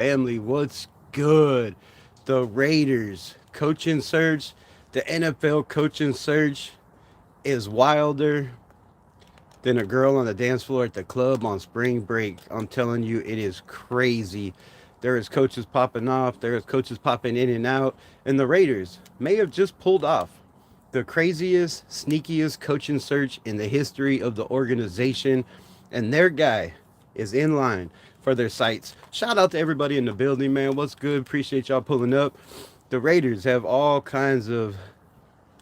Family, what's good? The Raiders coaching surge, the NFL coaching surge is wilder than a girl on the dance floor at the club on spring break. I'm telling you, it is crazy. There is coaches popping off, there is coaches popping in and out, and the Raiders may have just pulled off the craziest, sneakiest coaching search in the history of the organization, and their guy is in line for their sights. Shout out to everybody in the building, man. What's good? Appreciate y'all pulling up. The Raiders have all kinds of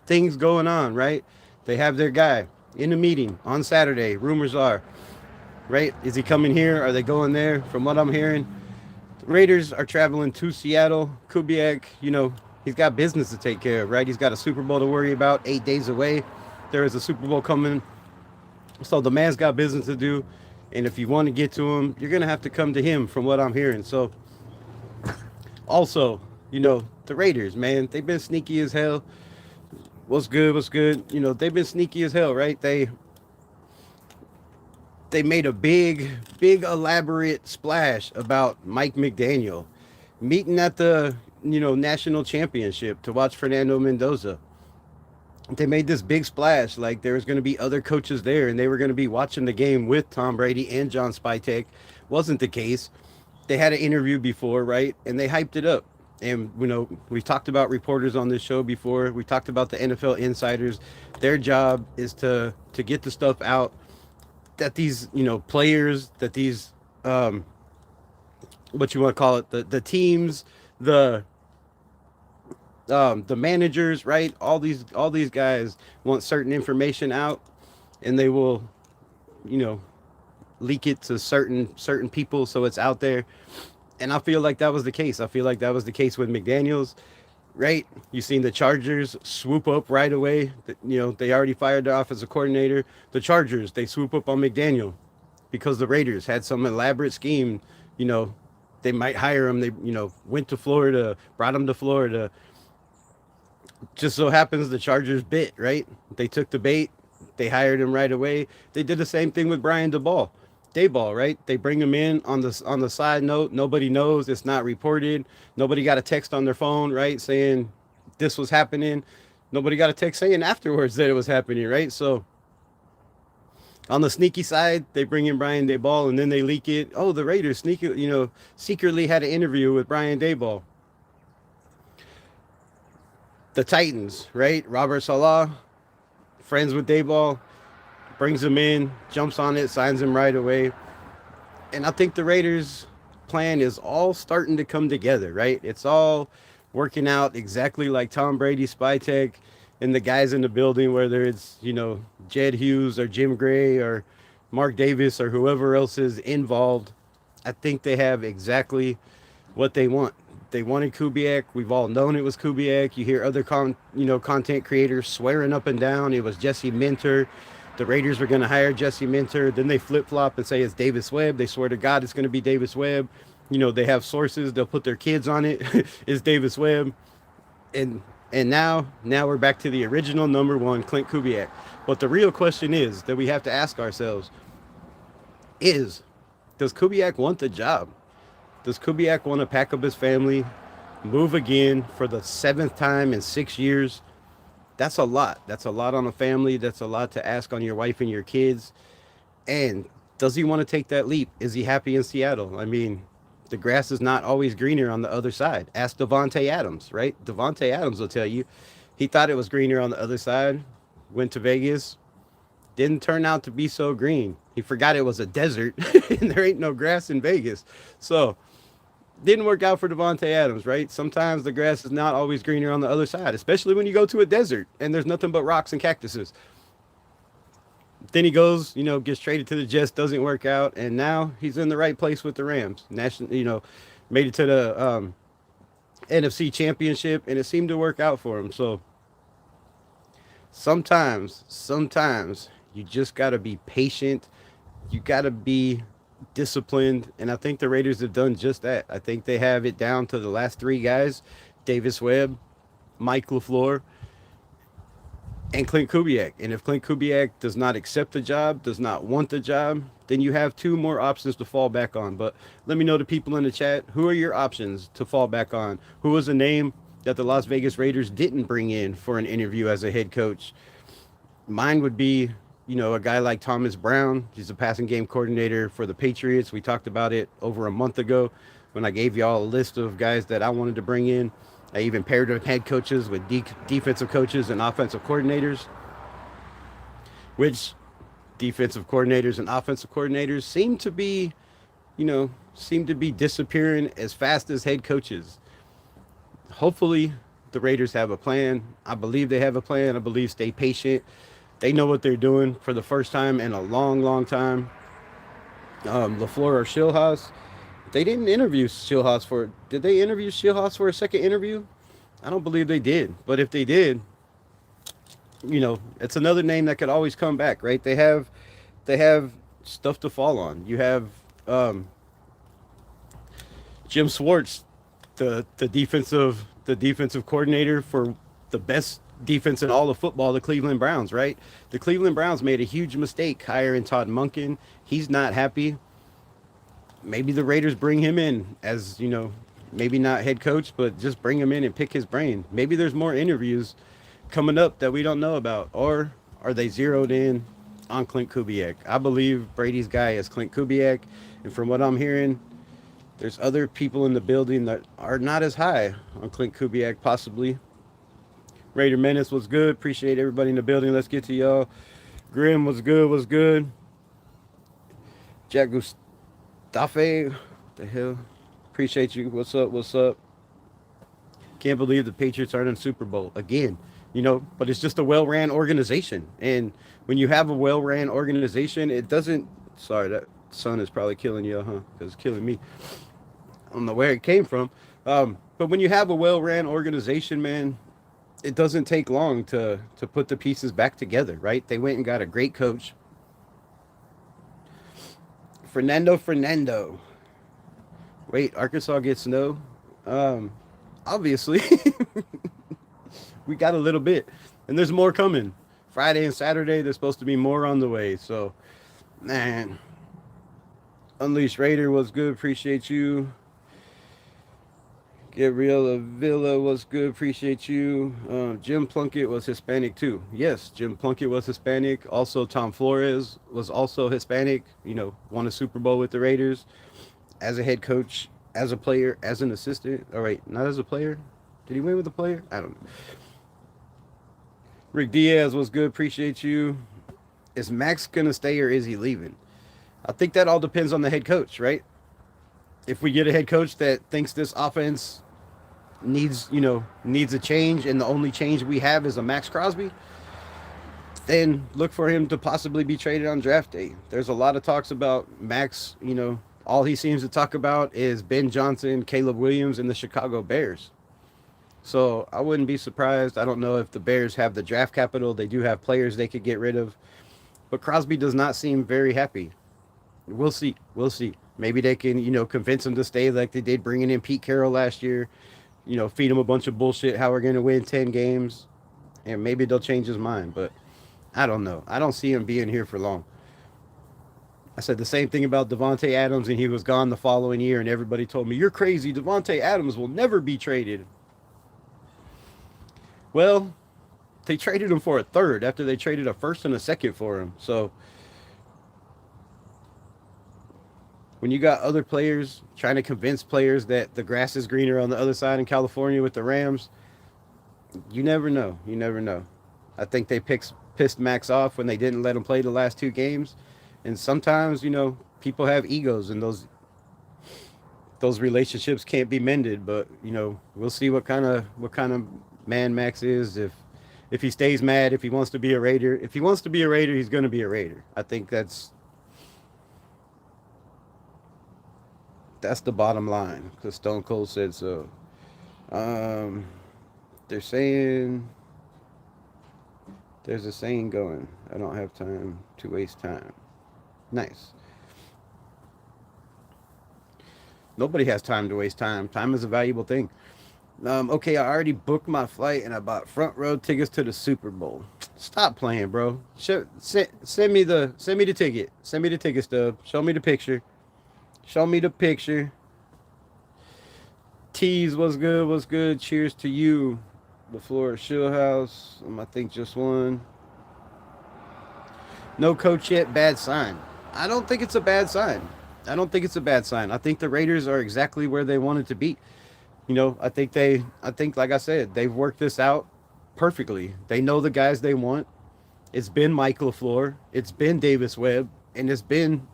things going on, right? They have their guy in a meeting on Saturday. Rumors are, right? Is he coming here? Are they going there? From what I'm hearing, the Raiders are traveling to Seattle. Kubiak, he's got business to take care of, right? He's got a Super Bowl to worry about 8 days away. There is a Super Bowl coming. So the man's got business to do. And if you want to get to him, you're going to have to come to him from what I'm hearing. So also, the Raiders, man, they've been sneaky as hell. What's good? What's good? They've been sneaky as hell, right? They made a big elaborate splash about Mike McDaniel meeting at the national championship to watch Fernando Mendoza. They made this big splash like there was going to be other coaches there and they were going to be watching the game with Tom Brady and John Spytek. Wasn't the case. They had an interview before, right? And they hyped it up. And we've talked about reporters on this show before. We talked about the NFL insiders. Their job is to get the stuff out that these players, that these what you want to call it, the teams, the the managers, right? All these guys want certain information out, and they will, you know, leak it to certain people so it's out there. And I feel like that was the case. I feel like that was the case with McDaniels, right? You seen the Chargers swoop up right away. They already fired their offensive coordinator. The Chargers, they swoop up on McDaniel because the Raiders had some elaborate scheme. You know, they might hire him. They, went to Florida, brought him to Florida. Just so happens the Chargers bit, right? They took the bait. They hired him right away. They did the same thing with Brian Dayball, right? They bring him in on the side note. Nobody knows. It's not reported. Nobody got a text on their phone, right, saying this was happening. Nobody got a text saying afterwards that it was happening, right? So on the sneaky side, they bring in Brian Dayball and then they leak it. Oh, the Raiders secretly had an interview with Brian Dayball. The Titans, right? Robert Salah, friends with Dayball, brings him in, jumps on it, signs him right away. And I think the Raiders' plan is all starting to come together, right? It's all working out exactly like Tom Brady, Spytek, and the guys in the building, whether it's, Jed Hughes or Jim Gray or Mark Davis or whoever else is involved. I think they have exactly what they want. They wanted Kubiak. We've all known it was Kubiak. You hear other content creators swearing up and down it was Jesse Minter. The Raiders were going to hire Jesse Minter. Then they flip-flop and say it's Davis Webb. They swear to God it's going to be Davis Webb. They have sources. They'll put their kids on it. It's Davis Webb. And now we're back to the original number one, Clint Kubiak. But the real question is that we have to ask ourselves is, does Kubiak want the job? Does Kubiak want to pack up his family, move again for the seventh time in 6 years? That's a lot. That's a lot on a family. That's a lot to ask on your wife and your kids. And does he want to take that leap? Is he happy in Seattle? I mean, the grass is not always greener on the other side. Ask Devontae Adams, right? Devontae Adams will tell you he thought it was greener on the other side. Went to Vegas. Didn't turn out to be so green. He forgot it was a desert and there ain't no grass in Vegas. So didn't work out for Devontae Adams, right? Sometimes the grass is not always greener on the other side, especially when you go to a desert and there's nothing but rocks and cactuses. Then he goes, gets traded to the Jets, doesn't work out, and now he's in the right place with the Rams. Made it to the NFC Championship, and it seemed to work out for him. So sometimes you just got to be patient. You got to be disciplined, and I think the Raiders have done just that. I think they have it down to the last three guys: Davis Webb, Mike LaFleur, and Clint Kubiak. And if Clint Kubiak does not accept the job, does not want the job, then you have two more options to fall back on. But let me know, the people in the chat, who are your options to fall back on? Who was a name that the Las Vegas Raiders didn't bring in for an interview as a head coach? Mine would be, a guy like Thomas Brown. He's a passing game coordinator for the Patriots. We talked about it over a month ago when I gave y'all a list of guys that I wanted to bring in. I even paired up head coaches with defensive coaches and offensive coordinators, which defensive coordinators and offensive coordinators seem to be disappearing as fast as head coaches. Hopefully, the Raiders have a plan. I believe they have a plan. I believe stay patient. They know what they're doing for the first time in a long, long time. LaFleur or Schilhaus, they didn't interview Schilhaus for. Did they interview Schilhaus for a second interview? I don't believe they did. But if they did, it's another name that could always come back, right? They have stuff to fall on. You have Jim Schwartz, the defensive coordinator for the best defense in all of football, the Cleveland Browns, right? The Cleveland Browns made a huge mistake hiring Todd Monken. He's not happy. Maybe the Raiders bring him in as, maybe not head coach, but just bring him in and pick his brain. Maybe there's more interviews coming up that we don't know about. Or are they zeroed in on Clint Kubiak? I believe Brady's guy is Clint Kubiak. And from what I'm hearing, there's other people in the building that are not as high on Clint Kubiak, possibly. Raider Menace was good. Appreciate everybody in the building. Let's get to y'all. Grim was good. Was good. Jack Gustafe. What the hell? Appreciate you. What's up? What's up? Can't believe the Patriots aren't in Super Bowl again. But it's just a well-ran organization. And when you have a well-ran organization, it doesn't. Sorry, that sun is probably killing you, huh? Because it's killing me. I don't know where it came from. But when you have a well-ran organization, man, it doesn't take long to put the pieces back together, right? They went and got a great coach. Fernando. Wait, Arkansas gets snow? Obviously. We got a little bit. And there's more coming. Friday and Saturday, there's supposed to be more on the way. So, man. Unleashed Raider was good. Appreciate you. Gabriela Villa was good. Appreciate you. Jim Plunkett was Hispanic too. Yes, Jim Plunkett was Hispanic. Also, Tom Flores was also Hispanic. Won a Super Bowl with the Raiders as a head coach, as a player, as an assistant. All right, not as a player. Did he win with a player? I don't know. Rick Diaz was good. Appreciate you. Is Max going to stay or is he leaving? I think that all depends on the head coach, right? If we get a head coach that thinks this offense needs a change and the only change we have is a Max Crosby, then look for him to possibly be traded on draft day. There's a lot of talks about Max, all he seems to talk about is Ben Johnson, Caleb Williams, and the Chicago Bears. So I wouldn't be surprised. I don't know if the Bears have the draft capital. They do have players they could get rid of. But Crosby does not seem very happy. We'll see. Maybe they can, convince him to stay like they did bringing in Pete Carroll last year. Feed him a bunch of bullshit, how we're going to win 10 games. And maybe they'll change his mind. But I don't know. I don't see him being here for long. I said the same thing about Devontae Adams, and he was gone the following year, and everybody told me, you're crazy. Devontae Adams will never be traded. Well, they traded him for a third after they traded a first and a second for him. So when you got other players trying to convince players that the grass is greener on the other side in California with the Rams, you never know. I think they pissed Max off when they didn't let him play the last two games. And sometimes, people have egos and those relationships can't be mended. But, we'll see what kind of man Max is. If he stays mad, if he wants to be a Raider. If he wants to be a Raider, he's going to be a Raider. I think that's the bottom line, because Stone Cold said so. They're saying, there's a saying going, I don't have time to waste time. Nice. Nobody has time to waste time. Time is a valuable thing. Okay, I already booked my flight and I bought front row tickets to the Super Bowl. Stop playing, bro. Send me the ticket. Send me the ticket stub. Show me the picture. Show me the picture. Tease, what's good? What's good? Cheers to you. The Florida Shield House. I think just one. No coach yet. Bad sign. I don't think it's a bad sign. I don't think it's a bad sign. I think the Raiders are exactly where they wanted to be. I think, like I said, they've worked this out perfectly. They know the guys they want. It's been Mike LaFleur, it's been Davis Webb, and it's been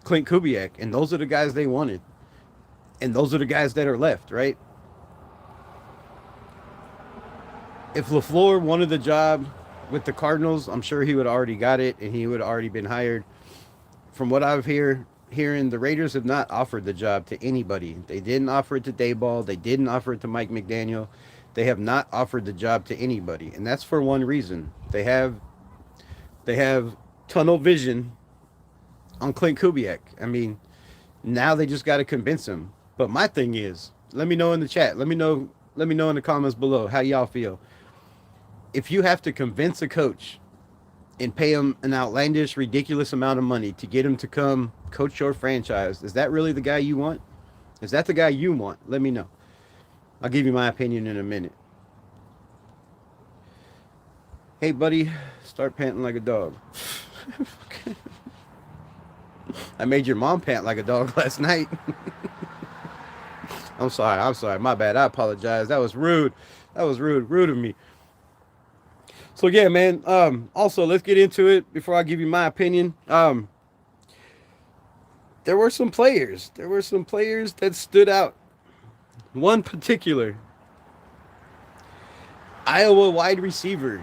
Clint Kubiak, and those are the guys they wanted, and those are the guys that are left, right? If LaFleur wanted the job with the Cardinals, I'm sure he would have already got it, and he would have already been hired. From what I've hearing, the Raiders have not offered the job to anybody. They didn't offer it to Dayball. They didn't offer it to Mike McDaniel. They have not offered the job to anybody, and that's for one reason. They have tunnel vision on Clint Kubiak. I mean, now they just got to convince him. But my thing is, let me know in the chat. Let me know in the comments below how y'all feel. If you have to convince a coach and pay him an outlandish, ridiculous amount of money to get him to come coach your franchise, is that really the guy you want? Is that the guy you want? Let me know. I'll give you my opinion in a minute. Hey, buddy, start panting like a dog. I made your mom pant like a dog last night. I'm sorry. My bad. I apologize. That was rude. Rude of me. So yeah, man. Also, let's get into it before I give you my opinion. There were some players. That stood out. One particular Iowa wide receiver,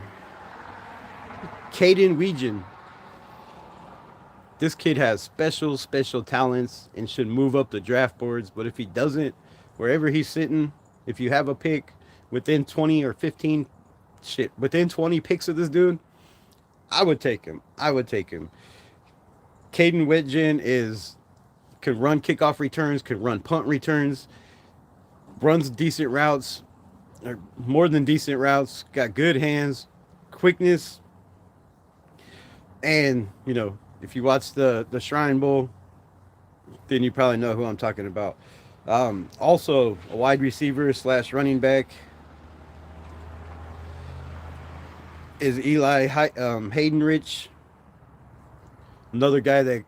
Caden Weegan. This kid has special talents and should move up the draft boards. But if he doesn't, wherever he's sitting, if you have a pick within 20 or 15, within 20 picks of this dude, I would take him. Caden Weegan could run kickoff returns, could run punt returns, runs decent routes, or more than decent routes, got good hands, quickness, and, if you watch the Shrine Bowl, then you probably know who I'm talking about. Also, a wide receiver / running back is Eli Haydenrich. Another guy that,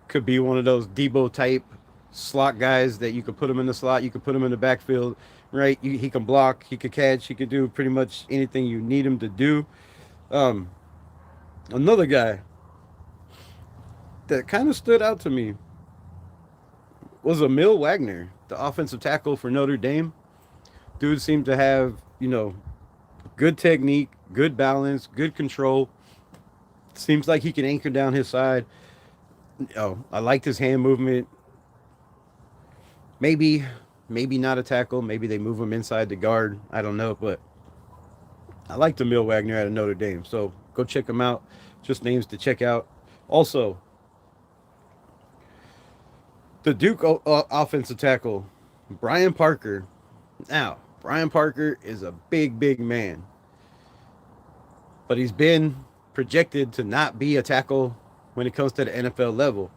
could be one of those Debo type slot guys that you could put him in the slot, you could put him in the backfield, right? He can block, he could catch, he could do pretty much anything you need him to do. Another guy that kind of stood out to me was Emil Wagner, the offensive tackle for Notre Dame. Dude seemed to have, good technique, good balance, good control. Seems like he can anchor down his side. I liked his hand movement. Maybe not a tackle. Maybe they move him inside the guard. I don't know, but I liked Emil Wagner out of Notre Dame. So go check him out. Just names to check out. Also, the Duke offensive tackle, Brian Parker. Now, Brian Parker is a big man. But he's been projected to not be a tackle when it comes to the NFL level.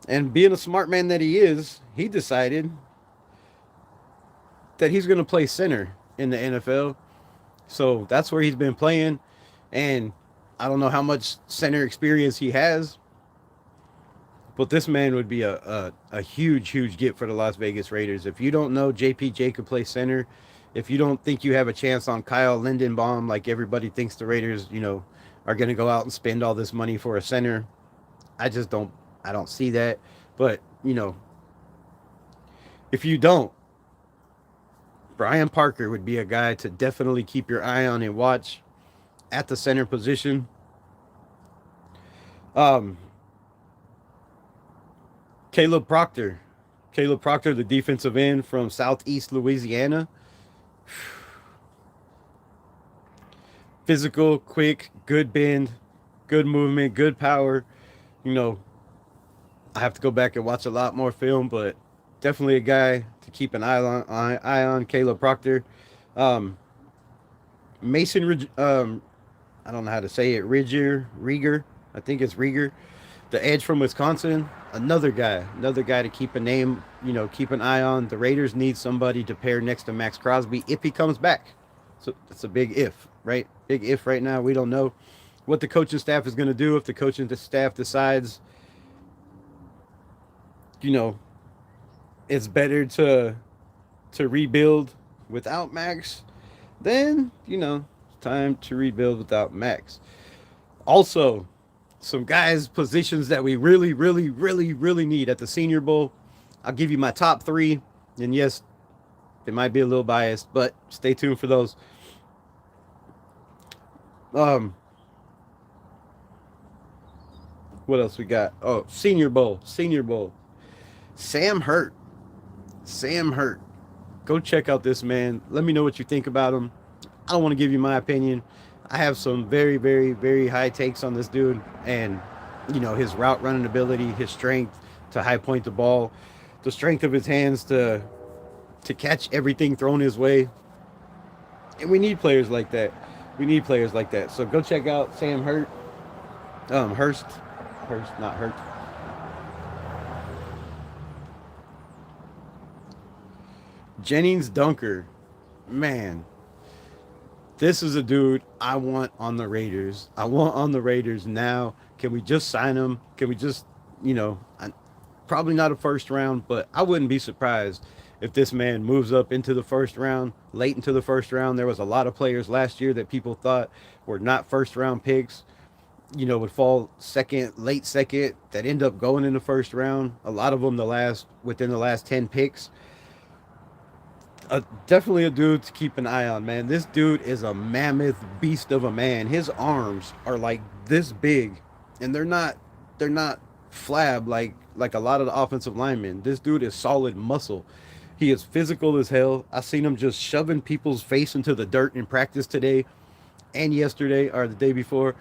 And being a smart man that he is, he decided that he's going to play center in the NFL. So that's where he's been playing. And I don't know how much center experience he has, but this man would be a huge get for the Las Vegas Raiders. If you don't know JPJ could play center, if you don't think you have a chance on Kyle Lindenbaum, like everybody thinks the Raiders, are going to go out and spend all this money for a center, I don't see that. But, if you don't, Brian Parker would be a guy to definitely keep your eye on and watch at the center position. Caleb Proctor, the defensive end from Southeast Louisiana. Physical, quick, good bend, good movement, good power. I have to go back and watch a lot more film, but definitely a guy to keep an eye on Caleb Proctor. Um, Mason, I don't know how to say it. Rieger. I think it's Rieger, the edge from Wisconsin. Another guy to keep a name, keep an eye on. The Raiders need somebody to pair next to Max Crosby if he comes back. So it's a big if, right? Big if right now. We don't know what the coaching staff is going to do. If the coaching staff decides, you know, it's better to rebuild without Max, then it's time to rebuild without Max. Also, some guys positions that we really, really, really, really need at the Senior Bowl. I'll give you my top three, and yes, they might be a little biased, but stay tuned for those. Um, what else we got? Oh, Senior Bowl, Senior Bowl. Sam Hurt, Sam Hurt. Go check out this man. Let me know what you think about him. I don't want to give you my opinion. I have some very, very, very high takes on this dude, and his route running ability, his strength to high point the ball, the strength of his hands to catch everything thrown his way. And we need players like that. We need players like that. So go check out Sam Hurt. Hurst, not Hurt. Jennings Dunker, man, this is a dude I want on the Raiders. I want on the Raiders now. Can we just sign him? Can we just, probably not a first round, but I wouldn't be surprised if this man moves up into the first round, late into the first round. There was a lot of players last year that people thought were not first round picks, would fall second, late second, that end up going in the first round. A lot of them within the last 10 picks. Definitely a dude to keep an eye on, man. This dude is a mammoth beast of a man. His arms are like this big, and they're not flab like a lot of the offensive linemen. This dude is solid muscle. He is physical as hell. I seen him just shoving people's face into the dirt in practice today and yesterday or the day before.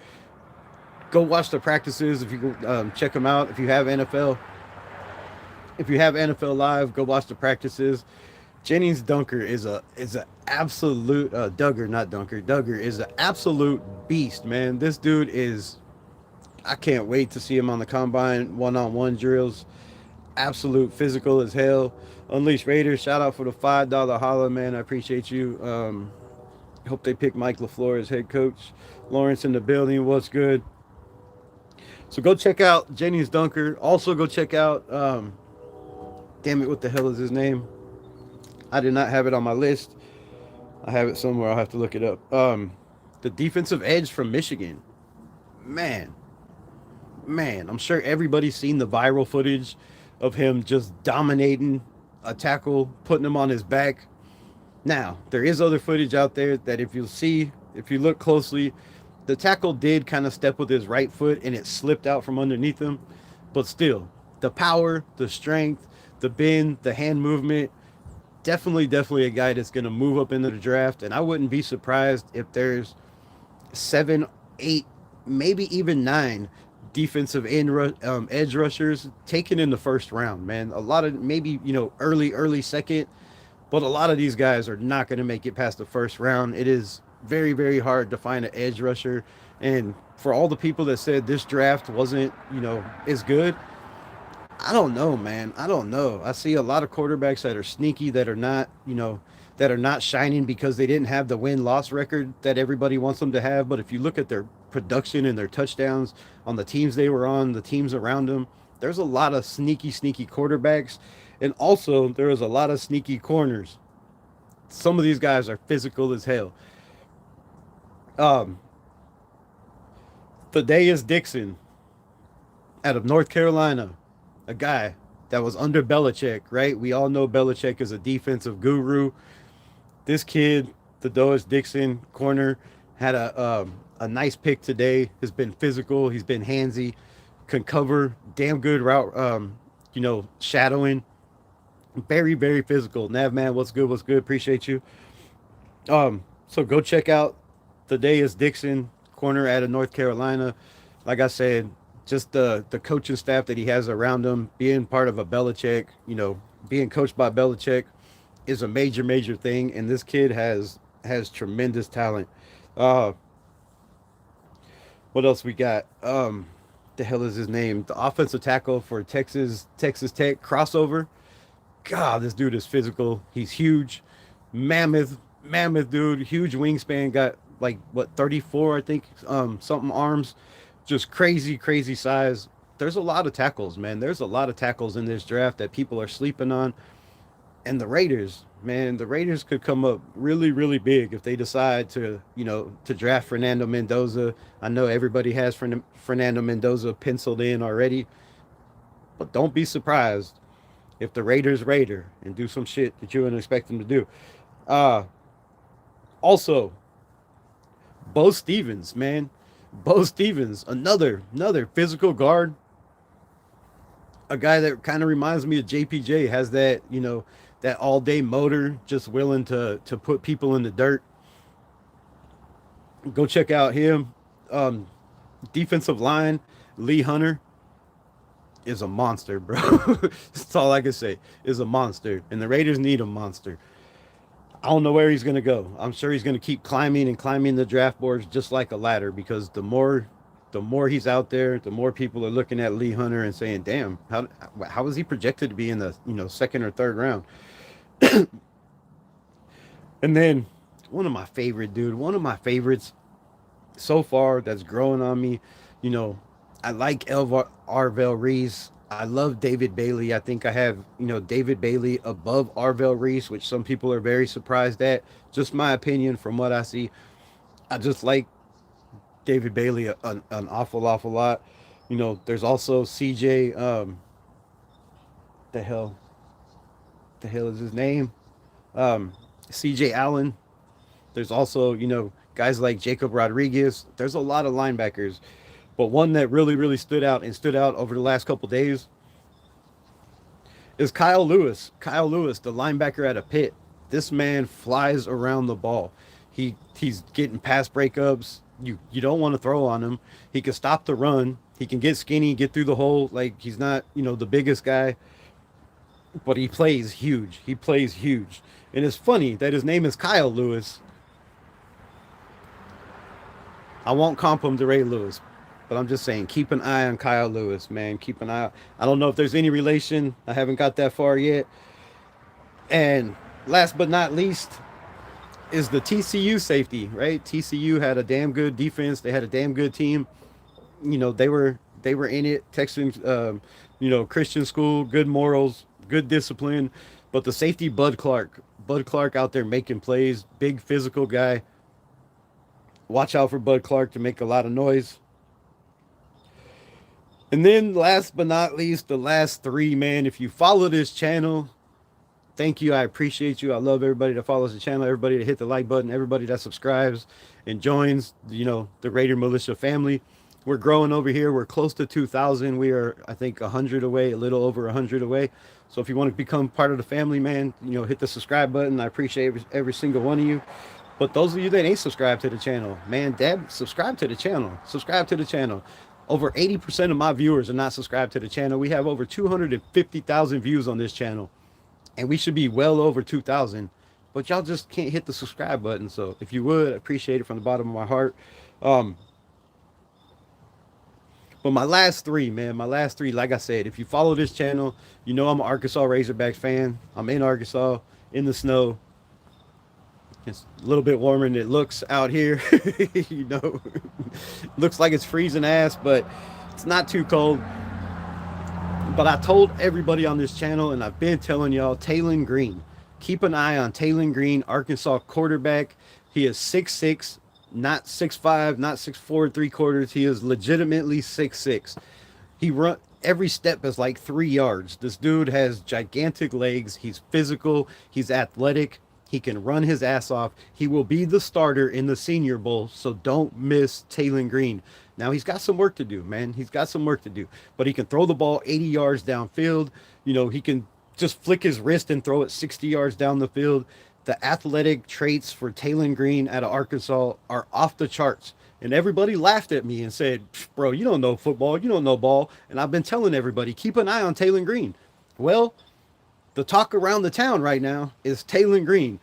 Go watch the practices if you check them out. If you have NFL Live, go watch the practices. Jennings Dunker is a absolute Duggar, not Dunker. Duggar is an absolute beast, man. This dude is. I can't wait to see him on the combine one-on-one drills. Absolute physical as hell. Unleashed Raiders, shout out for the $5 holla, man. I appreciate you. Hope they pick Mike LaFleur as head coach. Lawrence in the building. What's good? So go check out Jennings Dunker. Also go check out. Damn it, what the hell is his name? I did not have it on my list. I have it somewhere. I'll have to look it up. The defensive edge from Michigan. Man, I'm sure everybody's seen the viral footage of him just dominating a tackle, putting him on his back. Now, there is other footage out there that if you look closely, the tackle did kind of step with his right foot and it slipped out from underneath him. But still, the power, the strength, the bend, the hand movement, definitely a guy that's going to move up into the draft. And I wouldn't be surprised if there's 7, 8, maybe even 9 defensive edge rushers taken in the first round, man. A lot of maybe, early second, but a lot of these guys are not going to make it past the first round. It is very, very hard to find an edge rusher. And for all the people that said this draft wasn't, as good, I don't know, man. I don't know. I see a lot of quarterbacks that are sneaky, that are not shining because they didn't have the win-loss record that everybody wants them to have. But if you look at their production and their touchdowns on the teams they were on, the teams around them, there's a lot of sneaky quarterbacks. And also, there is a lot of sneaky corners. Some of these guys are physical as hell. Thaddeus Dixon out of North Carolina, a guy that was under Belichick, right? We all know Belichick is a defensive guru. This kid, Thaddeus Dixon, corner, had a nice pick today. Has been physical. He's been handsy, can cover, damn good route, shadowing. Very, very physical. Nav man, what's good? Appreciate you. So go check out Thaddeus Dixon, corner out of North Carolina. Like I said, just the coaching staff that he has around him, being part of a Belichick, being coached by Belichick, is a major thing, and this kid has tremendous talent. Uh, what else we got? The hell is his name? The offensive tackle for Texas Tech crossover. God, this dude is physical. He's huge, mammoth dude. Huge wingspan. Got like what 34, I think, something arms. Just crazy size. There's a lot of tackles, man. There's a lot of tackles in this draft that people are sleeping on. And the Raiders, man, the Raiders could come up really big if they decide to, to draft Fernando Mendoza. I know everybody has Fernando Mendoza penciled in already, but don't be surprised if the Raiders Raider and do some shit that you wouldn't expect them to do. Uh, Also, Bo Stevens, man, Bo Stevens, another physical guard, a guy that kind of reminds me of JPJ. Has that that all day motor, just willing to put people in the dirt. Go check out him. Um, Defensive line, Lee Hunter is a monster, bro. That's all I can say. Is a monster, and the Raiders need a monster. I don't know where he's going to go. I'm sure he's going to keep climbing and climbing the draft boards just like a ladder, because the more he's out there, the more people are looking at Lee Hunter and saying, "Damn, how is he projected to be in the second or third round?" And then one of my favorites so far that's growing on me. You know, I like Arvell Reese. I love David Bailey. I think I have, David Bailey above Arvell Reese, which some people are very surprised at. Just my opinion from what I see. I just like David Bailey an awful lot. There's also CJ. The hell, the hell is his name? CJ Allen. There's also, guys like Jacob Rodriguez. There's a lot of linebackers. But one that really stood out over the last couple days is Kyle Lewis. Kyle Lewis, the linebacker out of Pitt. This man flies around the ball. He's getting pass breakups. You don't want to throw on him. He can stop the run. He can get skinny, get through the hole. Like, he's not, the biggest guy, but he plays huge. He plays huge. And it's funny that his name is Kyle Lewis. I won't comp him to Ray Lewis, but I'm just saying, keep an eye on Kyle Lewis, man. Keep an eye. I don't know if there's any relation. I haven't got that far yet. And last but not least is the TCU safety, right? TCU had a damn good defense. They had a damn good team. They were in it. Texans, Christian school, good morals, good discipline. But the safety, Bud Clark out there making plays, big physical guy. Watch out for Bud Clark to make a lot of noise. And then last but not least, the last three, man. If you follow this channel, thank you. I appreciate you. I love everybody that follows the channel, everybody that hit the like button, everybody that subscribes and joins, the Raider Militia family. We're growing over here. We're close to 2,000. We are, I think, 100 away, a little over 100 away. So if you want to become part of the family, man, hit the subscribe button. I appreciate every single one of you. But those of you that ain't subscribed to the channel, man, subscribe to the channel. Subscribe to the channel. Over 80% of my viewers are not subscribed to the channel. We have over 250,000 views on this channel, and we should be well over 2,000. But y'all just can't hit the subscribe button. So if you would, I appreciate it from the bottom of my heart. But my last three, man, like I said, if you follow this channel, I'm an Arkansas Razorback fan. I'm in Arkansas, in the snow. It's a little bit warmer than it looks out here. Looks like it's freezing ass, but it's not too cold. But I told everybody on this channel, and I've been telling y'all, Taylon Green. Keep an eye on Taylon Green, Arkansas quarterback. He is 6'6", not 6'5", not 6'4", 3/4. He is legitimately 6'6". He run every step is like 3 yards. This dude has gigantic legs. He's physical. He's athletic. He can run his ass off. He will be the starter in the Senior Bowl, so don't miss Taylon Green. Now, he's got some work to do, man. He's got some work to do. But he can throw the ball 80 yards downfield. He can just flick his wrist and throw it 60 yards down the field. The athletic traits for Taylon Green out of Arkansas are off the charts. And everybody laughed at me and said, bro, you don't know football. You don't know ball. And I've been telling everybody, keep an eye on Taylon Green. Well, the talk around the town right now is Taylor Green.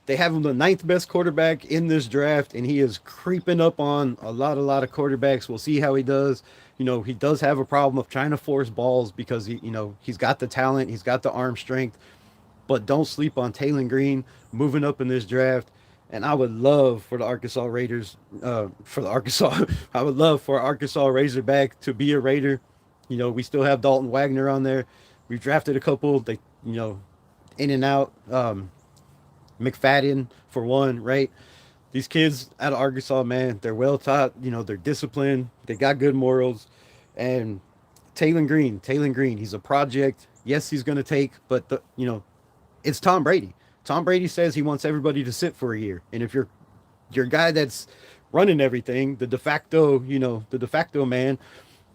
They have him the ninth best quarterback in this draft, and he is creeping up on a lot of quarterbacks. We'll see how he does. He does have a problem of trying to force balls because he's got the talent, he's got the arm strength, but don't sleep on Taylor Green moving up in this draft. And I would love for the Arkansas Raiders, I would love for Arkansas Razorback to be a Raider. We still have Dalton Wagner on there. We've drafted a couple. In and out. McFadden for one, right? These kids out of Arkansas, man, they're well taught. They're disciplined. They got good morals. And Taylor Green, he's a project. Yes, he's going to take, but it's Tom Brady. Tom Brady says he wants everybody to sit for a year. And if you're your guy that's running everything, the de facto man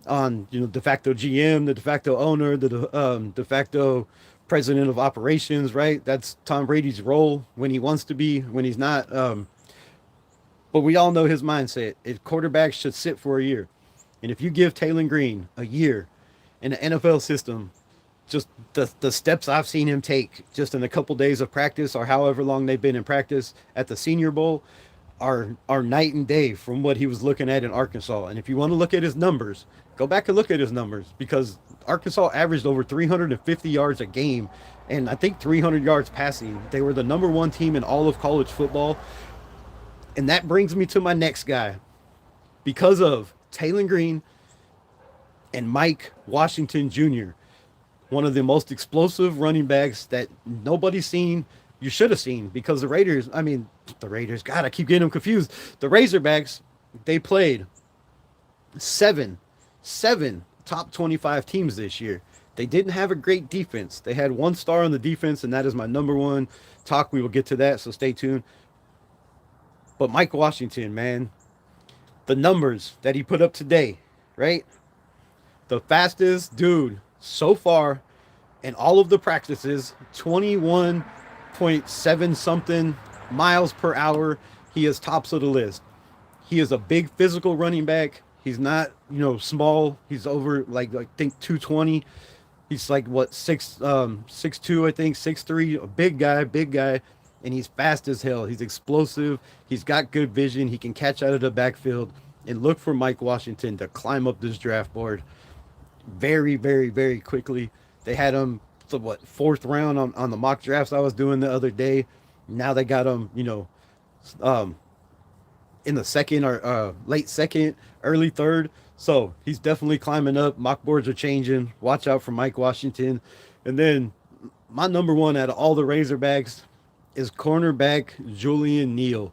on, de facto GM, the de facto owner, the de facto president of operations, right? That's Tom Brady's role when he wants to be, when he's not. But we all know his mindset. Quarterbacks should sit for a year. And if you give Taylor Green a year in the NFL system, just the steps I've seen him take just in a couple days of practice or however long they've been in practice at the Senior Bowl are night and day from what he was looking at in Arkansas. And if you want to look at his numbers, go back and look at his numbers, because Arkansas averaged over 350 yards a game and I think 300 yards passing. They were the number one team in all of college football. And that brings me to my next guy. Because of Taylor Green and Mike Washington Jr., one of the most explosive running backs that nobody's seen. You should have seen, because the Raiders, God, I keep getting them confused. The Razorbacks, they played seven top 25 teams this year. They didn't have a great defense. They had one star on the defense, and that is my number one talk. We will get to that, so stay tuned. But Mike Washington, man, the numbers that he put up today, right? The fastest dude so far in all of the practices, 21.7 something miles per hour. He is tops of the list. He is a big physical running back. He's not, small. He's over I think 220. He's like what 6'2", I think 6'3", a big guy, and he's fast as hell. He's explosive. He's got good vision. He can catch out of the backfield. And look for Mike Washington to climb up this draft board very, very, very quickly. They had him fourth round on the mock drafts I was doing the other day. Now they got him, in the second or late second, early third. So he's definitely climbing up. Mock boards are changing. Watch out for Mike Washington. And then my number one out of all the Razorbacks is cornerback Julian Neal.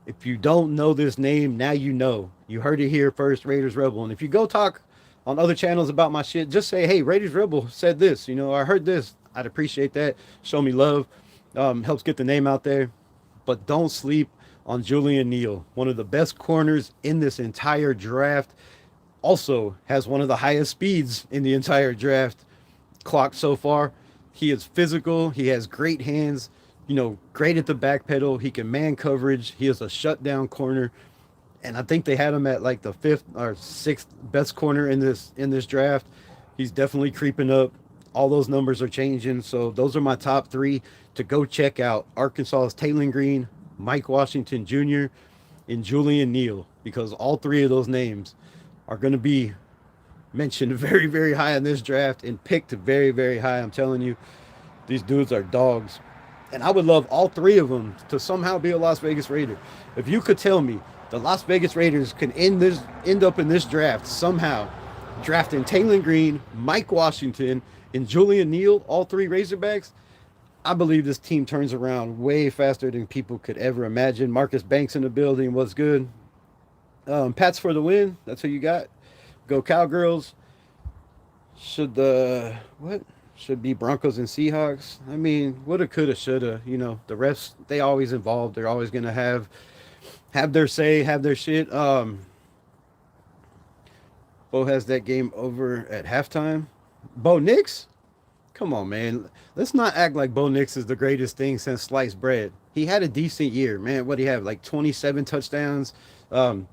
If you don't know this name, now you know. You heard it here first, Raiders Rebel. And if you go talk on other channels about my shit, just say, hey, Raiders Rebel said this, I heard this. I'd appreciate that. Show me love. Helps get the name out there. But don't sleep on Julian Neal, one of the best corners in this entire draft. Also has one of the highest speeds in the entire draft clock so far. He is physical. He has great hands, great at the back pedal. He can man coverage. He is a shutdown corner. And I think they had him at like the fifth or sixth best corner in this draft. He's definitely creeping up. All those numbers are changing. So those are my top three to go check out. Arkansas's Taylor Green, Mike Washington Jr., and Julian Neal, because all three of those names are going to be mentioned very, very high in this draft and picked very, very high. I'm telling you, these dudes are dogs. And I would love all three of them to somehow be a Las Vegas Raider. If you could tell me the Las Vegas Raiders can end up in this draft somehow, drafting Taylor Green, Mike Washington, and Julian Neal, all three Razorbacks, I believe this team turns around way faster than people could ever imagine. Marcus Banks in the building. What's good? Pats for the win. That's who you got. Go Cowgirls. Should be Broncos and Seahawks. I mean, woulda, coulda, shoulda. The refs, they always involved. They're always gonna have their say, have their shit. Bo has that game over at halftime. Bo Nix? Come on, man. Let's not act like Bo Nix is the greatest thing since sliced bread. He had a decent year, man. What do you have? Like 27 touchdowns, 12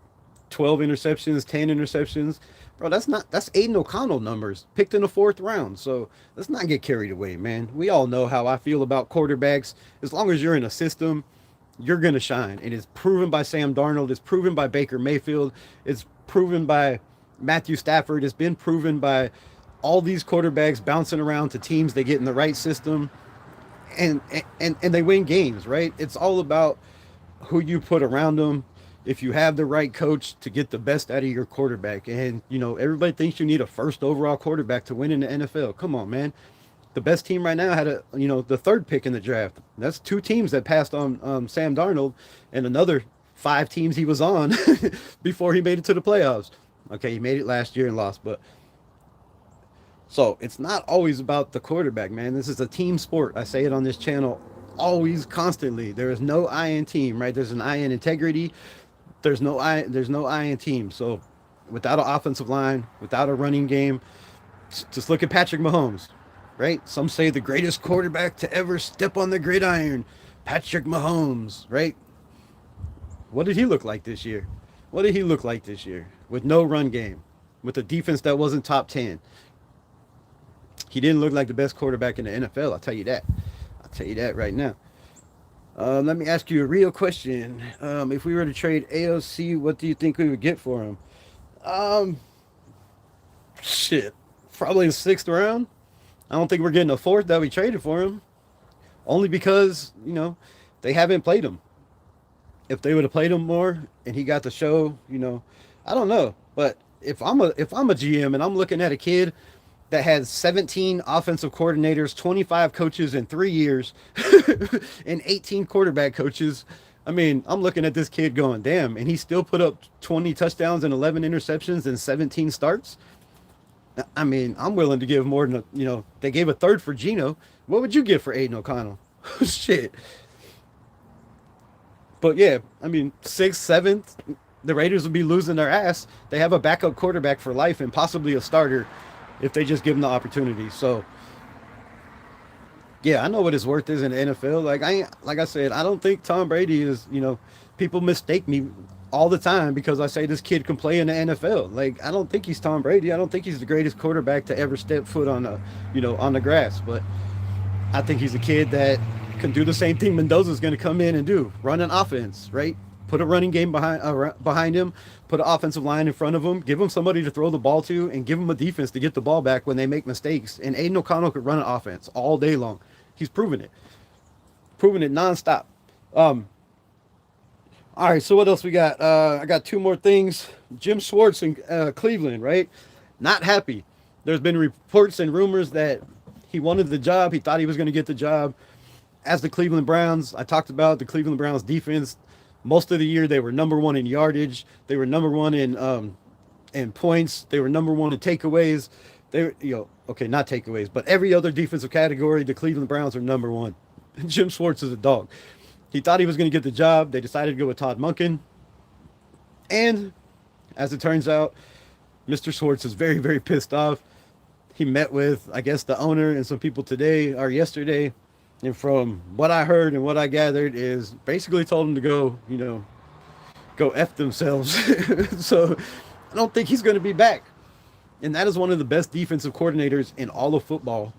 interceptions, 10 interceptions. Bro, that's Aiden O'Connell numbers picked in the 4th round. So let's not get carried away, man. We all know how I feel about quarterbacks. As long as you're in a system, you're gonna shine. And it's proven by Sam Darnold. It's proven by Baker Mayfield. It's proven by Matthew Stafford. It's been proven by all these quarterbacks bouncing around to teams they get in the right system, and they win games, right? It's all about who you put around them. If you have the right coach to get the best out of your quarterback, and everybody thinks you need a first overall quarterback to win in the NFL. Come on, man. The best team right now had the 3rd pick in the draft. That's 2 teams that passed on Sam Darnold, and another 5 teams he was on before he made it to the playoffs. Okay, he made it last year and lost, but so it's not always about the quarterback, man. This is a team sport. I say it on this channel always, constantly. There is no I in team, right? There's an I in integrity. There's no I in team. So without an offensive line, without a running game, just look at Patrick Mahomes, right? Some say the greatest quarterback to ever step on the gridiron, Patrick Mahomes, right? What did he look like this year? What did he look like this year? With no run game, with a defense that wasn't top 10. He didn't look like the best quarterback in the NFL. I'll tell you that. I'll tell you that right now. Let me ask you a real question. If we were to trade AOC, what do you think we would get for him? Shit. Probably the 6th round. I don't think we're getting a 4th that we traded for him. Only because, they haven't played him. If they would have played him more and he got the show, I don't know. But if I'm a GM and I'm looking at a kid that has 17 offensive coordinators, 25 coaches in 3 years, and 18 quarterback coaches, I mean, I'm looking at this kid going, damn, and he still put up 20 touchdowns and 11 interceptions and 17 starts. I mean, I'm willing to give more than, they gave a 3rd for Geno. What would you give for Aiden O'Connell? Shit. But yeah, I mean, 6th, 7th, the Raiders would be losing their ass. They have a backup quarterback for life and possibly a starter if they just give him the opportunity. So yeah, I know what his worth is in the NFL. Like I said, I don't think Tom Brady is, people mistake me all the time because I say this kid can play in the NFL. Like, I don't think he's Tom Brady. I don't think he's the greatest quarterback to ever step foot on on the grass. But I think he's a kid that can do the same thing Mendoza's going to come in and do. Run an offense, right? Put a running game behind him, put an offensive line in front of him, give him somebody to throw the ball to, and give him a defense to get the ball back when they make mistakes. And Aiden O'Connell could run an offense all day long. He's proven it nonstop. All right, so what else we got? I got 2 more things. Jim Schwartz in Cleveland, right? Not happy. There's been reports and rumors that he wanted the job. He thought he was going to get the job. As the Cleveland Browns, I talked about the Cleveland Browns defense. Most of the year, they were number 1 in yardage. They were number 1 in points. They were number 1 in takeaways. They were, okay, not takeaways, but every other defensive category, the Cleveland Browns are number 1. Jim Schwartz is a dog. He thought he was going to get the job. They decided to go with Todd Monken. And as it turns out, Mr. Schwartz is very, very pissed off. He met with, I guess, the owner and some people today or yesterday. And from what I heard and what I gathered is basically told them to go F themselves. So I don't think he's going to be back. And that is one of the best defensive coordinators in all of football.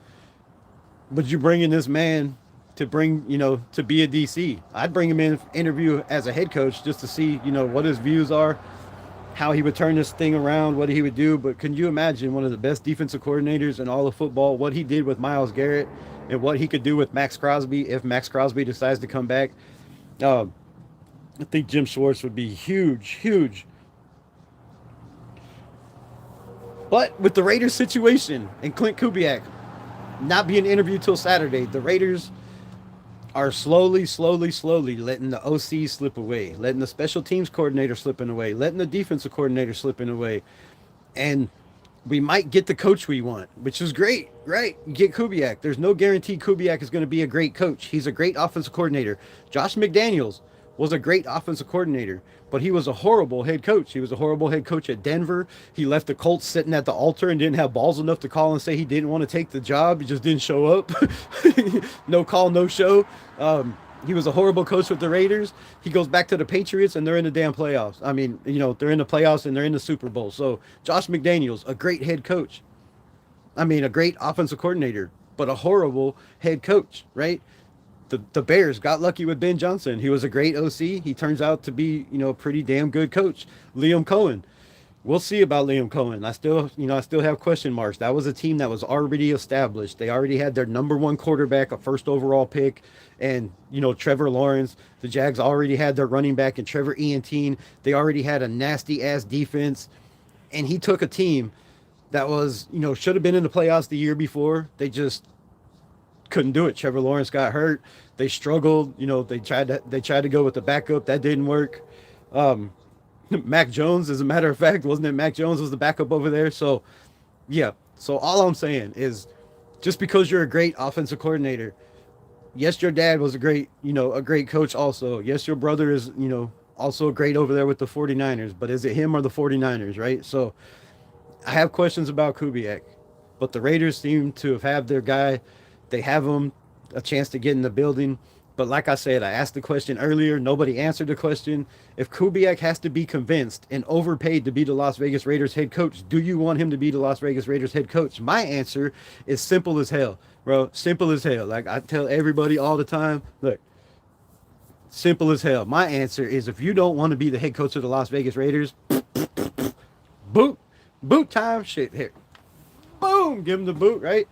But you bring in this man to to be a DC. I'd bring him in, interview as a head coach just to see, what his views are, how he would turn this thing around, what he would do. But can you imagine one of the best defensive coordinators in all of football, what he did with Myles Garrett and what he could do with Max Crosby if Max Crosby decides to come back? I think Jim Schwartz would be huge. But with the Raiders situation and Clint Kubiak not being interviewed till Saturday, the Raiders are slowly letting the OC slip away, letting the special teams coordinator slipping away, letting the defensive coordinator slipping away. And we might get the coach we want, which is great, right? Get Kubiak. There's no guarantee Kubiak is going to be a great coach. He's a great offensive coordinator. Josh McDaniels was a great offensive coordinator, but he was a horrible head coach. He was a horrible head coach at Denver. He left the Colts sitting at the altar and didn't have balls enough to call and say he didn't want to take the job. He just didn't show up. No call, no show. He was a horrible coach with the Raiders. He goes back to the Patriots and they're in the damn playoffs. I mean, they're in the playoffs and they're in the Super Bowl. So Josh McDaniels, a great head coach. I mean, a great offensive coordinator, but a horrible head coach, right? The Bears got lucky with Ben Johnson. He was a great OC. He turns out to be, a pretty damn good coach. Liam Cohen. We'll see about Liam Cohen. I still have question marks. That was a team that was already established. They already had their number one quarterback, a first overall pick, and Trevor Lawrence. The Jags already had their running back and Trevor Etienne. They already had a nasty ass defense, and he took a team that was should have been in the playoffs the year before. They just couldn't do it. Trevor Lawrence got hurt. They struggled. They tried to go with the backup. That didn't work. Mac Jones, as a matter of fact, wasn't it Mac Jones was the backup over there? So, yeah. So all I'm saying is, just because you're a great offensive coordinator, yes, your dad was a great coach also. Yes, your brother is, also great over there with the 49ers, but is it him or the 49ers, right? So I have questions about Kubiak, but the Raiders seem to have had their guy. They have him a chance to get in the building. But like I said, I asked the question earlier. Nobody answered the question. If Kubiak has to be convinced and overpaid to be the Las Vegas Raiders head coach, do you want him to be the Las Vegas Raiders head coach? My answer is simple as hell, bro. Simple as hell. Like I tell everybody all the time, look, simple as hell. My answer is if you don't want to be the head coach of the Las Vegas Raiders, boot time, shit here. Boom, give him the boot, right?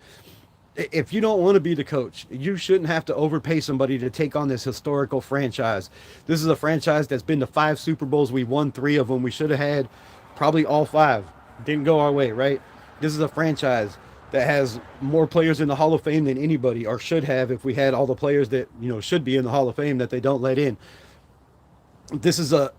If you don't want to be the coach, you shouldn't have to overpay somebody to take on this historical franchise. This is a franchise that's been to 5 Super Bowls. We won 3 of them. We should have had probably all 5. Didn't go our way, right? This is a franchise that has more players in the Hall of Fame than anybody, or should have if we had all the players that, should be in the Hall of Fame that they don't let in. This is a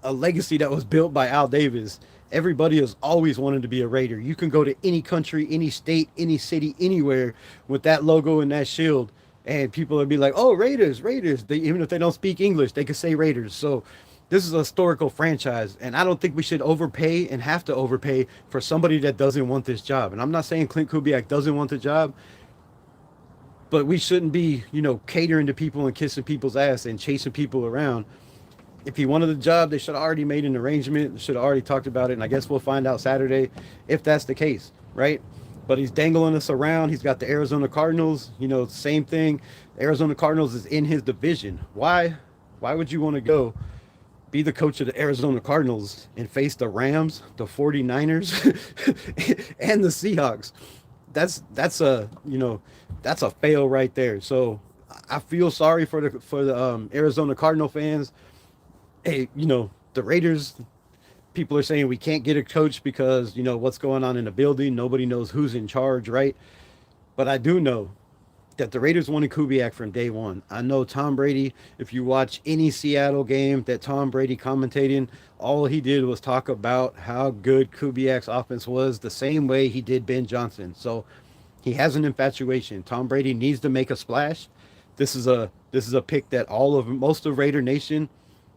legacy that was built by Al Davis. Everybody has always wanted to be a Raider. You can go to any country, any state, any city, anywhere with that logo and that shield, and people will be like, "Oh, Raiders, Raiders!" Even if they don't speak English, they can say Raiders. So, this is a historical franchise, and I don't think we should overpay and have to overpay for somebody that doesn't want this job. And I'm not saying Clint Kubiak doesn't want the job, but we shouldn't be, catering to people and kissing people's ass and chasing people around. If he wanted the job, they should have already made an arrangement. They should have already talked about it. And I guess we'll find out Saturday if that's the case, right? But he's dangling us around. He's got the Arizona Cardinals, same thing. The Arizona Cardinals is in his division. Why would you want to go be the coach of the Arizona Cardinals and face the Rams, the 49ers, and the Seahawks? That's a fail right there. So I feel sorry for the Arizona Cardinal fans. Hey, the Raiders, people are saying we can't get a coach because, what's going on in the building. Nobody knows who's in charge, right? But I do know that the Raiders wanted Kubiak from day one. I know Tom Brady, if you watch any Seattle game that Tom Brady commentating, all he did was talk about how good Kubiak's offense was the same way he did Ben Johnson. So he has an infatuation. Tom Brady needs to make a splash. This is a pick that most of Raider Nation,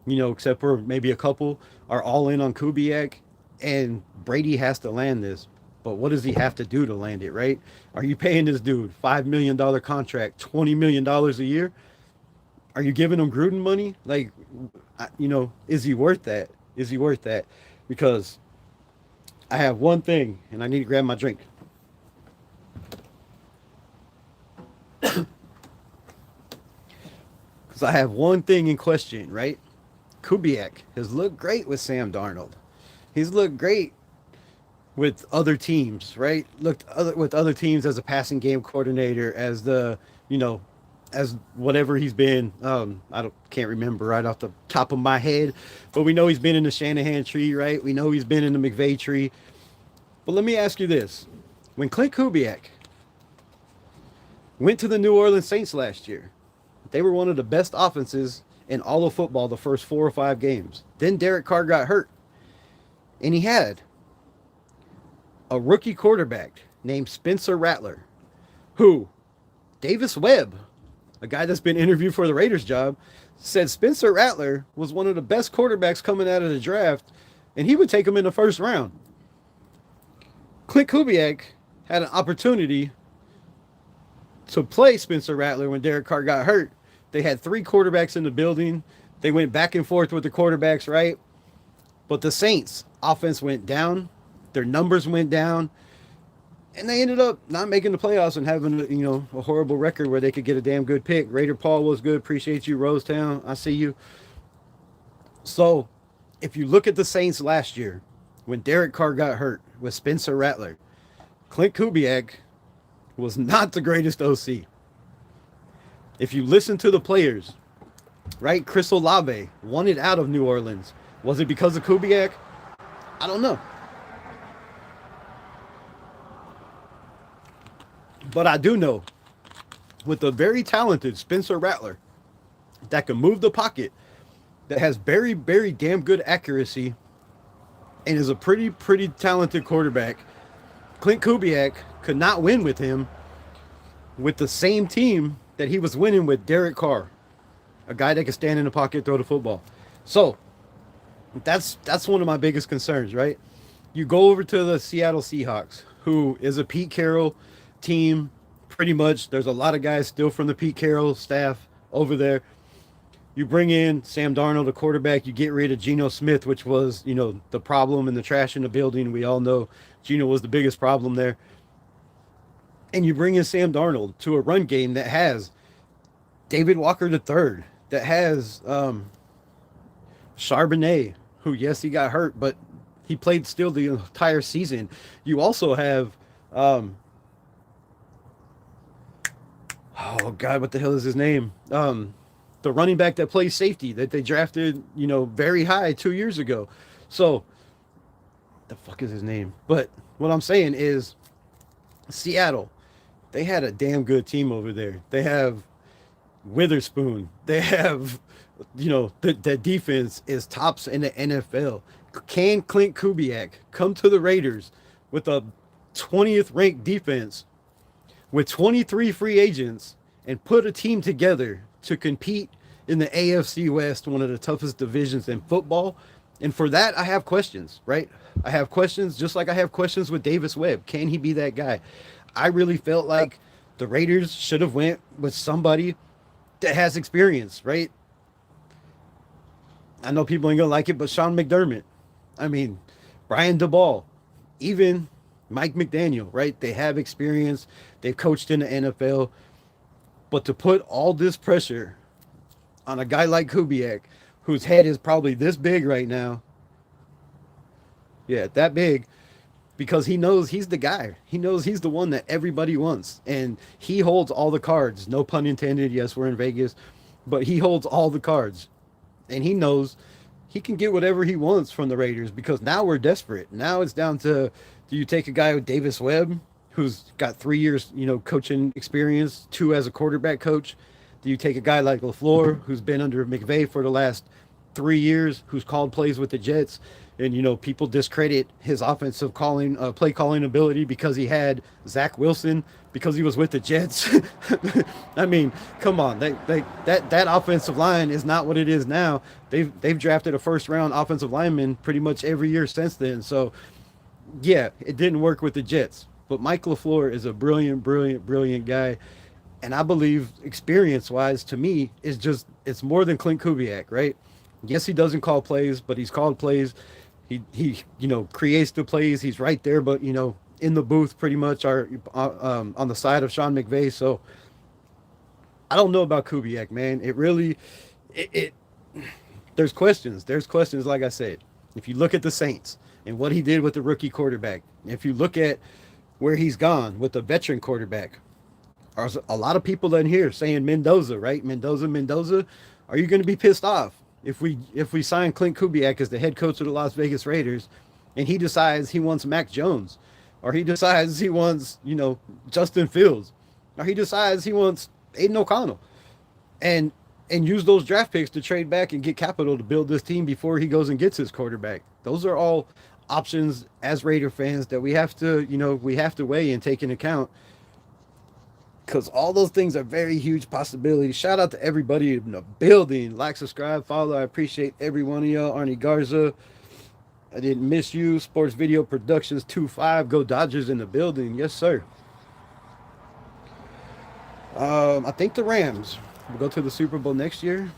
except for maybe a couple, are all in on Kubiak, and Brady has to land this. But what does he have to do to land it, right? Are you paying this dude $5 million contract, $20 million a year? Are you giving him Gruden money? Like, is he worth that? Is he worth that? Because I have one thing, and I need to grab my drink. Because I have one thing in question, right? Kubiak has looked great with Sam Darnold. He's looked great with other teams, right? With other teams as a passing game coordinator, as as whatever he's been. Can't remember right off the top of my head, but we know he's been in the Shanahan tree, right? We know he's been in the McVay tree. But let me ask you this: when Clint Kubiak went to the New Orleans Saints last year, they were one of the best offenses in all of football the first 4 or 5 games. Then Derek Carr got hurt, and he had a rookie quarterback named Spencer Rattler, who Davis Webb, a guy that's been interviewed for the Raiders job, said Spencer Rattler was one of the best quarterbacks coming out of the draft, and he would take him in the first round. Clint Kubiak had an opportunity to play Spencer Rattler when Derek Carr got hurt, They had 3 quarterbacks in the building. They went back and forth with the quarterbacks, right? But the Saints offense went down. Their numbers went down. And they ended up not making the playoffs and having, a horrible record where they could get a damn good pick. Raider Paul was good. Appreciate you, Rosetown. I see you. So, if you look at the Saints last year, when Derek Carr got hurt with Spencer Rattler, Clint Kubiak was not the greatest OC. If you listen to the players, right? Chris Olave wanted out of New Orleans. Was it because of Kubiak? I don't know. But I do know, with a very talented Spencer Rattler that can move the pocket, that has very, very damn good accuracy, and is a pretty talented quarterback, Clint Kubiak could not win with him with the same team that he was winning with Derek Carr, a guy that can stand in the pocket, throw the football. So that's one of my biggest concerns, right? You go over to the Seattle Seahawks, who is a Pete Carroll team, pretty much. There's a lot of guys still from the Pete Carroll staff over there. You bring in Sam Darnold, the quarterback. You get rid of Geno Smith, which was, the problem and the trash in the building. We all know Geno was the biggest problem there. And you bring in Sam Darnold to a run game that has David Walker III, that has Charbonnet, who, yes, he got hurt, but he played still the entire season. You also have, oh, God, what the hell is his name? The running back that plays safety that they drafted, very high 2 years ago. So, the fuck is his name? But what I'm saying is, Seattle, they had a damn good team over there. They have Witherspoon. They have, the defense is tops in the NFL. Can Clint Kubiak come to the Raiders with a 20th ranked defense with 23 free agents and put a team together to compete in the AFC West, one of the toughest divisions in football? And for that, I have questions, right? I have questions, just like I have questions with Davis Webb. Can he be that guy? I really felt like the Raiders should have went with somebody that has experience, right? I know people ain't gonna like it, but Sean McDermott, Brian DeBall, even Mike McDaniel, right? They have experience. They've coached in the NFL. But to put all this pressure on a guy like Kubiak, whose head is probably this big right now, yeah, that big, because he knows he's the guy. He knows he's the one that everybody wants. And he holds all the cards. No pun intended. Yes, we're in Vegas. But he holds all the cards. And he knows he can get whatever he wants from the Raiders, because now we're desperate. Now it's down to, do you take a guy with Davis Webb, who's got 3 years, coaching experience, 2 as a quarterback coach? Do you take a guy like LaFleur, who's been under McVay for the last 3 years, who's called plays with the Jets? And, people discredit his offensive play calling ability because he had Zach Wilson, because he was with the Jets. Come on. That offensive line is not what it is now. They've drafted a first-round offensive lineman pretty much every year since then. So, yeah, it didn't work with the Jets. But Mike LaFleur is a brilliant, brilliant, brilliant guy. And I believe, experience-wise, to me, it's more than Clint Kubiak, right? Yes, he doesn't call plays, but he's called plays. He creates the plays. He's right there, but, in the booth pretty much, are on the side of Sean McVay. So I don't know about Kubiak, man. It really, there's questions. There's questions, like I said. If you look at the Saints and what he did with the rookie quarterback, if you look at where he's gone with the veteran quarterback, there's a lot of people in here saying Mendoza, right? Mendoza. Are you going to be pissed off if we sign Clint Kubiak as the head coach of the Las Vegas Raiders, and he decides he wants Mac Jones, or he decides he wants, Justin Fields, or he decides he wants Aiden O'Connell, and use those draft picks to trade back and get capital to build this team before he goes and gets his quarterback? Those are all options as Raider fans that we have to weigh and take into account, because all those things are very huge possibilities. Shout out to everybody in the building. Like, subscribe, follow. I appreciate every one of y'all. Arnie Garza, I didn't miss you. Sports Video Productions 25. Go Dodgers in the building. Yes, sir. I think the Rams We'll go to the Super Bowl next year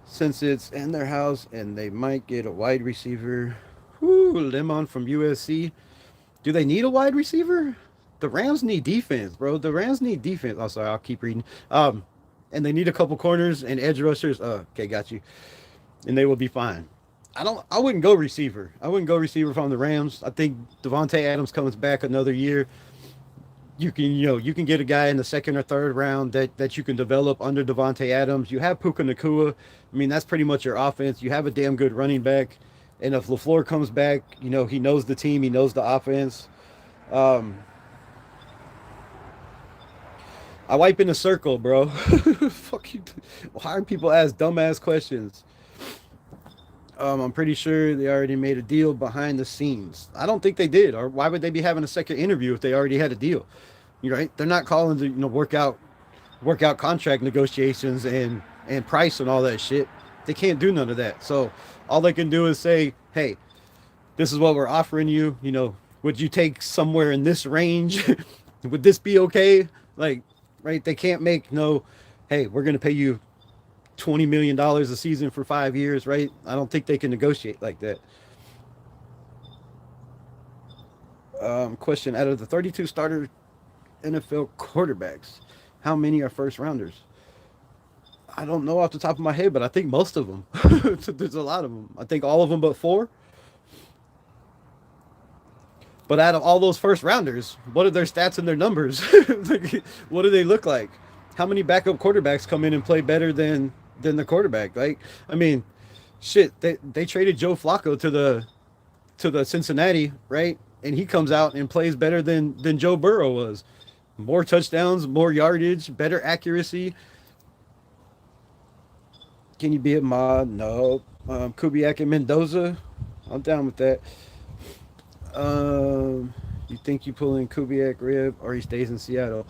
since it's in their house and they might get a wide receiver. Whoo, Lemon from USC. Do they need a wide receiver? The Rams need defense, bro. The Rams need defense. Oh, sorry, I'll keep reading. And they need a couple corners and edge rushers. Okay, got you. And they will be fine. I wouldn't go receiver. I wouldn't go receiver from the Rams. I think Devontae Adams comes back another year. You can get a guy in the second or third round that you can develop under Devontae Adams. You have Puka Nakua. I mean, that's pretty much your offense. You have a damn good running back. And if LaFleur comes back, he knows the team, he knows the offense. I wipe in a circle, bro. Fuck you. Why are people ask dumbass questions? I'm pretty sure they already made a deal behind the scenes. I don't think they did. Or why would they be having a second interview if they already had a deal? Right? They're not calling to work out contract negotiations and price and all that shit. They can't do none of that. So all they can do is say, hey, this is what we're offering you. Would you take somewhere in this range? Would this be okay? Like, right? They can't make no, hey, we're going to pay you $20 million a season for 5 years, right? I don't think they can negotiate like that. Question: out of the 32 starter NFL quarterbacks, how many are first rounders? I don't know off the top of my head, but I think most of them. There's a lot of them. I think all of them but 4. But out of all those first rounders, what are their stats and their numbers? Like, what do they look like? How many backup quarterbacks come in and play better than the quarterback? Like, I mean, shit, they traded Joe Flacco to the Cincinnati, right? And he comes out and plays better than Joe Burrow was. More touchdowns, more yardage, better accuracy. Can you be a mod? No. Kubiak and Mendoza, I'm down with that. You think you pull in Kubiak Rib or he stays in Seattle?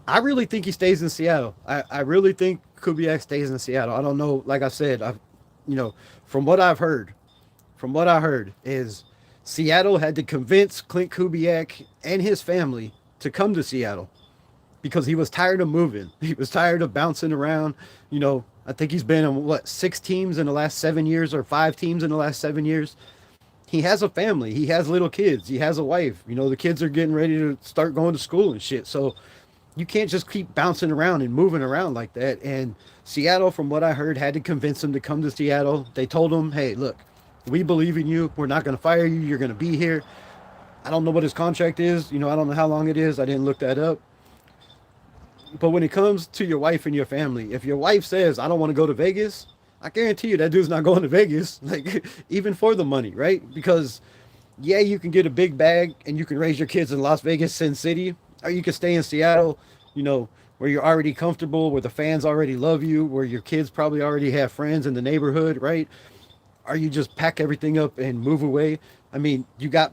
I really think he stays in Seattle. I really think Kubiak stays in Seattle. I don't know. Like I said, from what I heard is Seattle had to convince Clint Kubiak and his family to come to Seattle because he was tired of moving. He was tired of bouncing around. I think he's been on 6 teams in the last 7 years or 5 teams in the last 7 years. He has a family. He has little kids. He has a wife. The kids are getting ready to start going to school and shit. So you can't just keep bouncing around and moving around like that. And Seattle, from what I heard, had to convince him to come to Seattle. They told him, hey, look, we believe in you. We're not going to fire you. You're going to be here. I don't know what his contract is. I don't know how long it is. I didn't look that up. But when it comes to your wife and your family, if your wife says, I don't want to go to Vegas, I guarantee you that dude's not going to Vegas, like, even for the money, right? Because, yeah, you can get a big bag and you can raise your kids in Las Vegas, Sin City, or you can stay in Seattle, where you're already comfortable, where the fans already love you, where your kids probably already have friends in the neighborhood, right? Or you just pack everything up and move away. I mean, you got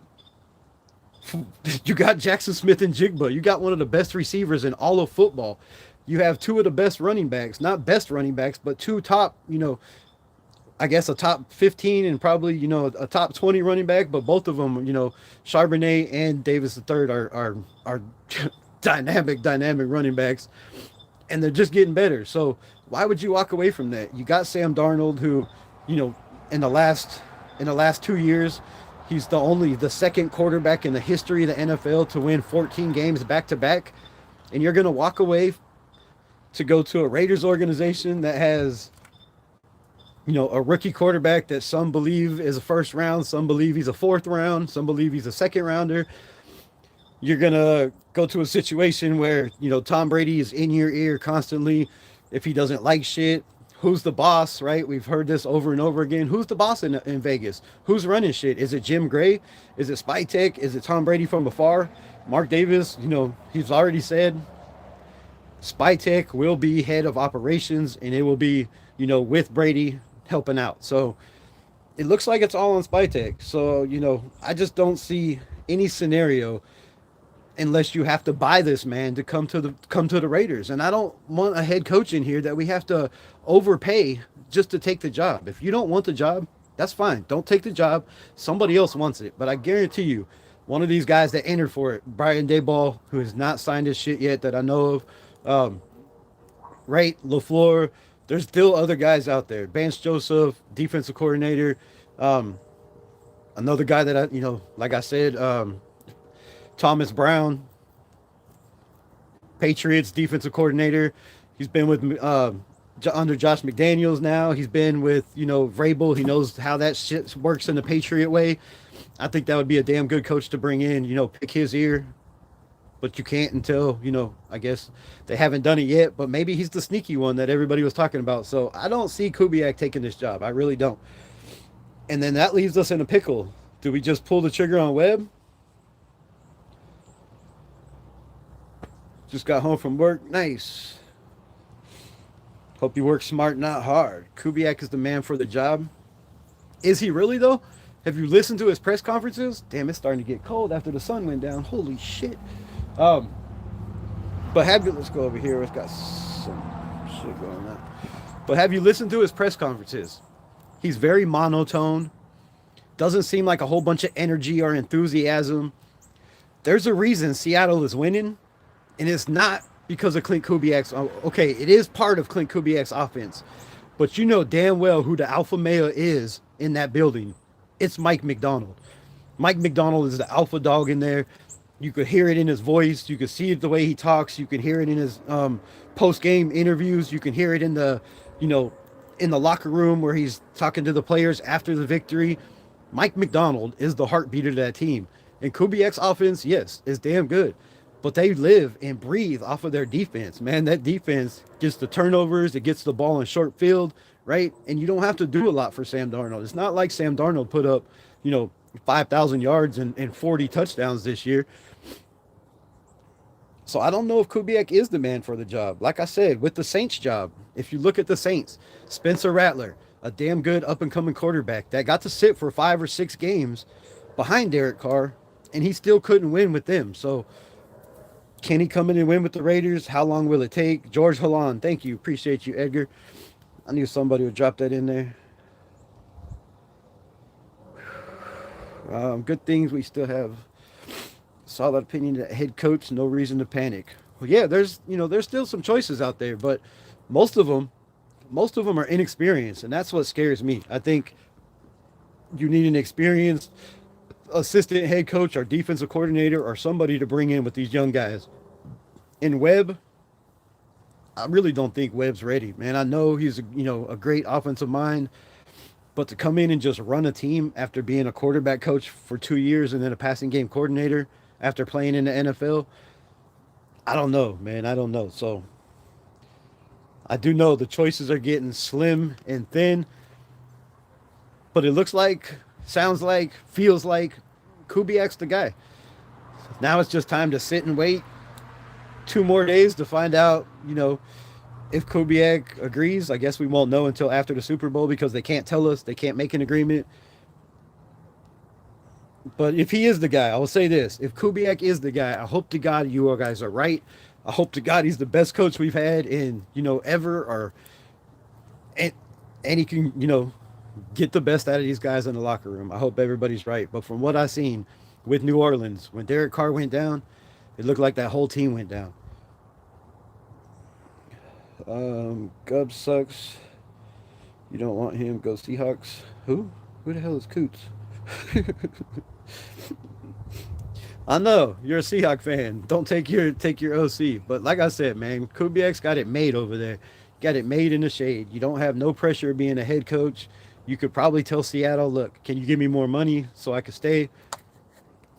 Jackson Smith and Jigba. You got one of the best receivers in all of football. You have 2 of the best running backs, not best running backs, but 2 top, I guess a top 15 and probably, a top 20 running back, but both of them, Charbonnet and Davis III are dynamic running backs, and they're just getting better. So why would you walk away from that? You got Sam Darnold, who, in the last 2 years, he's the second quarterback in the history of the NFL to win 14 games back to back, and you're going to walk away to go to a Raiders organization that has, a rookie quarterback that some believe is a first round, some believe he's a 4th round, some believe he's a 2nd rounder. You're going to go to a situation where, Tom Brady is in your ear constantly. If he doesn't like shit, who's the boss, right? We've heard this over and over again. Who's the boss in Vegas? Who's running shit? Is it Jim Gray? Is it Spytek? Is it Tom Brady from afar? Mark Davis, he's already said Spytek will be head of operations, and it will be, with Brady helping out. So it looks like it's all on Spytek. So, I just don't see any scenario unless you have to buy this man to come to the Raiders. And I don't want a head coach in here that we have to overpay just to take the job. If you don't want the job, that's fine. Don't take the job. Somebody else wants it. But I guarantee you, one of these guys that entered for it, Brian Daboll, who has not signed his shit yet that I know of, right? LaFleur. There's still other guys out there. Vance Joseph, defensive coordinator. Um, Another guy that like I said, Thomas Brown, Patriots defensive coordinator. He's been with under Josh McDaniels now. He's been with Vrabel. He knows how that shit works in the Patriot way. I think that would be a damn good coach to bring in. Pick his ear, but you can't until I guess they haven't done it yet. But maybe he's the sneaky one that everybody was talking about. So I don't see Kubiak taking this job. I really don't. And then that leaves us in a pickle. Do we just pull the trigger on Webb? Just got home from work. Nice. Hope you work smart, not hard. Kubiak is the man for the job. Is he really, though? Have you listened to his press conferences? Damn, it's starting to get cold after the sun went down. Holy shit. But let's go over here. It's got some shit going on. But have you listened to his press conferences? He's very monotone. Doesn't seem like a whole bunch of energy or enthusiasm. There's a reason Seattle is winning, and it's not because of Clint Kubiak's. Okay, it is part of Clint Kubiak's offense, but you know damn well who the alpha male is in that building. It's Mike Macdonald. Mike Macdonald is the alpha dog in there. You could hear it in his voice. You could see it the way he talks. You can hear it in his post-game interviews. You can hear it in the, in the locker room where he's talking to the players after the victory. Mike Macdonald is the heartbeat of that team. And Kubiak's offense, yes, is damn good. But they live and breathe off of their defense, man. That defense gets the turnovers. It gets the ball in short field, right? And you don't have to do a lot for Sam Darnold. It's not like Sam Darnold put up, 5,000 yards and 40 touchdowns this year. So I don't know if Kubiak is the man for the job. Like I said, with the Saints job, if you look at the Saints, Spencer Rattler, a damn good up-and-coming quarterback that got to sit for 5 or 6 games behind Derek Carr, and he still couldn't win with them. So can he come in and win with the Raiders? How long will it take? George Halon, thank you. Appreciate you, Edgar. I knew somebody would drop that in there. Good things we still have solid opinion at head coach. No reason to panic. Well, yeah, there's still some choices out there, but most of them are inexperienced, and that's what scares me. I think you need an experienced assistant head coach or defensive coordinator or somebody to bring in with these young guys. In Webb, I really don't think Webb's ready, man. I know he's a great offensive mind, but to come in and just run a team after being a quarterback coach for 2 years and then a passing game coordinator after playing in the NFL, I don't know, man. I don't know. So I do know the choices are getting slim and thin, but it looks like, sounds like, feels like Kubiak's the guy. Now it's just time to sit and wait 2 more days to find out, if Kubiak agrees. I guess we won't know until after the Super Bowl because they can't tell us. They can't make an agreement. But if he is the guy, I will say this. If Kubiak is the guy, I hope to God you guys are right. I hope to God he's the best coach we've had in, ever, and he can, get the best out of these guys in the locker room. I hope everybody's right. But from what I've seen with New Orleans, when Derek Carr went down, it looked like that whole team went down. Gub sucks. You don't want him. Go Seahawks. Who? Who the hell is Coots? I know you're a Seahawk fan. Don't take your OC. But like I said, man, Kubiak's got it made over there. Got it made in the shade. You don't have no pressure of being a head coach. You could probably tell Seattle, look, can you give me more money so I could stay?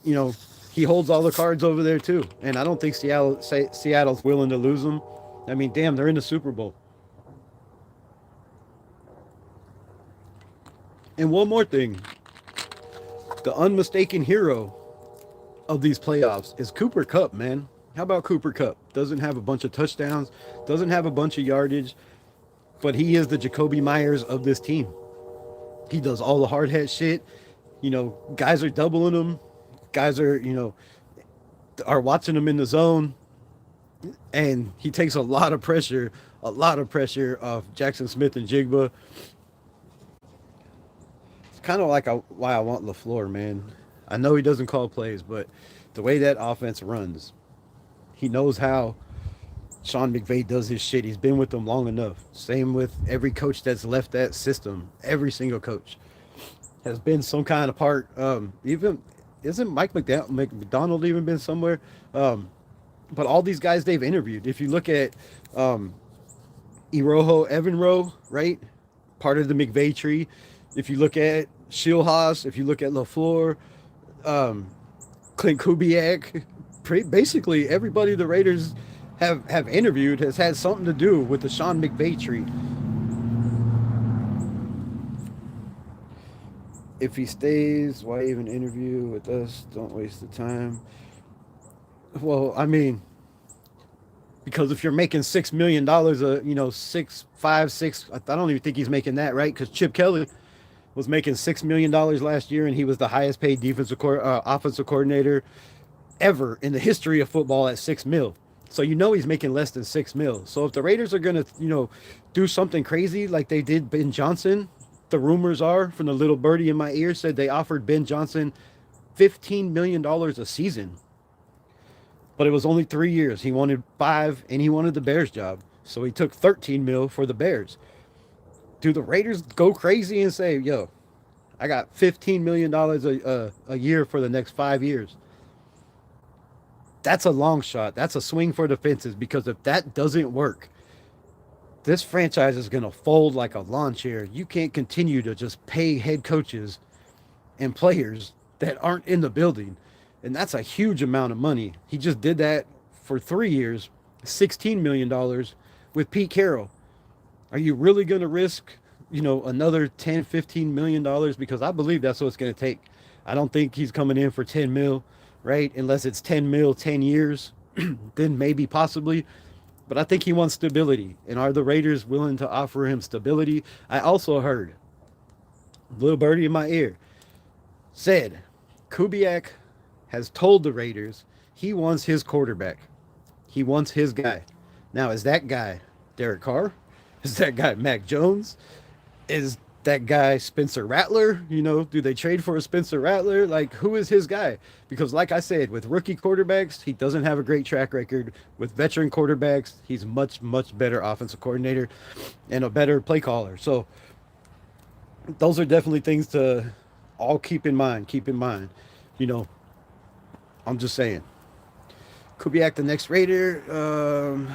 He holds all the cards over there too. And I don't think Seattle's willing to lose them. I mean, damn, they're in the Super Bowl. And one more thing. The unmistaken hero of these playoffs is Cooper Kupp, man. How about Cooper Kupp? Doesn't have a bunch of touchdowns, doesn't have a bunch of yardage, but he is the Jacoby Myers of this team. He does all the hard hat shit. Guys are doubling him. Guys are, are watching him in the zone. And he takes a lot of pressure off Jackson Smith and Jigba. It's kind of like why I want LaFleur, man. I know he doesn't call plays, but the way that offense runs, he knows how Sean McVay does his shit. He's been with them long enough. Same with every coach that's left that system. Every single coach has been some kind of part. Even isn't Mike McDonald even been somewhere? Um, but all these guys they've interviewed. If you look at Iroho Evanroe, right, part of the McVay tree. If you look at Shieldhaas, if you look at LaFleur, um, Clint Kubiak, basically everybody the Raiders have interviewed has had something to do with the Sean McVay tree. If he stays, why even interview with us? Don't waste the time. Well, I mean, because if you're making $6 million, six, five, six, I don't even think he's making that, right? Because Chip Kelly was making $6 million last year, and he was the highest paid offensive coordinator ever in the history of football at $6 million. So he's making less than $6 million. So if the Raiders are gonna, do something crazy like they did Ben Johnson, the rumors are from the little birdie in my ear said they offered Ben Johnson $15 million a season, but it was only 3 years. He wanted 5, and he wanted the Bears job, so he took 13 mil for the Bears. Do the Raiders go crazy and say, "Yo, I got $15 million a year for the next 5 years"? That's a long shot. That's a swing for the fences, because if that doesn't work, this franchise is going to fold like a lawn chair. You can't continue to just pay head coaches and players that aren't in the building. And that's a huge amount of money. He just did that for 3 years, $16 million with Pete Carroll. Are you really going to risk, another $10, $15 million? Because I believe that's what it's going to take. I don't think he's coming in for 10 mil, right? Unless it's 10 mil, 10 years, then maybe possibly. But I think he wants stability. And are the Raiders willing to offer him stability? I also heard, little birdie in my ear, said Kubiak has told the Raiders he wants his quarterback. He wants his guy. Now, is that guy Derek Carr? Is that guy Mac Jones? Is that guy Spencer Rattler? Do they trade for a Spencer Rattler? Like, who is his guy? Because like I said, with rookie quarterbacks, he doesn't have a great track record. With veteran quarterbacks, he's much, much better offensive coordinator and a better play caller. So those are definitely things to all keep in mind. I'm just saying. Kubiak, the next Raider.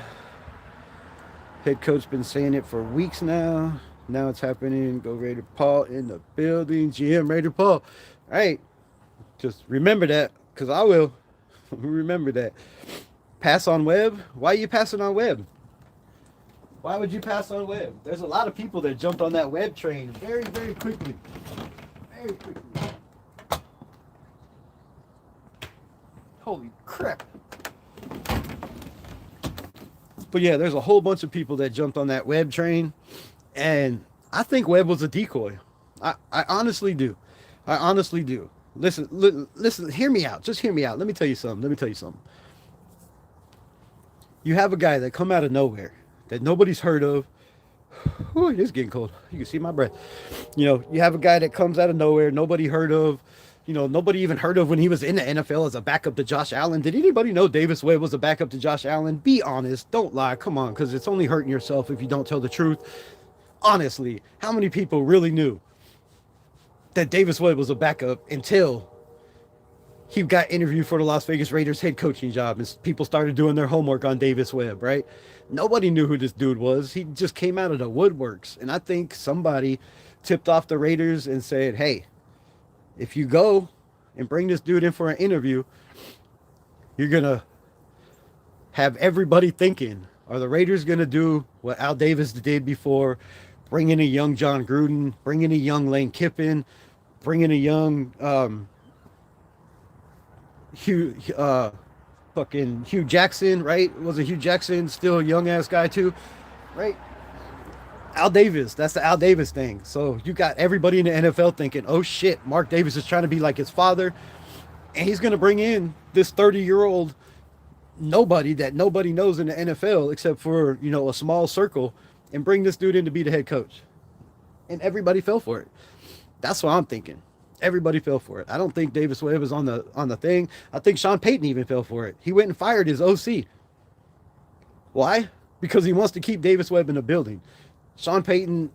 Head coach been saying it for weeks now. Now it's happening. Go Raider Paul in the building. GM Raider Paul. All right. Just remember that, because I will. Remember that. Pass on Webb? Why are you passing on Webb? Why would you pass on Webb? There's a lot of people that jumped on that Webb train very, very quickly. Very quickly. Holy crap. But yeah, there's a whole bunch of people that jumped on that Webb train. And I think Webb was a decoy. I honestly do. I honestly do. Listen, hear me out. Just hear me out. Let me tell you something. You have a guy that come out of nowhere that nobody's heard of. Ooh, it is getting cold. You can see my breath. You have a guy that comes out of nowhere, nobody heard of. Nobody even heard of when he was in the NFL as a backup to Josh Allen. Did anybody know Davis Webb was a backup to Josh Allen? Be honest. Don't lie. Come on, because it's only hurting yourself if you don't tell the truth. Honestly, how many people really knew that Davis Webb was a backup until he got interviewed for the Las Vegas Raiders head coaching job and people started doing their homework on Davis Webb, right? Nobody knew who this dude was. He just came out of the woodworks. And I think somebody tipped off the Raiders and said, hey, if you go and bring this dude in for an interview, you're going to have everybody thinking, are the Raiders going to do what Al Davis did before? Bring in a young John Gruden, bring in a young Lane Kiffin, bring in a young Hugh Jackson, right? Wasn't Hugh Jackson still a young ass guy too, right? Al Davis, that's the Al Davis thing. So you got everybody in the NFL thinking, oh shit, Mark Davis is trying to be like his father, and he's going to bring in this 30-year-old nobody that nobody knows in the NFL except for, a small circle, and bring this dude in to be the head coach. And everybody fell for it. That's what I'm thinking. Everybody fell for it. I don't think Davis Webb was on the thing. I think Sean Payton even fell for it. He went and fired his OC. Why? Because he wants to keep Davis Webb in the building. Sean Payton,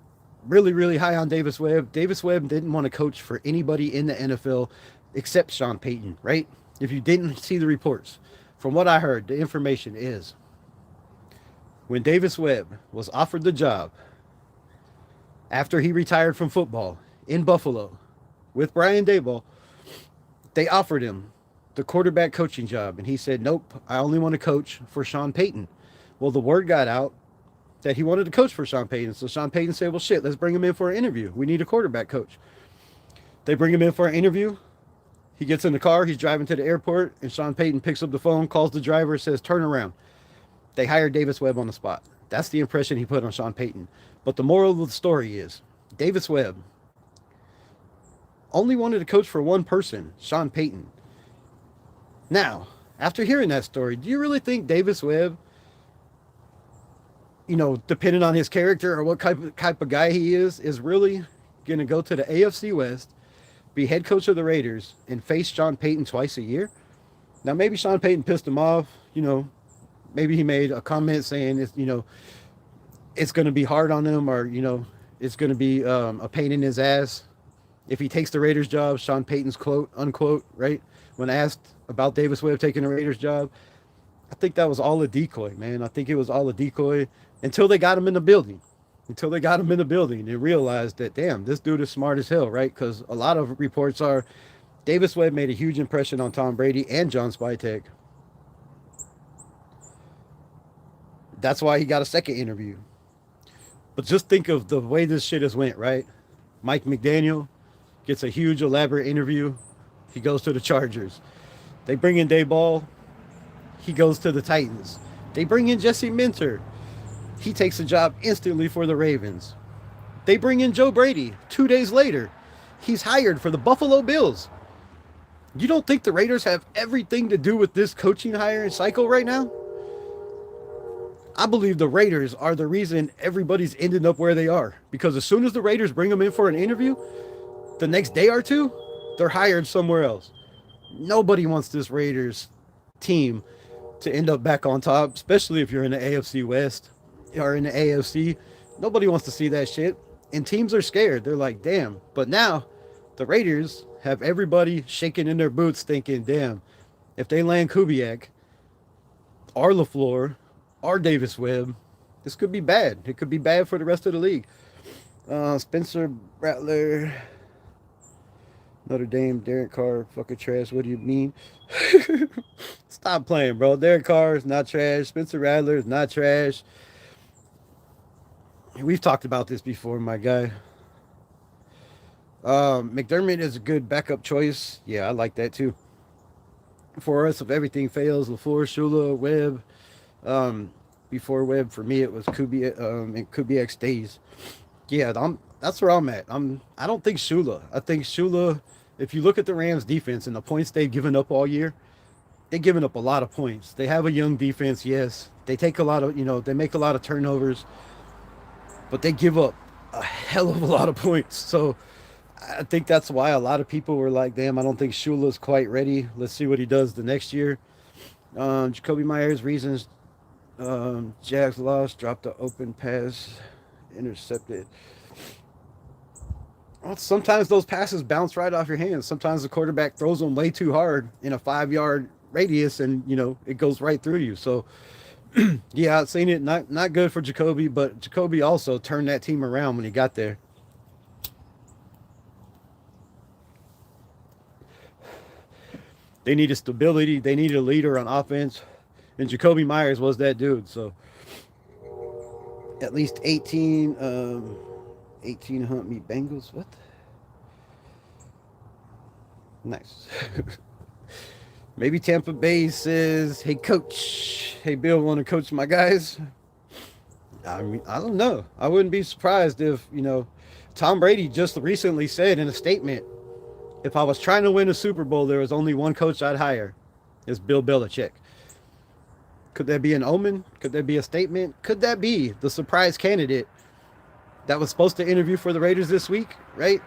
really, really high on Davis Webb. Davis Webb didn't want to coach for anybody in the NFL except Sean Payton, right? If you didn't see the reports, from what I heard, the information is when Davis Webb was offered the job after he retired from football in Buffalo with Brian Daboll, they offered him the quarterback coaching job. And he said, nope, I only want to coach for Sean Payton. Well, the word got out that he wanted to coach for Sean Payton. So Sean Payton said, well, shit, let's bring him in for an interview. We need a quarterback coach. They bring him in for an interview. He gets in the car. He's driving to the airport. And Sean Payton picks up the phone, calls the driver, says, turn around. They hired Davis Webb on the spot. That's the impression he put on Sean Payton. But the moral of the story is Davis Webb only wanted to coach for one person, Sean Payton. Now, after hearing that story, do you really think Davis Webb, depending on his character or what type of guy he is really going to go to the AFC West, be head coach of the Raiders, and face Sean Payton twice a year? Now, maybe Sean Payton pissed him off. Maybe he made a comment saying, it's going to be hard on him, or, it's going to be a pain in his ass if he takes the Raiders job. Sean Payton's quote, unquote, right? When asked about Davis Webb taking the Raiders job, I think that was all a decoy, man. I think it was all a decoy until they got him in the building. Until they got him in the building and realized that, damn, this dude is smart as hell, right? Because a lot of reports are Davis Webb made a huge impression on Tom Brady and John Spytek. That's why he got a second interview. But just think of the way this shit has went, right? Mike McDaniel gets a huge, elaborate interview. He goes to the Chargers. They bring in Daboll. He goes to the Titans. They bring in Jesse Minter. He takes a job instantly for the Ravens. They bring in Joe Brady. 2 days later, he's hired for the Buffalo Bills. You don't think the Raiders have everything to do with this coaching hiring cycle right now? I believe the Raiders are the reason everybody's ended up where they are. Because as soon as the Raiders bring them in for an interview, the next day or two, they're hired somewhere else. Nobody wants this Raiders team to end up back on top, especially if you're in the AFC West or in the AFC. Nobody wants to see that shit. And teams are scared. They're like, damn. But now the Raiders have everybody shaking in their boots thinking, damn, if they land Kubiak or LaFleur or Davis Webb, this could be bad. It could be bad for the rest of the league. Spencer Rattler, Notre Dame, Derek Carr, fucking trash. What do you mean? Stop playing, bro. Derek Carr is not trash. Spencer Rattler is not trash. We've talked about this before, my guy. McDermott is a good backup choice. Yeah, I like that too. For us, if everything fails, LaFleur, Shula, Webb. Before Webb, for me, it was Kubiak, and Kubiak stays. Yeah, that's where I'm at. I don't think Shula. I think Shula, if you look at the Rams defense and the points they've given up all year, they've given up a lot of points. They have a young defense, yes. They take a lot of, they make a lot of turnovers, but they give up a hell of a lot of points. So I think that's why a lot of people were like, damn, I don't think Shula's quite ready. Let's see what he does the next year. Jacoby Myers, reasons. Jags lost, dropped the open pass, intercepted. Well, sometimes those passes bounce right off your hands. Sometimes the quarterback throws them way too hard in a 5-yard radius, and it goes right through you. So yeah, I've seen it. Not good for Jacoby, but Jacoby also turned that team around when he got there. They needed stability. They needed a leader on offense. And Jacoby Myers was that dude. So at least 18 hunt me Bengals. What? Nice. Maybe Tampa Bay says, hey, coach. Hey, Bill, want to coach my guys? I mean, I don't know. I wouldn't be surprised if, Tom Brady just recently said in a statement, if I was trying to win a Super Bowl, there was only one coach I'd hire. It's Bill Belichick. Could that be an omen? Could that be a statement? Could that be the surprise candidate that was supposed to interview for the Raiders this week, right?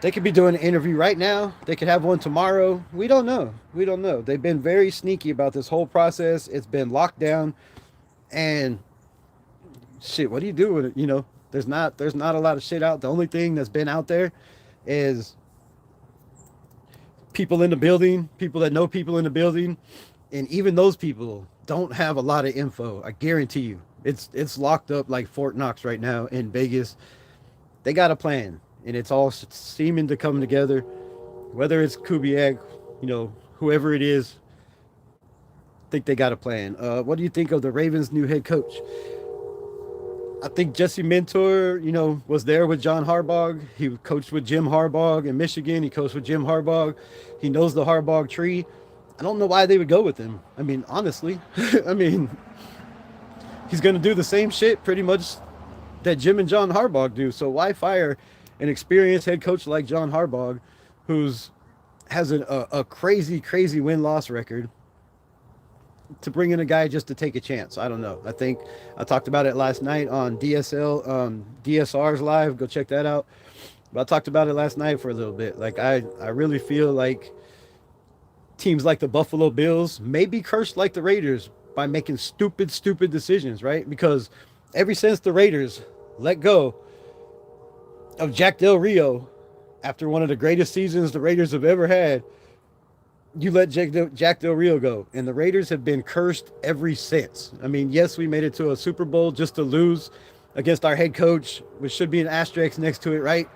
They could be doing an interview right now. They could have one tomorrow. We don't know. They've been very sneaky about this whole process. It's been locked down. And shit, what do you do with it? There's not a lot of shit out. The only thing that's been out there is people in the building, people that know people in the building, and even those people don't have a lot of info. I guarantee you, it's locked up like Fort Knox right now in Vegas. They got a plan, and it's all seeming to come together. Whether it's Kubiak, whoever it is, I think they got a plan. What do you think of the Ravens' new head coach? I think Jesse Mentor, was there with John Harbaugh. He coached with Jim Harbaugh in Michigan. He coached with Jim Harbaugh. He knows the Harbaugh tree. I don't know why they would go with him. I mean, honestly, I mean, he's going to do the same shit pretty much that Jim and John Harbaugh do. So why fire an experienced head coach like John Harbaugh, who's has a crazy, crazy win-loss record, to bring in a guy just to take a chance? I don't know. I think I talked about it last night on DSR's live. Go check that out. But I talked about it last night for a little bit. Like I really feel like teams like the Buffalo Bills may be cursed like the Raiders by making stupid, stupid decisions, right? Because ever since the Raiders let go of Jack Del Rio after one of the greatest seasons the Raiders have ever had, you let Jack Del Rio go, and the Raiders have been cursed ever since. I mean, yes, we made it to a Super Bowl just to lose against our head coach, which should be an asterisk next to it, right?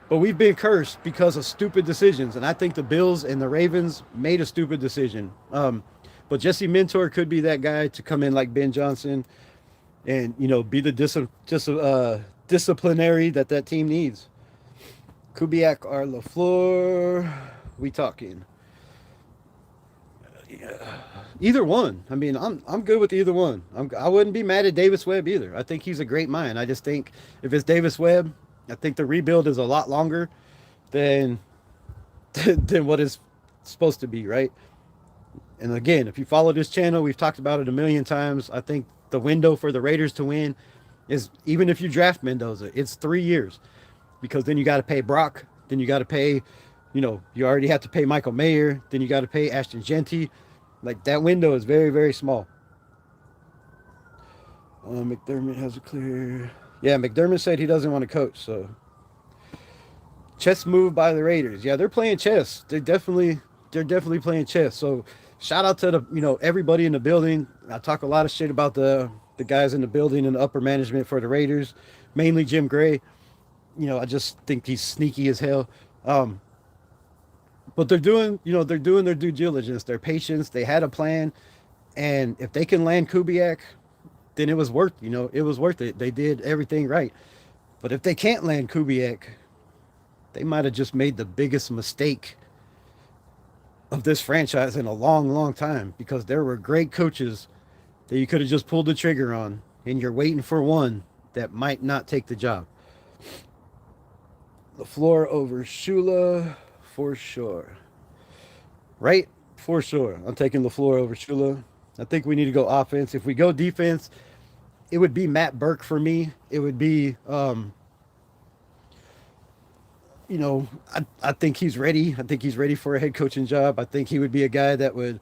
But we've been cursed because of stupid decisions, and I think the Bills and the Ravens made a stupid decision. But Jesse Mentor could be that guy to come in like Ben Johnson and, be the disciplinary that team needs. Kubiak or LaFleur, we talking? Either one. I mean, I'm good with either one. I wouldn't be mad at Davis Webb either. I think he's a great mind. I just think if it's Davis Webb, I think the rebuild is a lot longer than than what it's supposed to be, right? And again, if you follow this channel, we've talked about it a million times. I think the window for the Raiders to win is, even if you draft Mendoza, it's 3 years, because then you got to pay Brock, then you got to pay, you already have to pay Michael Mayer, then you got to pay Ashton Genty. Like, that window is very, very small. McDermott has a clear... Yeah, McDermott said he doesn't want to coach, so... Chess move by the Raiders. Yeah, they're playing chess. They're definitely playing chess. So, shout out to the, everybody in the building. I talk a lot of shit about the guys in the building and the upper management for the Raiders, mainly Jim Gray. I just think he's sneaky as hell. But they're doing their due diligence, their patience. They had a plan, and if they can land Kubiak, then it was worth it. They did everything right. But if they can't land Kubiak, they might have just made the biggest mistake of this franchise in a long, long time, because there were great coaches that you could have just pulled the trigger on, and you're waiting for one that might not take the job. LaFleur over Shula. For sure. Right? For sure. I'm taking LaFleur over Shula. I think we need to go offense. If we go defense, it would be Matt Burke for me. It would be, I think he's ready. I think he's ready for a head coaching job. I think he would be a guy that would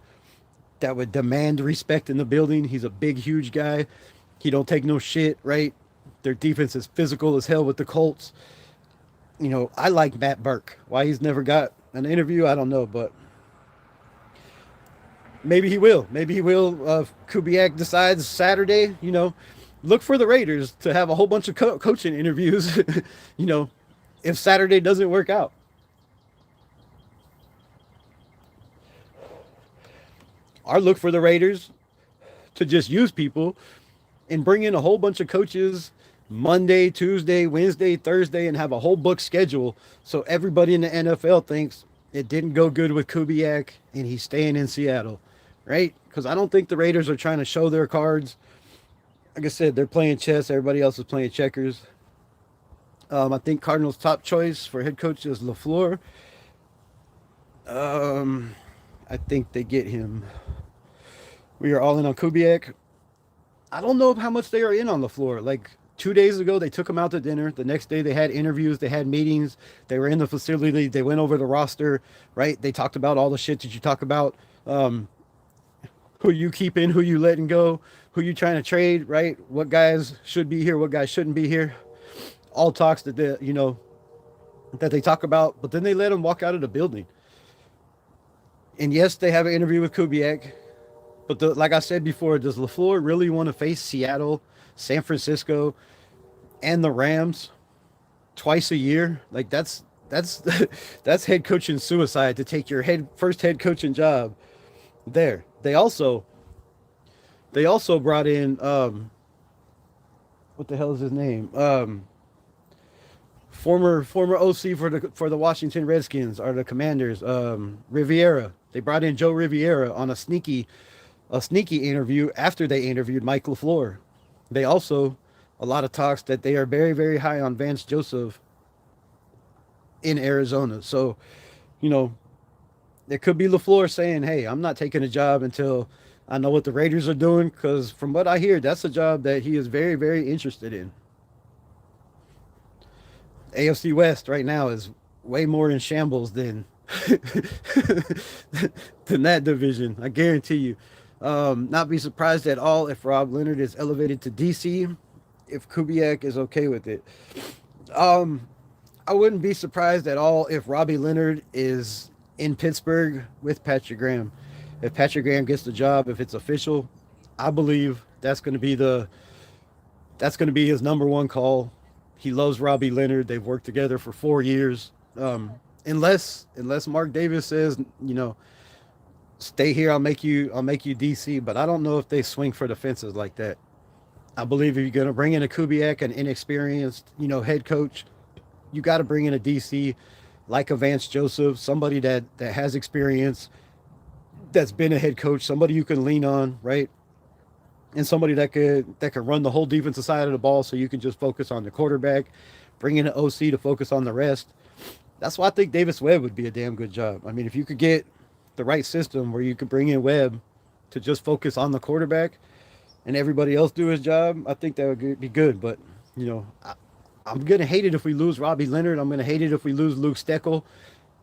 demand respect in the building. He's a big, huge guy. He don't take no shit, right? Their defense is physical as hell with the Colts. I like Matt Burke. Why he's never got an interview, I don't know, but maybe he will. Maybe he will. Kubiak decides Saturday, look for the Raiders to have a whole bunch of coaching interviews, if Saturday doesn't work out. Or look for the Raiders to just use people and bring in a whole bunch of coaches Monday, Tuesday, Wednesday, Thursday, and have a whole book schedule, so everybody in the NFL thinks it didn't go good with Kubiak and he's staying in Seattle, right? Because I don't think the Raiders are trying to show their cards. Like I said, they're playing chess. Everybody else is playing checkers. I think Cardinals' top choice for head coach is LaFleur. I think they get him. We are all in on Kubiak. I don't know how much they are in on LaFleur. Like, 2 days ago, they took him out to dinner. The next day, they had interviews. They had meetings. They were in the facility. They went over the roster, right? They talked about all the shit that you talk about. Who you keeping, who you letting go. who you trying to trade, right? What guys should be here, what guys shouldn't be here. All talks that that they talk about, but then they let him walk out of the building. And yes, they have an interview with Kubiak, but like I said before, does LaFleur really want to face Seattle, San Francisco, and the Rams twice a year? Like that's that's head coaching suicide to take your first head coaching job there. They also brought in what the hell is his name? Former OC for the Washington Redskins or the Commanders, Riviera. They brought in Joe Riviera on a sneaky interview after they interviewed Mike LaFleur. They also a lot of talks that they are very, very high on Vance Joseph in Arizona. So, you know, it could be LaFleur saying, "Hey, I'm not taking a job until I know what the Raiders are doing," because from what I hear, that's a job that he is very, very interested in. AFC West right now is way more in shambles than than that division. I guarantee you. Not be surprised at all if Rob Leonard is elevated to DC, if Kubiak is okay with it. I wouldn't be surprised at all if Robbie Leonard is in Pittsburgh with Patrick Graham. If Patrick Graham gets the job, if it's official, I believe that's going to be his number one call. He loves Robbie Leonard. They've worked together for 4 years. Unless Mark Davis says, stay here, I'll make you DC. But I don't know if they swing for the fences like that. I believe if you're going to bring in a Kubiak, an inexperienced, head coach, you got to bring in a DC like a Vance Joseph, somebody that has experience, that's been a head coach, somebody you can lean on, right? And somebody that could run the whole defensive side of the ball, so you can just focus on the quarterback, bring in an OC to focus on the rest. That's why I think Davis Webb would be a damn good job. I mean, if you could get the right system where you could bring in Webb to just focus on the quarterback and everybody else do his job, I think that would be good. But, I'm going to hate it if we lose Robbie Leonard. I'm going to hate it if we lose Luke Steckel.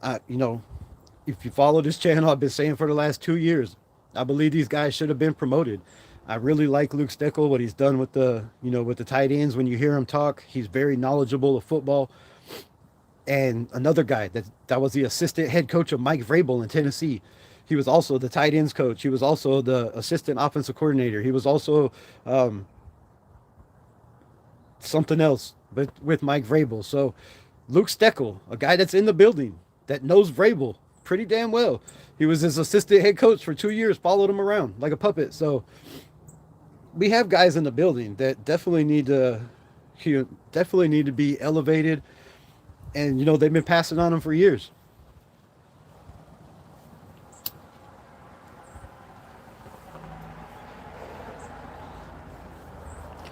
If you follow this channel, I've been saying for the last 2 years, I believe these guys should have been promoted. I really like Luke Steckel, what he's done with the tight ends. When you hear him talk, he's very knowledgeable of football. And another guy that was the assistant head coach of Mike Vrabel in Tennessee. He was also the tight ends coach. He was also the assistant offensive coordinator. He was also something else with Mike Vrabel. So Luke Steckel, a guy that's in the building, that knows Vrabel pretty damn well. He was his assistant head coach for 2 years, followed him around like a puppet. So we have guys in the building that definitely need to be elevated. And, they've been passing on him for years.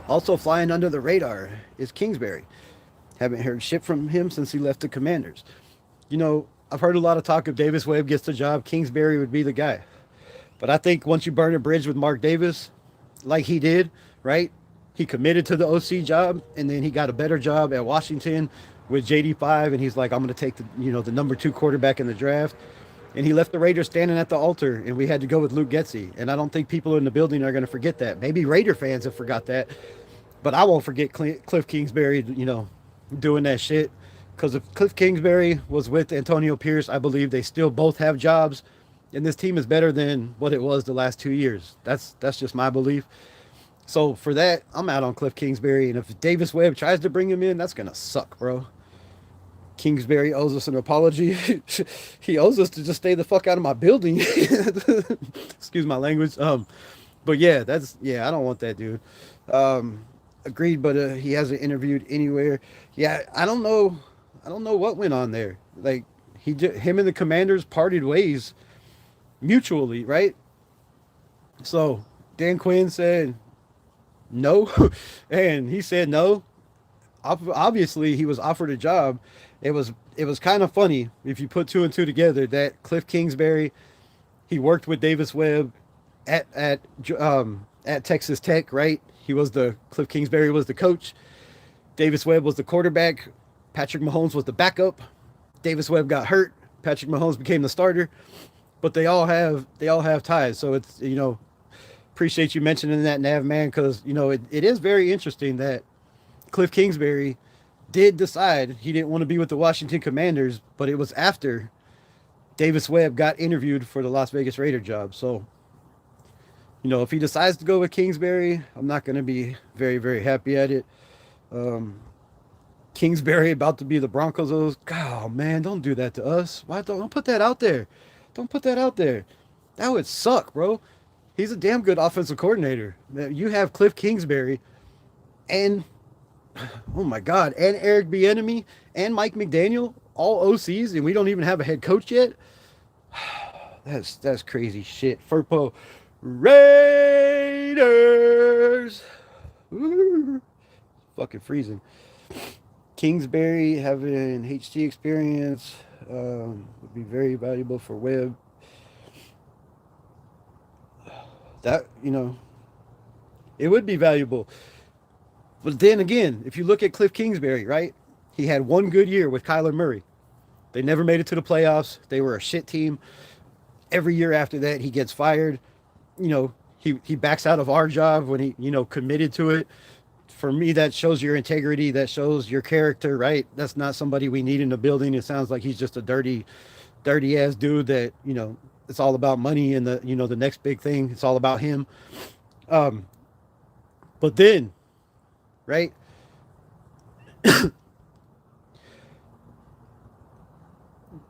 Also flying under the radar is Kingsbury. Haven't heard shit from him since he left the Commanders. I've heard a lot of talk if Davis Webb gets the job, Kingsbury would be the guy. But I think once you burn a bridge with Mark Davis, like he did, right? He committed to the OC job, and then he got a better job at Washington with JD5, and he's like, I'm going to take the number 2 quarterback in the draft. And he left the Raiders standing at the altar, and we had to go with Luke Getsy. And I don't think people in the building are going to forget that. Maybe Raider fans have forgot that, but I won't forget Cliff Kingsbury, doing that shit. Because if Cliff Kingsbury was with Antonio Pierce, I believe they still both have jobs, and this team is better than what it was the last 2 years. That's just my belief. So for that, I'm out on Cliff Kingsbury. And if Davis Webb tries to bring him in, that's going to suck, bro. Kingsbury owes us an apology. He owes us to just stay the fuck out of my building. Excuse my language. But yeah, I don't want that dude. Agreed, but he hasn't interviewed anywhere. Yeah, I don't know what went on there. Like him and the Commanders parted ways mutually, right? So Dan Quinn said no, and he said no. Obviously, he was offered a job. It was kind of funny if you put 2 and 2 together that Cliff Kingsbury, he worked with Davis Webb at Texas Tech, right? Cliff Kingsbury was the coach. Davis Webb was the quarterback. Patrick Mahomes was the backup. Davis Webb got hurt. Patrick Mahomes became the starter. But they all have ties. So it's, appreciate you mentioning that, Nav, man, because, it is very interesting that Cliff Kingsbury did decide he didn't want to be with the Washington Commanders, but it was after Davis Webb got interviewed for the Las Vegas Raider job. So, if he decides to go with Kingsbury, I'm not going to be very, very happy at it. Kingsbury about to be the Broncos. Oh, man, don't do that to us. Why don't put that out there? Don't put that out there. That would suck, bro. He's a damn good offensive coordinator. You have Cliff Kingsbury and, oh my God, and Eric Bieniemy and Mike McDaniel, all OCs, and we don't even have a head coach yet. That's crazy shit. Furpo Raiders. Ooh, fucking freezing. Kingsbury having HT experience would be very valuable for Webb. That, it would be valuable. But then again, if you look at Cliff Kingsbury, right? He had one good year with Kyler Murray. They never made it to the playoffs. They were a shit team. Every year after that, he gets fired. He backs out of our job when he, committed to it. For me, that shows your integrity. That shows your character, right? That's not somebody we need in the building. It sounds like he's just a dirty ass dude that, it's all about money and the next big thing. It's all about him. But then, right?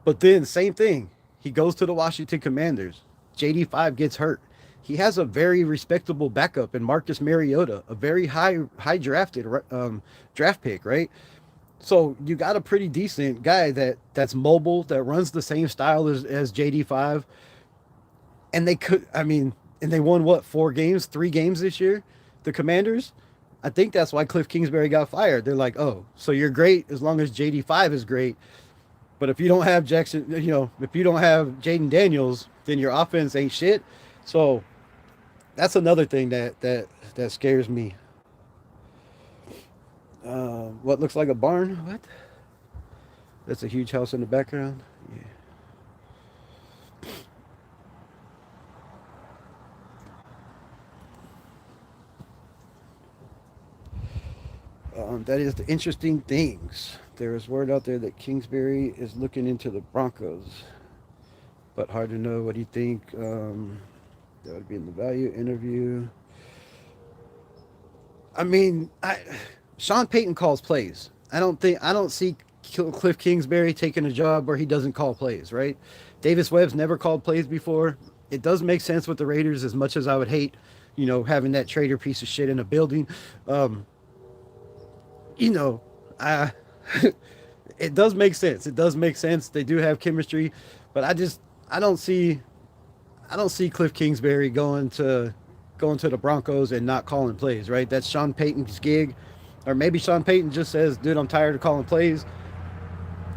But then, same thing. He goes to the Washington Commanders. JD5 gets hurt. He has a very respectable backup in Marcus Mariota, a very high drafted draft pick, right? So you got a pretty decent guy that's mobile, that runs the same style as JD5. And they won what, 3 games this year? The Commanders? I think that's why Cliff Kingsbury got fired. They're like, oh, so you're great as long as JD5 is great. But if you don't have Jackson, if you don't have Jaden Daniels, then your offense ain't shit. So that's another thing that scares me. What looks like a barn? What? That's a huge house in the background. Yeah. That is the interesting things. There is word out there that Kingsbury is looking into the Broncos, but hard to know. What do you think? That would be in the value interview. Sean Payton calls plays. I don't see Cliff Kingsbury taking a job where he doesn't call plays, right? Davis Webb's never called plays before. It does make sense with the Raiders, as much as I would hate, having that traitor piece of shit in a building. It does make sense. It does make sense. They do have chemistry, but I don't see Cliff Kingsbury going to the Broncos and not calling plays, right? That's Sean Payton's gig. Or maybe Sean Payton just says, dude, I'm tired of calling plays.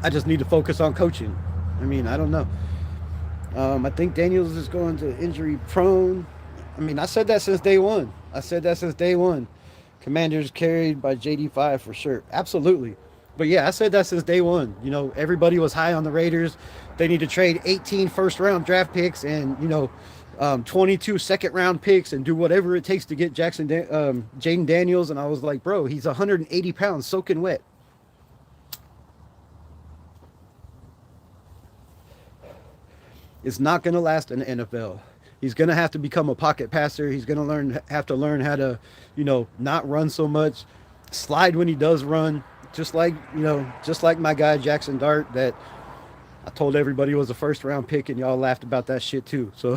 I just need to focus on coaching. I don't know. I think Daniels is going to injury prone. I said that since day one. Commanders carried by JD5 for sure. Absolutely. But yeah, I said that since day one. Everybody was high on the Raiders. They need to trade 18 first-round draft picks and, 22 second-round picks and do whatever it takes to get Jaden Daniels. And I was like, bro, he's 180 pounds soaking wet. It's not going to last in the NFL. He's going to have to become a pocket passer. He's going to have to learn how to, not run so much, slide when he does run. Just like my guy Jackson Dart, that I told everybody was a first-round pick, and y'all laughed about that shit too. So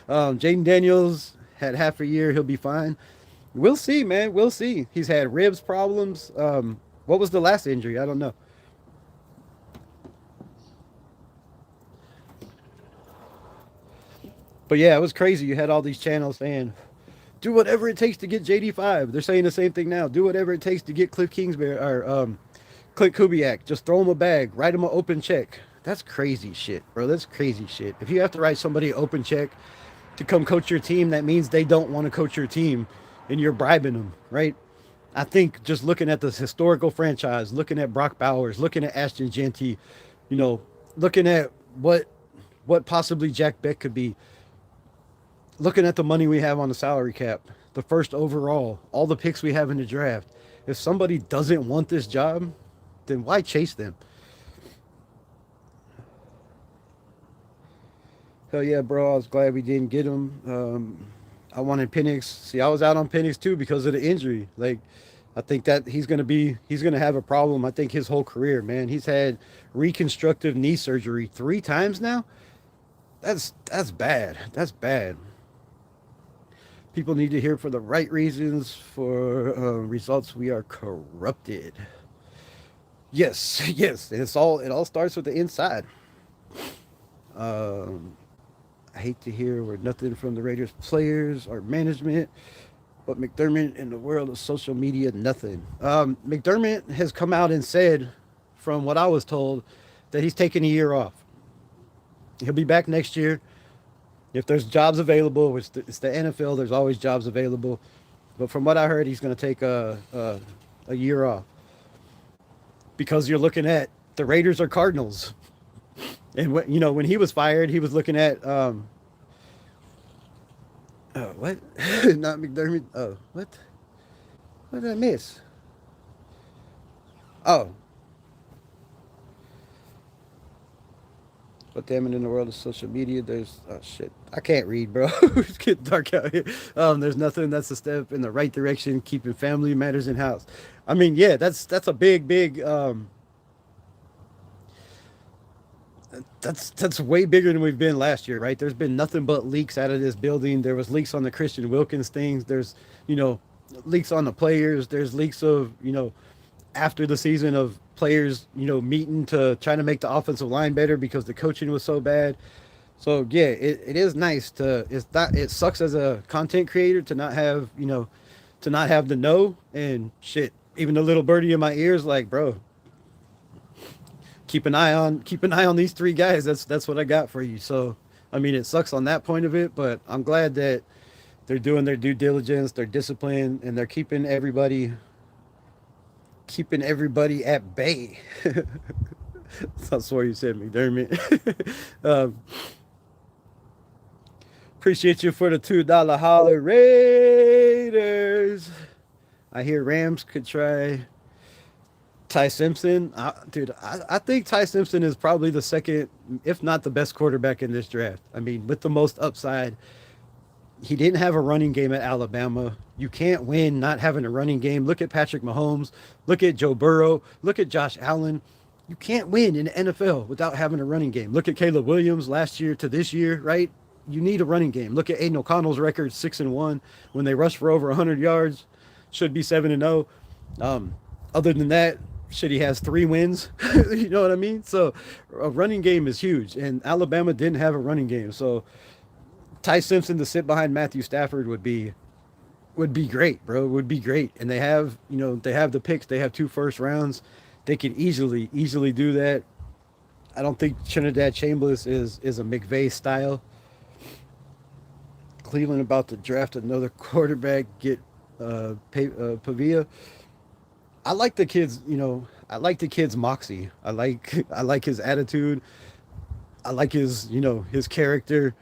Jaden Daniels had half a year. He'll be fine. We'll see, man. We'll see. He's had ribs problems. What was the last injury? I don't know. But yeah, it was crazy. You had all these channels saying, do whatever it takes to get JD5. They're saying the same thing now. Do whatever it takes to get Cliff Kingsbury or Clint Kubiak. Just throw him a bag. Write him an open check. That's crazy shit, bro. That's crazy shit. If you have to write somebody an open check to come coach your team, that means they don't want to coach your team and you're bribing them, right? I think just looking at this historical franchise, looking at Brock Bowers, looking at Ashton Jeanty, looking at what possibly Jack Beck could be, looking at the money we have on the salary cap, the first overall, all the picks we have in the draft, if somebody doesn't want this job, then why chase them? Hell yeah, bro. I was glad we didn't get him. I wanted Penix. See, I was out on Penix too because of the injury. Like, I think that he's gonna have a problem. I think his whole career, man. He's had reconstructive knee surgery 3 times now. That's bad. That's bad. People need to hear for the right reasons. For results, we are corrupted. Yes, yes. And it all starts with the inside. Um, I hate to hear we're nothing from the Raiders players or management, but McDermott in the world of social media, nothing. McDermott has come out and said, from what I was told, that he's taking a year off. He'll be back next year if there's jobs available. Which it's the NFL. There's always jobs available. But from what I heard, he's going to take a year off because you're looking at the Raiders or Cardinals. And when he was fired, he was looking at what? Not McDermott. Oh, what? What did I miss? Oh, but damn it, in the world of social media, there's oh shit. I can't read, bro. It's getting dark out here. There's nothing that's a step in the right direction, keeping family matters in house. I mean, yeah, that's a big that's way bigger than we've been last year, right? There's been nothing but leaks out of this building. There was leaks on the Christian Wilkins things. There's, leaks on the players. There's leaks of, after the season of players, meeting to trying to make the offensive line better because the coaching was so bad. So yeah, it is nice it sucks as a content creator to not have, to not have the know and shit. Even the little birdie in my ears, like, bro, keep an eye on these 3 guys. That's what I got for you. So, I mean, it sucks on that point of it, but I'm glad that they're doing their due diligence, they're disciplined, and they're keeping everybody at bay. That's what you said, McDermott. Appreciate you for the $2 holler, Raiders. I hear Rams could try Ty Simpson. Dude, I think Ty Simpson is probably the second, if not the best quarterback in this draft. I mean, with the most upside. He didn't have a running game at Alabama. You can't win not having a running game. Look at Patrick Mahomes. Look at Joe Burrow. Look at Josh Allen. You can't win in the NFL without having a running game. Look at Caleb Williams last year to this year, right? You need a running game. Look at Aiden O'Connell's record, 6-1 when they rushed for over 100 yards. Should be 7-0. Other than that, shit, he has 3 wins. You know what I mean? So a running game is huge, and Alabama didn't have a running game. So Ty Simpson to sit behind Matthew Stafford would be great, bro. Would be great. And they have the picks. They have 2 first rounds. They can easily do that. I don't think Trinidad Chambliss is a McVay style. Cleveland about to draft another quarterback. Get Pavia. I like the kids. I like the kid's moxie. I like his attitude. I like his his character.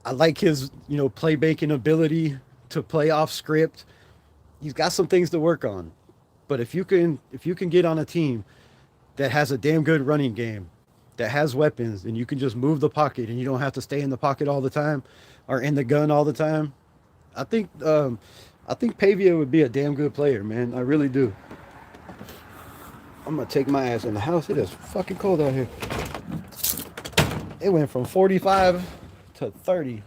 I like his, playmaking ability to play off script. He's got some things to work on. But if you can get on a team that has a damn good running game, that has weapons, and you can just move the pocket and you don't have to stay in the pocket all the time or in the gun all the time, I think Pavia would be a damn good player, man. I really do. I'm gonna take my ass in the house. It is fucking cold out here. It went from 45 to 30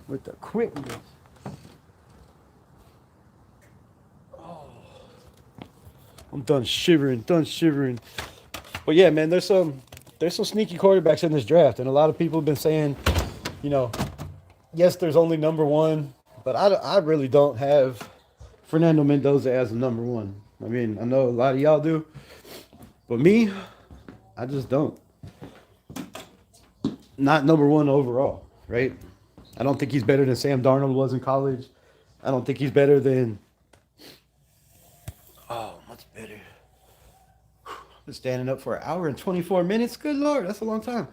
with the quickness. Oh, I'm done shivering. But yeah, man, there's some sneaky quarterbacks in this draft, and a lot of people have been saying, yes, there's only number 1, but I really don't have Fernando Mendoza as a number 1. I mean, I know a lot of y'all do, but me, I just don't. Not number 1 overall. Right? I don't think he's better than Sam Darnold was in college. I don't think he's better than... Oh, much better. Been standing up for 1 hour and 24 minutes. Good Lord, that's a long time.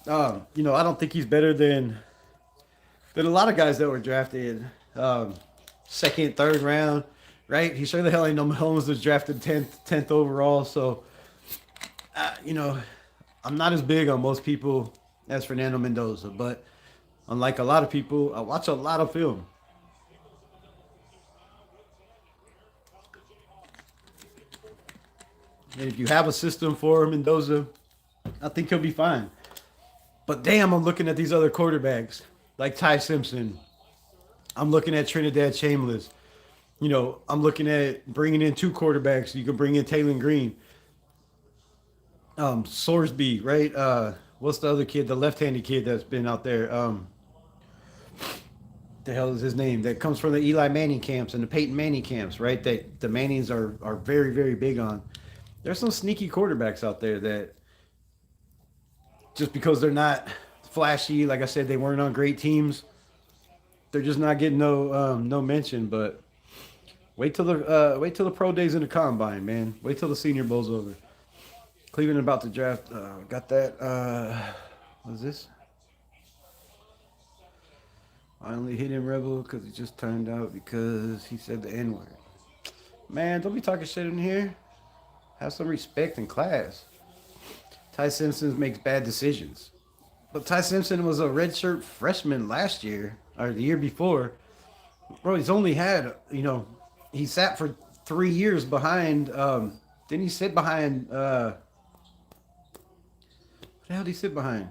I don't think he's better than But a lot of guys that were drafted second, third round, right? He sure the hell ain't no Mahomes was drafted 10th overall. So, you know, I'm not as big on most people as Fernando Mendoza, but unlike a lot of people, I watch a lot of film. And if you have a system for Mendoza, I think he'll be fine. But damn, I'm looking at these other quarterbacks like Ty Simpson. I'm looking at Trinidad Chambliss. I'm looking at bringing in two quarterbacks. You can bring in Taylor Green, Sorsby, right? What's the other kid, the left-handed kid that's been out there? The hell is his name? That comes from the Eli Manning camps and the Peyton Manning camps, right? That the Mannings are very, very big on. There's some sneaky quarterbacks out there that just because they're not flashy, like I said, they weren't on great teams. They're just not getting no mention. But wait till the pro days in the combine, man. Wait till the Senior Bowl's over. Cleveland about to draft. Got that. What is this? I only hit him Rebel because he just turned out because he said the N word. Man, don't be talking shit in here. Have some respect and class. Ty Simpson makes bad decisions. But Ty Simpson was a redshirt freshman last year, or the year before. Bro, he's only had, he sat for 3 years behind, didn't he sit behind, what the hell did he sit behind?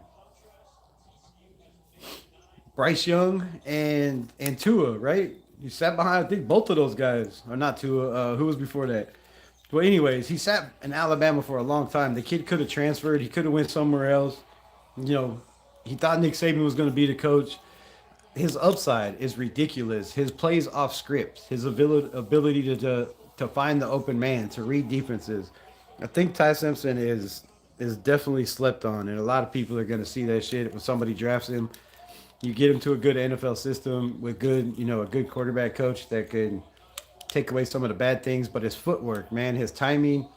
Bryce Young and Tua, right? He sat behind, I think both of those guys, or not Tua, who was before that? Well, anyways, he sat in Alabama for a long time. The kid could have transferred. He could have went somewhere else. He thought Nick Saban was going to be the coach. His upside is ridiculous. His plays off script, his ability to find the open man, to read defenses. I think Ty Simpson is definitely slept on, and a lot of people are going to see that shit when somebody drafts him. You get him to a good NFL system with a good quarterback coach that can take away some of the bad things, but his footwork, man, his timing,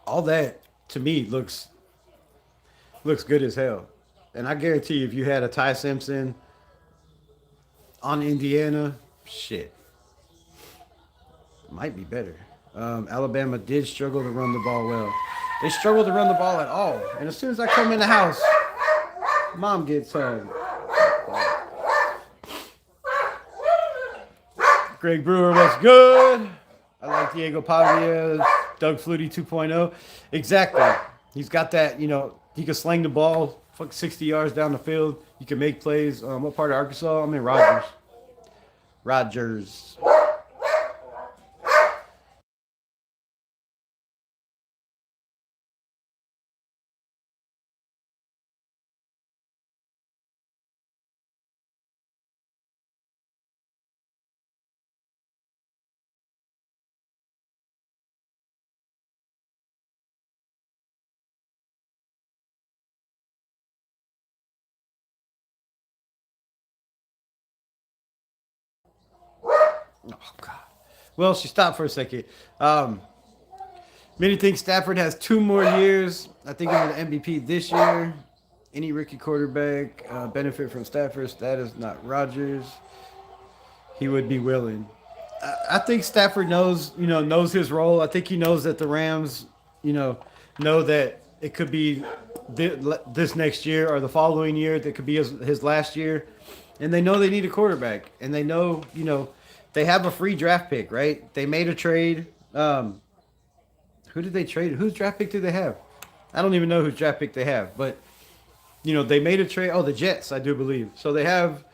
all that to me looks good as hell. And I guarantee you, if you had a Ty Simpson on Indiana, shit, might be better. Alabama did struggle to run the ball well. They struggled to run the ball at all. And as soon as I come in the house, mom gets home. Greg Brewer, what's good? I like Diego Pavia, Doug Flutie 2.0. Exactly. He's got that, he can sling the ball, 60 yards down the field. You can make plays. What part of Arkansas? I'm in Rogers. Rogers. Oh, God. Well, she stopped for a second. Many think Stafford has 2 more years. I think he's the MVP this year. Any rookie quarterback benefit from Stafford's status, not Rodgers. He would be willing. I think Stafford knows his role. I think he knows that the Rams, know that it could be this next year or the following year. That could be his last year. And they know they need a quarterback. And they know, they have a free draft pick, right? They made a trade. Who did they trade? Whose draft pick did they have? I don't even know whose draft pick they have. But, they made a trade. Oh, the Jets, I do believe. So they have...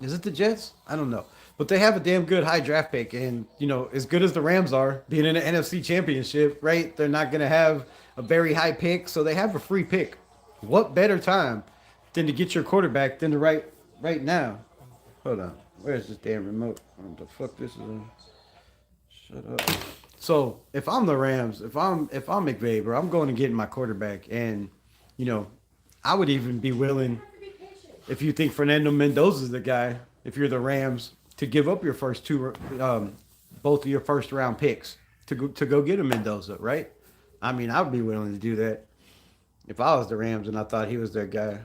Is it the Jets? I don't know. But they have a damn good high draft pick. And, as good as the Rams are, being in the NFC Championship, right? They're not going to have a very high pick. So they have a free pick. What better time than to get your quarterback than to right now? Hold on. Where's this damn remote? What the fuck this is on? Shut up. So if I'm the Rams, if I'm McVay, bro, I'm going to get my quarterback. And, I would even be willing, if you think Fernando Mendoza is the guy, if you're the Rams, to give up your first both of your first round picks to go get a Mendoza, right? I mean, I would be willing to do that if I was the Rams and I thought he was their guy.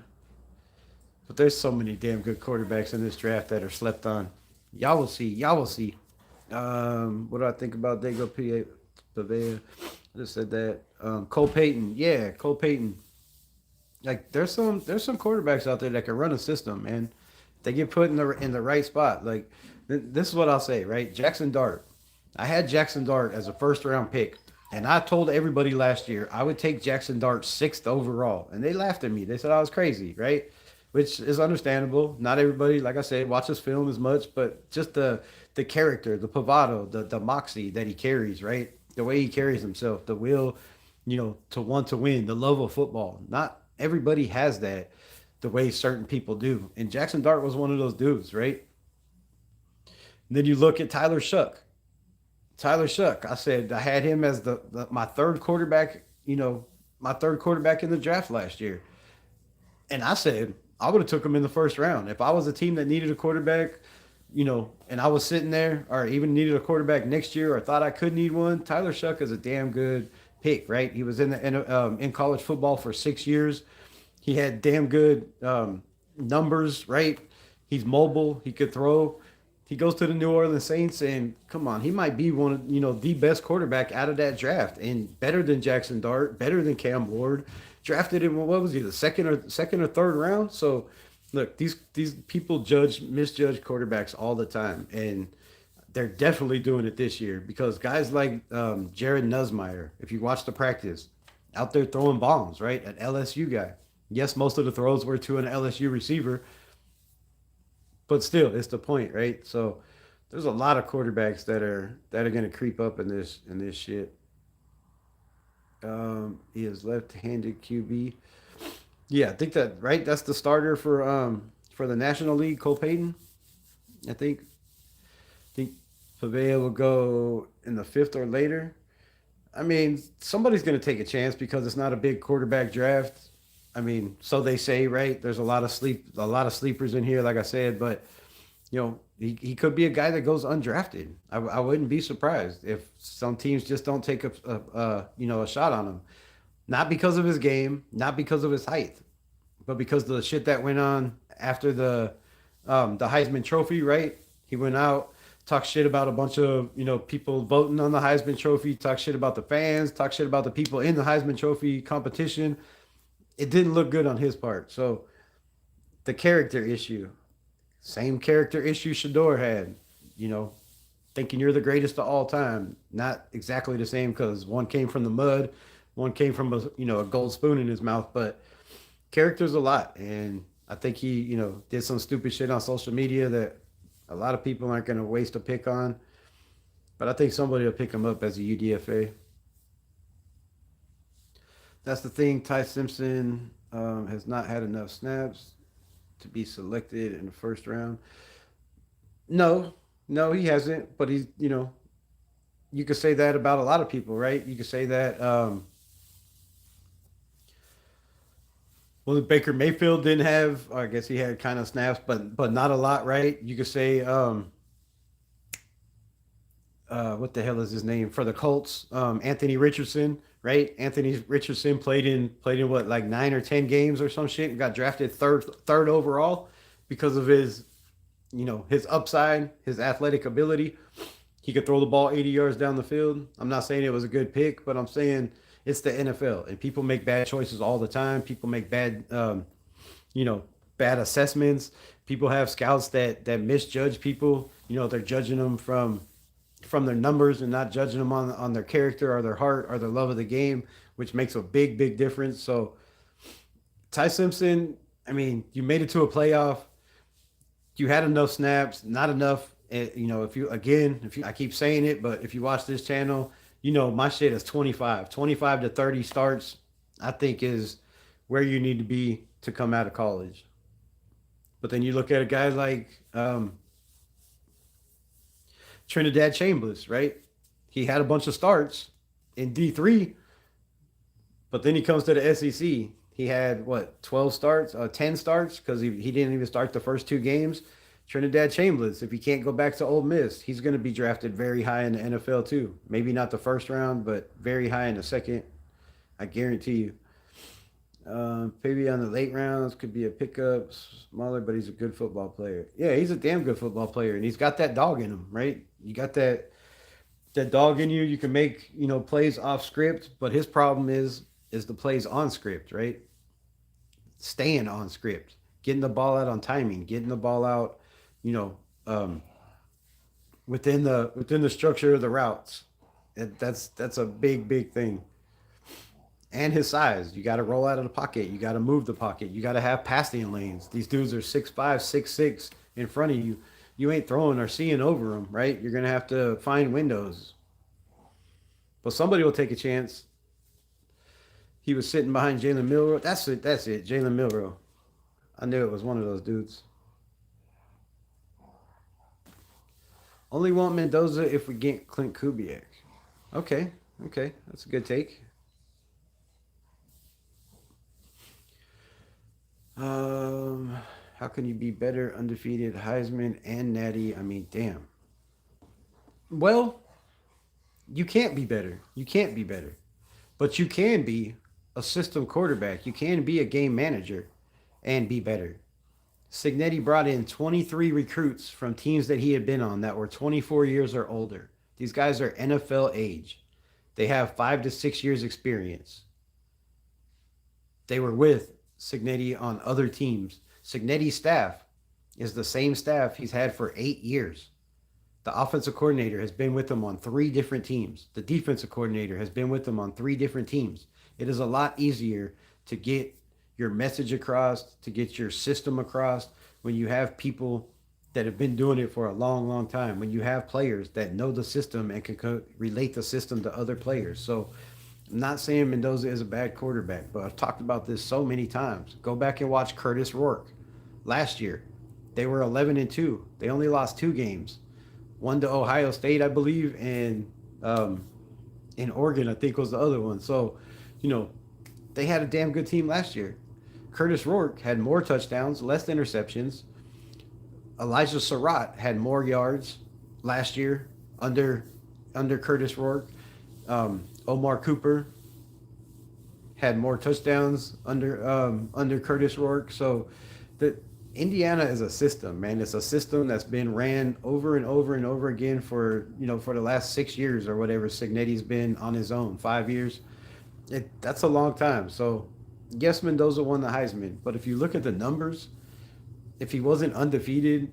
But there's so many damn good quarterbacks in this draft that are slept on. Y'all will see. Y'all will see. What do I think about Dago Pavea? I just said that. Cole Payton. Yeah, Cole Payton. Like there's some quarterbacks out there that can run a system, man. They get put in the right spot. Like this is what I'll say, right? Jackson Dart. I had Jackson Dart as a first round pick, and I told everybody last year I would take Jackson Dart sixth overall, and they laughed at me. They said I was crazy, right? Which is understandable. Not everybody, like I said, watches film as much, but just the character, the bravado, the moxie that he carries, right? The way he carries himself, the will, to want to win, the love of football. Not everybody has that the way certain people do. And Jackson Dart was one of those dudes, right? And then you look at Tyler Shuck. Tyler Shuck, I said I had him as my third quarterback, my third quarterback in the draft last year. And I said I would have took him in the first round. If I was a team that needed a quarterback, and I was sitting there or even needed a quarterback next year or thought I could need one, Tyler Shuck is a damn good pick, right? He was in college football for 6 years. He had damn good numbers, right? He's mobile. He could throw. He goes to the New Orleans Saints, and come on, he might be one of the best quarterback out of that draft, and better than Jackson Dart, better than Cam Ward. Drafted in what was he, the second or third round? So, look, these people misjudge quarterbacks all the time, and they're definitely doing it this year because guys like Jared Nussmeier, if you watch the practice, out there throwing bombs, right? An LSU guy. Yes, most of the throws were to an LSU receiver, but still, it's the point, right? So there's a lot of quarterbacks that are going to creep up in this shit. He is left-handed QB. Yeah, I think that right. That's the starter for the National League, Cole Payton. I think Pavea will go in the fifth or later. I mean, somebody's going to take a chance because it's not a big quarterback draft. I mean, so they say, right? There's a lot of sleepers in here, like I said, but he could be a guy that goes undrafted. I wouldn't be surprised if some teams just don't take a shot on him, not because of his game, not because of his height, but because of the shit that went on after the Heisman Trophy, right? He went out, talked shit about a bunch of people voting on the Heisman Trophy, talked shit about the fans, talked shit about the people in the Heisman Trophy competition. It didn't look good on his part. So the character issue, same character issue Shador had, you know, thinking you're the greatest of all time. Not exactly the same because one came from the mud, one came from a gold spoon in his mouth, but character's a lot. And I think he, did some stupid shit on social media that a lot of people aren't going to waste a pick on. But I think somebody will pick him up as a UDFA. That's the thing. Ty Simpson has not had enough snaps to be selected in the first round. No, no, he hasn't. But he's, you could say that about a lot of people, right? You could say that. Well, Baker Mayfield didn't have. I guess he had kind of snaps, but not a lot, right? You could say. What the hell is his name for the Colts? Anthony Richardson, right? Anthony Richardson played in what, like 9 or 10 games or some shit and got drafted third overall because of his upside, his athletic ability. He could throw the ball 80 yards down the field. I'm not saying it was a good pick, but I'm saying it's the NFL and people make bad choices all the time. People make bad assessments. People have scouts that misjudge people. They're judging them from their numbers and not judging them on their character or their heart or their love of the game, which makes a big difference. So Ty Simpson, I mean, you made it to a playoff. You had enough snaps, not enough. I keep saying it, but if you watch this channel, my shit is 25 to 30 starts, I think is where you need to be to come out of college. But then you look at a guy like, Trinidad Chambers, right? He had a bunch of starts in D3, but then he comes to the SEC. He had 12 starts, 10 starts because he didn't even start the first 2 games. Trinidad Chambers, if he can't go back to Ole Miss, he's going to be drafted very high in the NFL too. Maybe not the first round, but very high in the second. I guarantee you. Maybe on the late rounds could be a pickup, smaller, but he's a good football player. Yeah, he's a damn good football player, and he's got that dog in him, right? You got that dog in you. You can make plays off script, but his problem is the plays on script, right? Staying on script, getting the ball out on timing, getting the ball out, you know, um, within the structure of the routes. That's a big thing. And his size, you got to roll out of the pocket, you got to move the pocket, you got to have passing lanes. These dudes are 6'5", 6'6" in front of you. You ain't throwing or seeing over them, right? You're gonna have to find windows. But somebody will take a chance. He was sitting behind Jalen Milroe. That's it. That's it. Jalen Milroe. I knew it was one of those dudes. Only want Mendoza if we get Clint Kubiak. Okay, okay, that's a good take. Um, how can you be better, undefeated, Heisman and Natty? I mean, damn. Well, you can't be better. You can't be better, but you can be a system quarterback. You can be a game manager and be better. Signetti brought in 23 recruits from teams that he had been on that were 24 years or older. These guys are NFL age. They have 5 to 6 years experience. They were with Signetti on other teams. Signetti's staff is the same staff he's had for 8 years. The offensive coordinator has been with him on 3 different teams. The defensive coordinator has been with him on 3 different teams. It is a lot easier to get your message across, to get your system across when you have people that have been doing it for a long time, when you have players that know the system and can relate the system to other players. So I'm not saying Mendoza is a bad quarterback, but I've talked about this so many times. Go back and watch Curtis Rourke last year. They were 11-2. They only lost 2 games. One to Ohio State, I believe, and in Oregon, I think was the other one. So, they had a damn good team last year. Curtis Rourke had more touchdowns, less interceptions. Elijah Surratt had more yards last year under Curtis Rourke. Omar Cooper had more touchdowns under Curtis Rourke. So the Indiana is a system, man. It's a system that's been ran over and over and over again for the last 6 years or whatever. Signetti's been on his own 5 years. That's a long time. So yes, Mendoza won the Heisman, but if you look at the numbers, if he wasn't undefeated,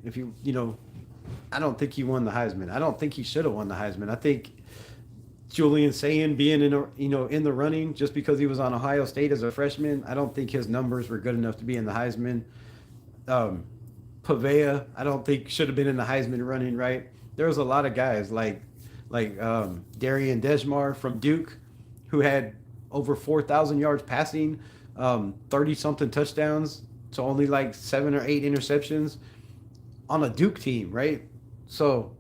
I don't think he won the Heisman. I don't think he should have won the Heisman. I think Julian Sayin being in the running just because he was on Ohio State as a freshman, I don't think his numbers were good enough to be in the Heisman. Pavea, I don't think should have been in the Heisman running, right? There was a lot of guys like Darian Dejmar from Duke who had over 4,000 yards passing, 30-something touchdowns to only like 7 or 8 interceptions on a Duke team, right? So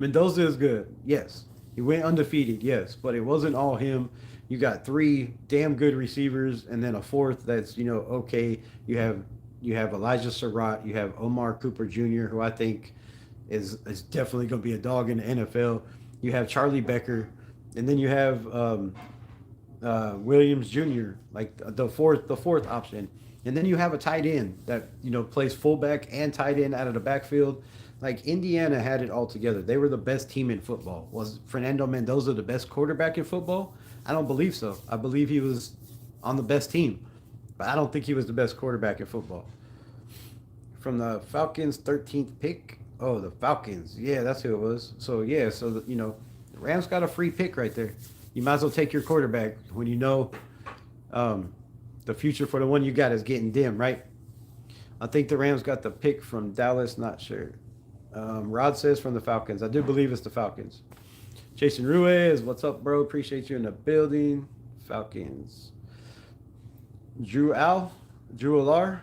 Mendoza is good, yes. He went undefeated, yes, but it wasn't all him. You got 3 damn good receivers, and then a fourth that's okay. You have Elijah Surratt, you have Omar Cooper Jr., who I think is definitely going to be a dog in the NFL. You have Charlie Becker, and then you have Williams Jr., like the fourth option, and then you have a tight end that plays fullback and tight end out of the backfield. Like Indiana had it all together. They were the best team in football. Was Fernando Mendoza the best quarterback in football? I don't believe so. I believe he was on the best team, but I don't think he was the best quarterback in football. From the Falcons' 13th pick. Oh, the Falcons. Yeah, that's who it was. So yeah, the Rams got a free pick right there. You might as well take your quarterback when the future for the one you got is getting dim, right? I think the Rams got the pick from Dallas. Not sure. Rod says from the Falcons. I do believe it's the Falcons. Jason Ruiz, what's up, bro? Appreciate you in the building. Falcons. Drew Alar.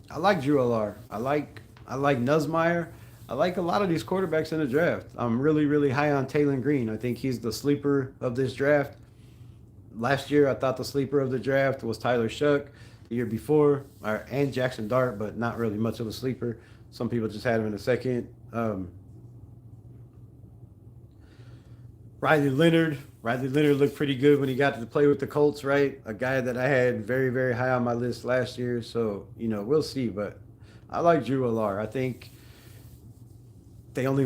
I like Drew Alar. I like Nussmeier. I like a lot of these quarterbacks in the draft. I'm really high on Taylor Green. I think he's the sleeper of this draft. Last year, I thought the sleeper of the draft was Tyler Shuck. The year before, and Jackson Dart, but not really much of a sleeper. Some people just had him in a second. Riley Leonard looked pretty good when he got to play with the Colts, right? A guy that I had very, very high on my list last year. So, we'll see. But I like Drew Alar. I think they only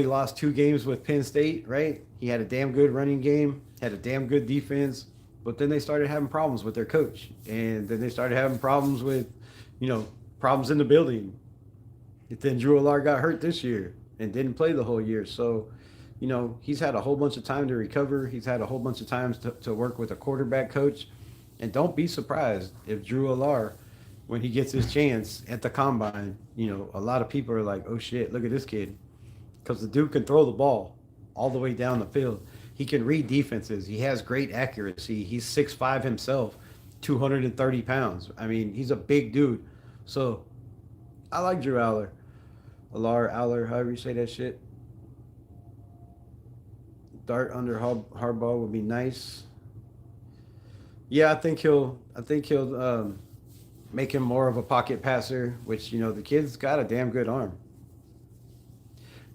lost 2 games with Penn State, right? He had a damn good running game, had a damn good defense, but then they started having problems with their coach. And then they started having problems with, you know, problems in the building. And then Drew Alar got hurt this year and didn't play the whole year. So, he's had a whole bunch of time to recover. He's had a whole bunch of times to work with a quarterback coach. And don't be surprised if Drew Alar, when he gets his chance at the combine, a lot of people are like, oh shit, look at this kid. Because the dude can throw the ball all the way down the field. He can read defenses. He has great accuracy. He's 6'5 himself, 230 pounds. I mean, he's a big dude. So I like Drew Aller. Aller, however you say that shit. Dart under Harbaugh would be nice. Yeah, I think he'll make him more of a pocket passer, which the kid's got a damn good arm.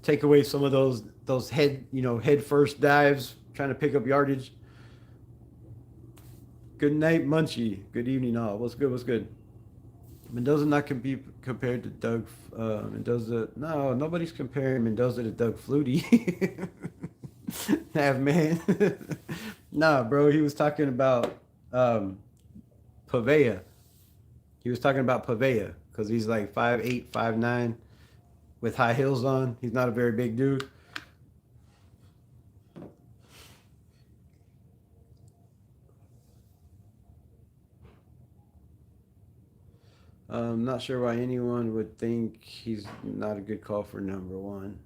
Take away some of those head first dives, trying to pick up yardage. Good night, Munchie. Good evening, all. What's good? What's good? Mendoza not can be compared to Doug Mendoza. No, nobody's comparing Mendoza to Doug Flutie. Nah, man. Nah, bro. He was talking about Pavea. He was talking about Pavea because he's like 5'8", 5'9", with high heels on. He's not a very big dude. I'm not sure why anyone would think he's not a good call for number one.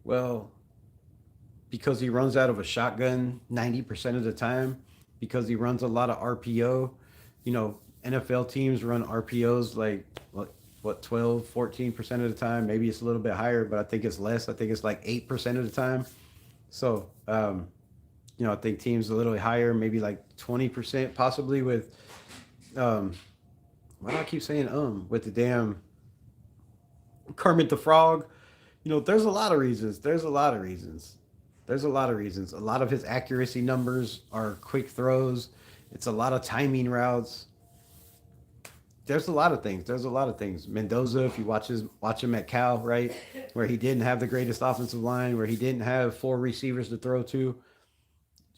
Well, because he runs out of a shotgun 90% of the time, because he runs a lot of RPO. NFL teams run RPOs like what 12, 14% of the time. Maybe it's a little bit higher, but I think it's less. I think it's like 8% of the time. So, I think teams a little higher, maybe like 20% possibly with why do I keep saying with the damn Kermit the Frog? There's a lot of reasons. There's a lot of reasons. There's a lot of reasons. A lot of his accuracy numbers are quick throws. It's a lot of timing routes. There's a lot of things. There's a lot of things. Mendoza, if you watch him at Cal, right, where he didn't have the greatest offensive line, where he didn't have 4 receivers to throw to,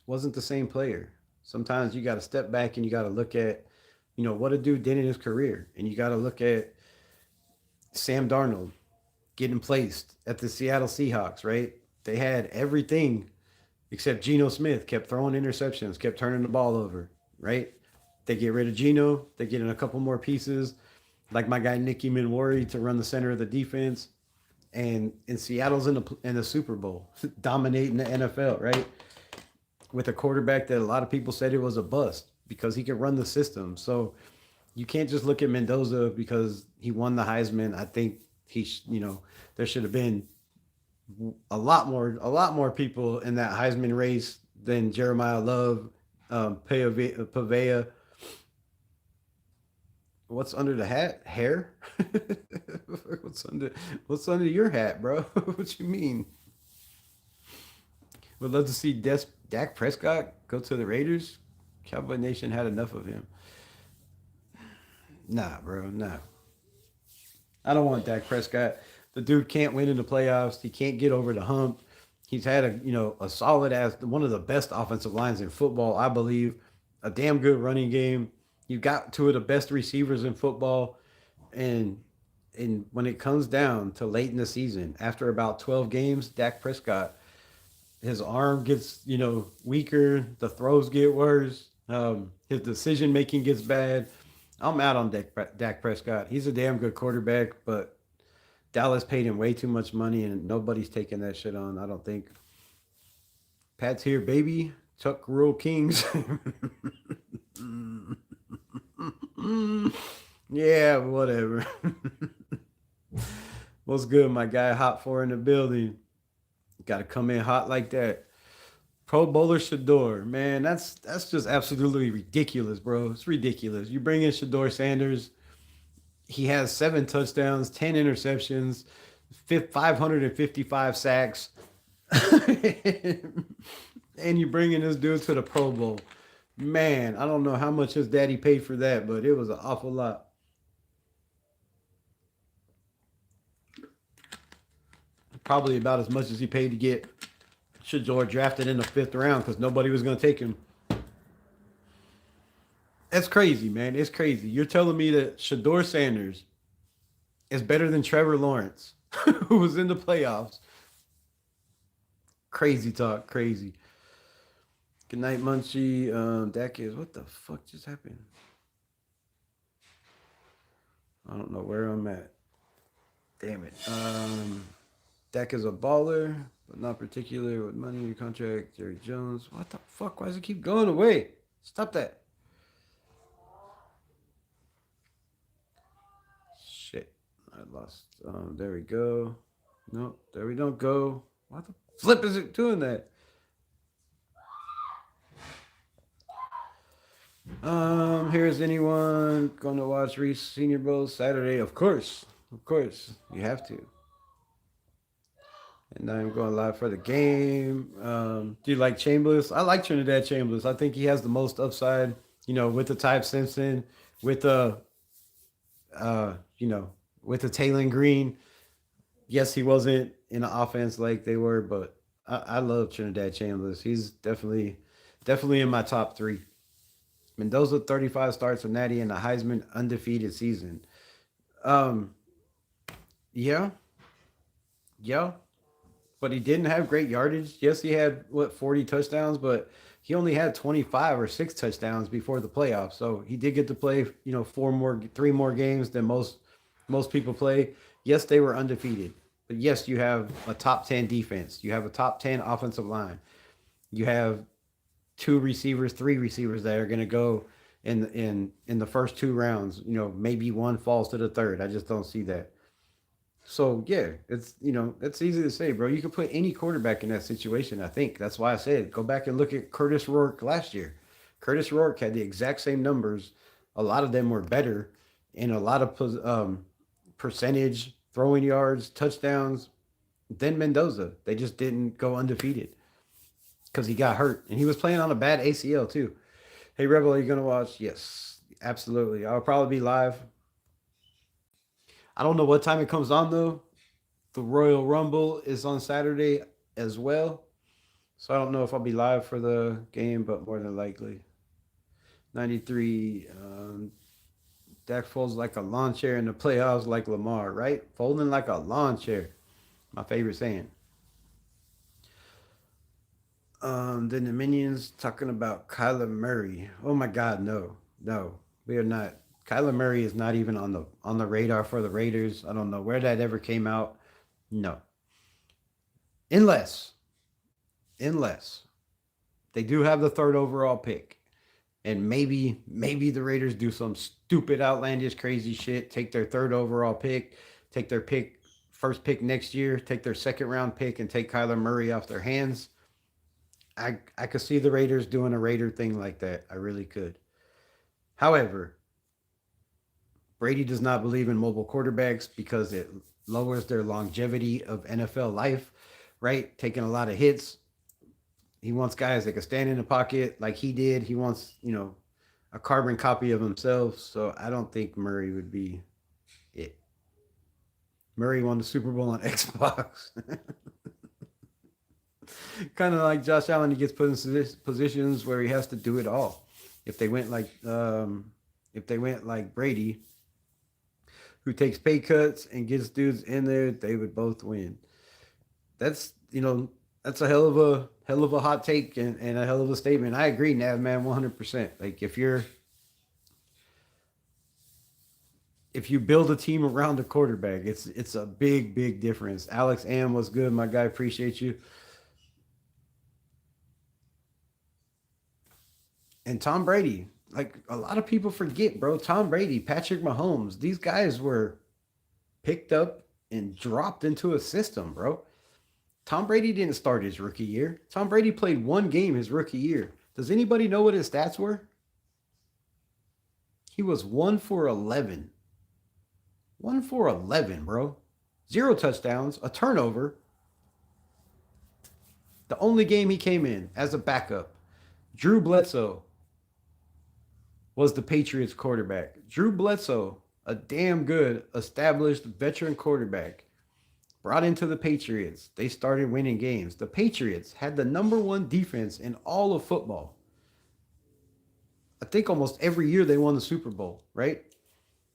wasn't the same player. Sometimes you got to step back and you got to look at, what a dude did in his career, and you got to look at Sam Darnold getting placed at the Seattle Seahawks, right? They had everything except Geno Smith kept throwing interceptions, kept turning the ball over, right? They get rid of Geno, they get in a couple more pieces, like my guy Nicky Minwori to run the center of the defense, and Seattle's in the Super Bowl, dominating the NFL, right? With a quarterback that a lot of people said it was a bust because he could run the system. So you can't just look at Mendoza because he won the Heisman. I think there should have been a lot more people in that Heisman race than Jeremiah Love, Pavea. What's under the hat? Hair? what's under What's under your hat, bro? What you mean? Would love to see Dak Prescott go to the Raiders. Cowboy Nation had enough of him. Nah, bro, nah. I don't want Dak Prescott. The dude can't win in the playoffs. He can't get over the hump. He's had a solid as one of the best offensive lines in football, I believe. A damn good running game. You got two of the best receivers in football, and when it comes down to late in the season, after about 12 games, Dak Prescott, his arm gets weaker, the throws get worse, his decision making gets bad. I'm out on Dak Prescott. He's a damn good quarterback, but Dallas paid him way too much money, and nobody's taking that shit on. I don't think. Pat's here, baby. Chuck Rule Kings. Yeah, whatever. What's good, my guy? Hot four in the building. Got to come in hot like that. Pro Bowler Shador, man, that's just absolutely ridiculous, bro. It's ridiculous. You bring in Shador Sanders, he has 7 touchdowns, 10 interceptions, 555 sacks. And you bringing this dude to the Pro Bowl. Man, I don't know how much his daddy paid for that, but it was an awful lot. Probably about as much as he paid to get Shador drafted in the 5th round because nobody was going to take him. That's crazy, man. It's crazy. You're telling me that Shador Sanders is better than Trevor Lawrence, who was in the playoffs. Crazy talk, crazy. Good night, Munchie. Dak is what the fuck just happened? I don't know where I'm at. Damn it. Dak is a baller, but not particular with money in your contract. Jerry Jones. What the fuck? Why does it keep going away? Stop that. Shit. I lost. There we go. No, there we don't go. Why the flip is it doing that? Here's anyone going to watch Reese Senior Bowl Saturday? Of course. Of course. You have to. And I'm going live for the game. Do you like Chambliss? I like Trinidad Chambliss. I think he has the most upside, with the Type Simpson, with the, with the Taylor Green. Yes, he wasn't in an offense like they were, but I love Trinidad Chambliss. He's definitely in my top 3. Mendoza, 35 starts with Natty in a Heisman undefeated season. Um, yeah, yeah, but he didn't have great yardage. Yes, he had 40 touchdowns, but he only had 25 or 6 touchdowns before the playoffs. So he did get to play, 3 more games than most people play. Yes, they were undefeated, but yes, you have a top 10 defense. You have a top 10 offensive line. You have 3 receivers that are going to go in the first 2 rounds. Maybe one falls to the third. I just don't see that. So yeah, it's easy to say, bro. You could put any quarterback in that situation. I think that's why I said go back and look at Curtis Rourke last year. Curtis Rourke had the exact same numbers. A lot of them were better in a lot of percentage, throwing yards, touchdowns than Mendoza. They just didn't go undefeated because he got hurt and he was playing on a bad ACL too. Hey Rebel, are you gonna watch? Yes, absolutely. I'll probably be live. I don't know what time it comes on though. The Royal Rumble is on Saturday as well. So I don't know if I'll be live for the game, but more than likely. 93. Dak folds like a lawn chair in the playoffs like Lamar, right? Folding like a lawn chair. My favorite saying. Then the Minions talking about Kyler Murray. Oh my God, no. No. We are not. Kyler Murray is not even on the radar for the Raiders. I don't know where that ever came out. No. Unless they do have the 3rd overall pick. And maybe the Raiders do some stupid, outlandish, crazy shit. Take their 3rd overall pick, take their first pick next year, take their 2nd round pick, and take Kyler Murray off their hands. I could see the Raiders doing a Raider thing like that. I really could. However, Brady does not believe in mobile quarterbacks because it lowers their longevity of NFL life, right? Taking a lot of hits. He wants guys that can stand in the pocket like he did. He wants, a carbon copy of himself. So I don't think Murray would be it. Murray won the Super Bowl on Xbox. Kind of like Josh Allen, he gets put in positions where he has to do it all. If they went like Brady, who takes pay cuts and gets dudes in there, they would both win. That's that's a hell of a hot take and a hell of a statement. I agree, Nav man, 100%. Like if you build a team around a quarterback, it's a big difference. Alex Am was good, my guy. Appreciate you. And Tom Brady, like a lot of people forget, bro. Tom Brady, Patrick Mahomes, these guys were picked up and dropped into a system, bro. Tom Brady didn't start his rookie year. Tom Brady played 1 game his rookie year. Does anybody know what his stats were? He was 1 for 11. 1 for 11, bro. 0 touchdowns, a turnover. The only game he came in as a backup, Drew Bledsoe was the Patriots quarterback. Drew Bledsoe, a damn good, established veteran quarterback, brought into the Patriots. They started winning games. The Patriots had the number one defense in all of football. I think almost every year they won the Super Bowl, right?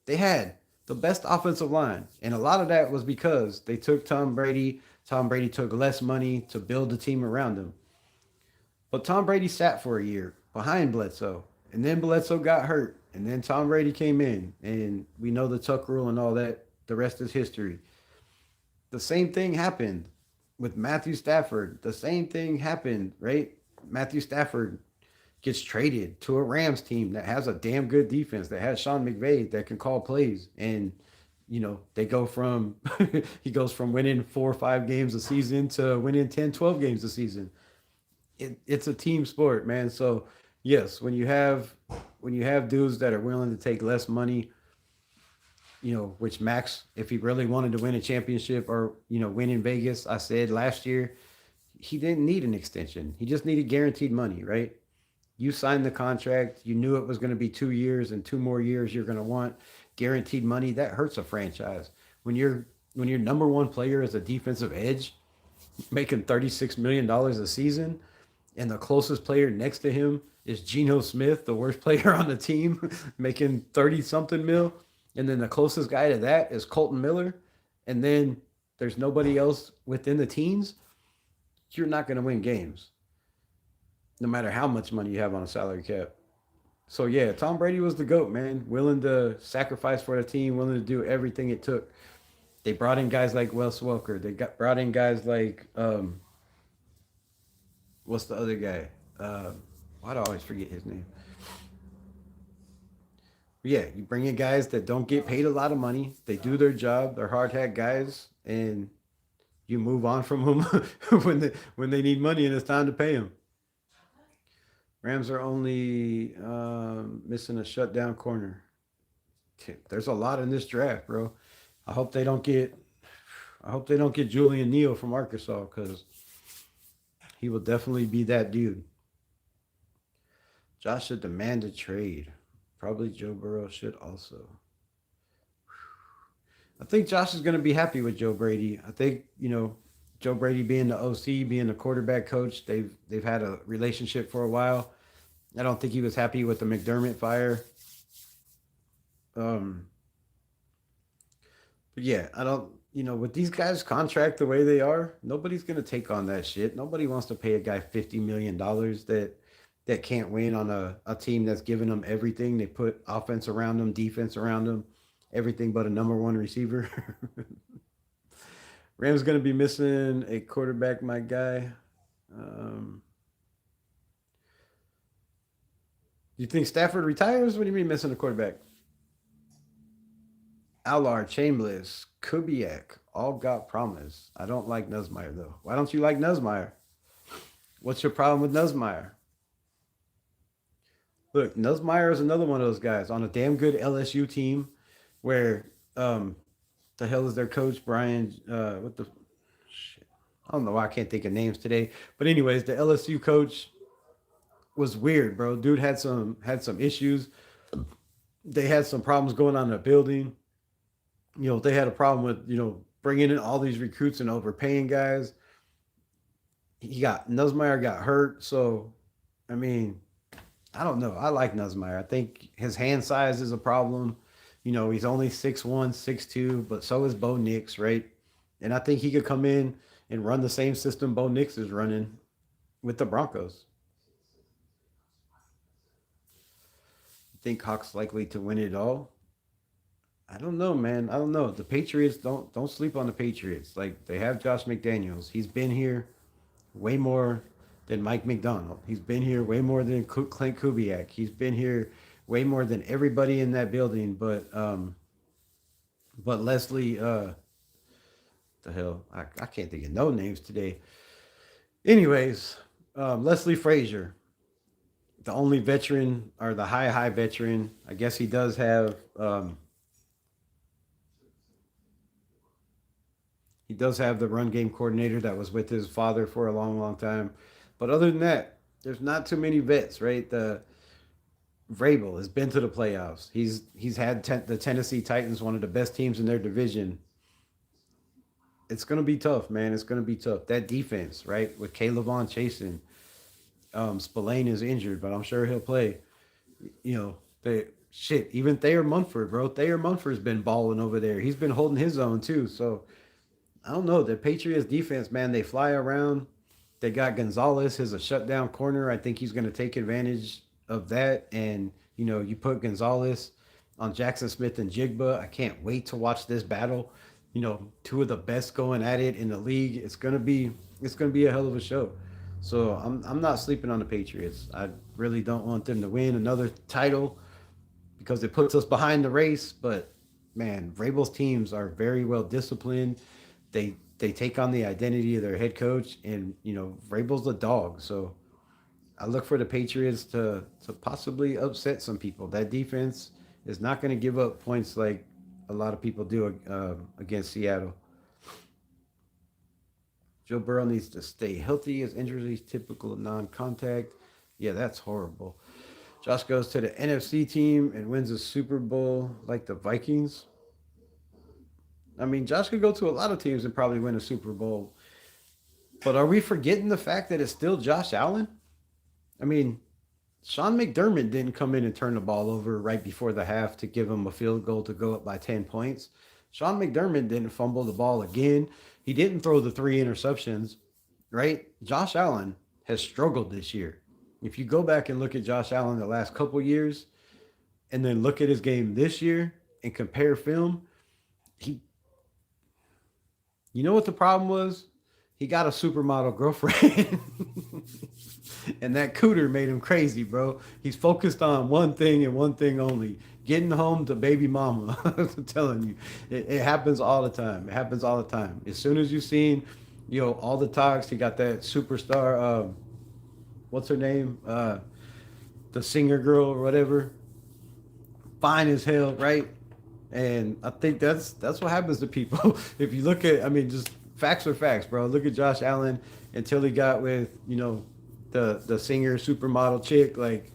They had the best offensive line. And a lot of that was because they took Tom Brady. Tom Brady took less money to build the team around him. But Tom Brady sat for a year behind Bledsoe. And then Bledsoe got hurt. And then Tom Brady came in. And we know the Tuck rule and all that. The rest is history. The same thing happened with Matthew Stafford. The same thing happened, right? Matthew Stafford gets traded to a Rams team that has a damn good defense, that has Sean McVay that can call plays. And, they go from, he goes from winning 4 or 5 games a season to winning 10, 12 games a season. It's a team sport, man. So yes, when you have dudes that are willing to take less money, which Max, if he really wanted to win a championship or, win in Vegas, I said last year, he didn't need an extension. He just needed guaranteed money, right? You signed the contract. You knew it was going to be 2 years, and 2 more years you're going to want guaranteed money. That hurts a franchise. When your number one player is a defensive edge, making $36 million a season, and the closest player next to him is Geno Smith, the worst player on the team, making 30 something mil. And then the closest guy to that is Colton Miller. And then there's nobody else within the teens. You're not going to win games, no matter how much money you have on a salary cap. So yeah, Tom Brady was the GOAT, man. Willing to sacrifice for the team, willing to do everything it took. They brought in guys like Wes Welker. They brought in guys like what's the other guy? Why do I always forget his name? But yeah, you bring in guys that don't get paid a lot of money. They do their job. They're hard hat guys, and you move on from them when they need money and it's time to pay them. Rams are only missing a shutdown corner. There's a lot in this draft, bro. I hope they don't get. I hope they don't get Julian Neal from Arkansas, because he will definitely be that dude. Josh should demand a trade. Probably Joe Burrow should also. I think Josh is going to be happy with Joe Brady. I think, Joe Brady being the OC, being the quarterback coach, they've had a relationship for a while. I don't think he was happy with the McDermott fire. Um, but yeah, I don't, with these guys' contract the way they are, nobody's going to take on that shit. Nobody wants to pay a guy $50 million that can't win on a team that's giving them everything. They put offense around them, defense around them, everything but a number one receiver. Rams going to be missing a quarterback, my guy. Um, you think Stafford retires? What do you mean missing a quarterback? Allard, Chambliss, Kubiak, all got promise. I don't like Nussmeier, though. Why don't you like Nussmeier? What's your problem with Nussmeier? Look, Nussmeier is another one of those guys on a damn good LSU team where the hell is their coach, Brian? What the shit? I don't know why I can't think of names today. But anyways, the LSU coach was weird, bro. Dude had some issues. They had some problems going on in the building. They had a problem with, bringing in all these recruits and overpaying guys. Nussmeier got hurt. So, I mean, I don't know. I like Nussmeier. I think his hand size is a problem. He's only 6'1", 6'2", but so is Bo Nix, right? And I think he could come in and run the same system Bo Nix is running with the Broncos. I think Hawks likely to win it all. I don't know, man. I don't know. The Patriots, don't sleep on the Patriots. Like, they have Josh McDaniels. He's been here way more than Mike McDonald. He's been here way more than Clint Kubiak. He's been here way more than everybody in that building. But Leslie, the hell, I can't think of no names today. Anyways, Leslie Frazier, the only veteran, or the high veteran. I guess he does have He does have the run game coordinator that was with his father for a long, long time. But other than that, there's not too many vets, right? The Vrabel has been to the playoffs. He's had the Tennessee Titans, one of the best teams in their division. It's gonna be tough, man. It's gonna be tough. That defense, right, with Caleb on chasing. Spillane is injured, but I'm sure he'll play. You know, they shit. Even Thayer Munford, bro. Thayer Munford's been balling over there. He's been holding his own too. So I don't know. The Patriots defense, man, they fly around. They got Gonzalez as a shutdown corner. I think he's going to take advantage of that. And, you put Gonzalez on Jackson Smith and Jigba. I can't wait to watch this battle. Two of the best going at it in the league. It's gonna be a hell of a show. So I'm not sleeping on the Patriots. I really don't want them to win another title because it puts us behind the race. But man, Vrabel's teams are very well disciplined. They take on the identity of their head coach, and Vrabel's a dog. So I look for the Patriots to possibly upset some people. That defense is not going to give up points like a lot of people do against Seattle. Joe Burrow needs to stay healthy. His injuries typical non-contact. Yeah, that's horrible. Josh goes to the NFC team and wins a Super Bowl like the Vikings. I mean, Josh could go to a lot of teams and probably win a Super Bowl. But are we forgetting the fact that it's still Josh Allen? I mean, Sean McDermott didn't come in and turn the ball over right before the half to give him a field goal to go up by 10 points. Sean McDermott didn't fumble the ball again. He didn't throw the 3 interceptions, right? Josh Allen has struggled this year. If you go back and look at Josh Allen the last couple years and then look at his game this year and compare film, he you know what the problem was? He got a supermodel girlfriend. And that cooter made him crazy, bro. He's focused on one thing and one thing only: getting home to baby mama. I'm telling you, it happens all the time. It happens all the time. As soon as you've seen, all the talks, he got that superstar, what's her name? The singer girl or whatever. Fine as hell, right? And I think that's what happens to people. If you look at, I mean, just facts are facts, bro. Look at Josh Allen until he got with, the singer supermodel chick. Like,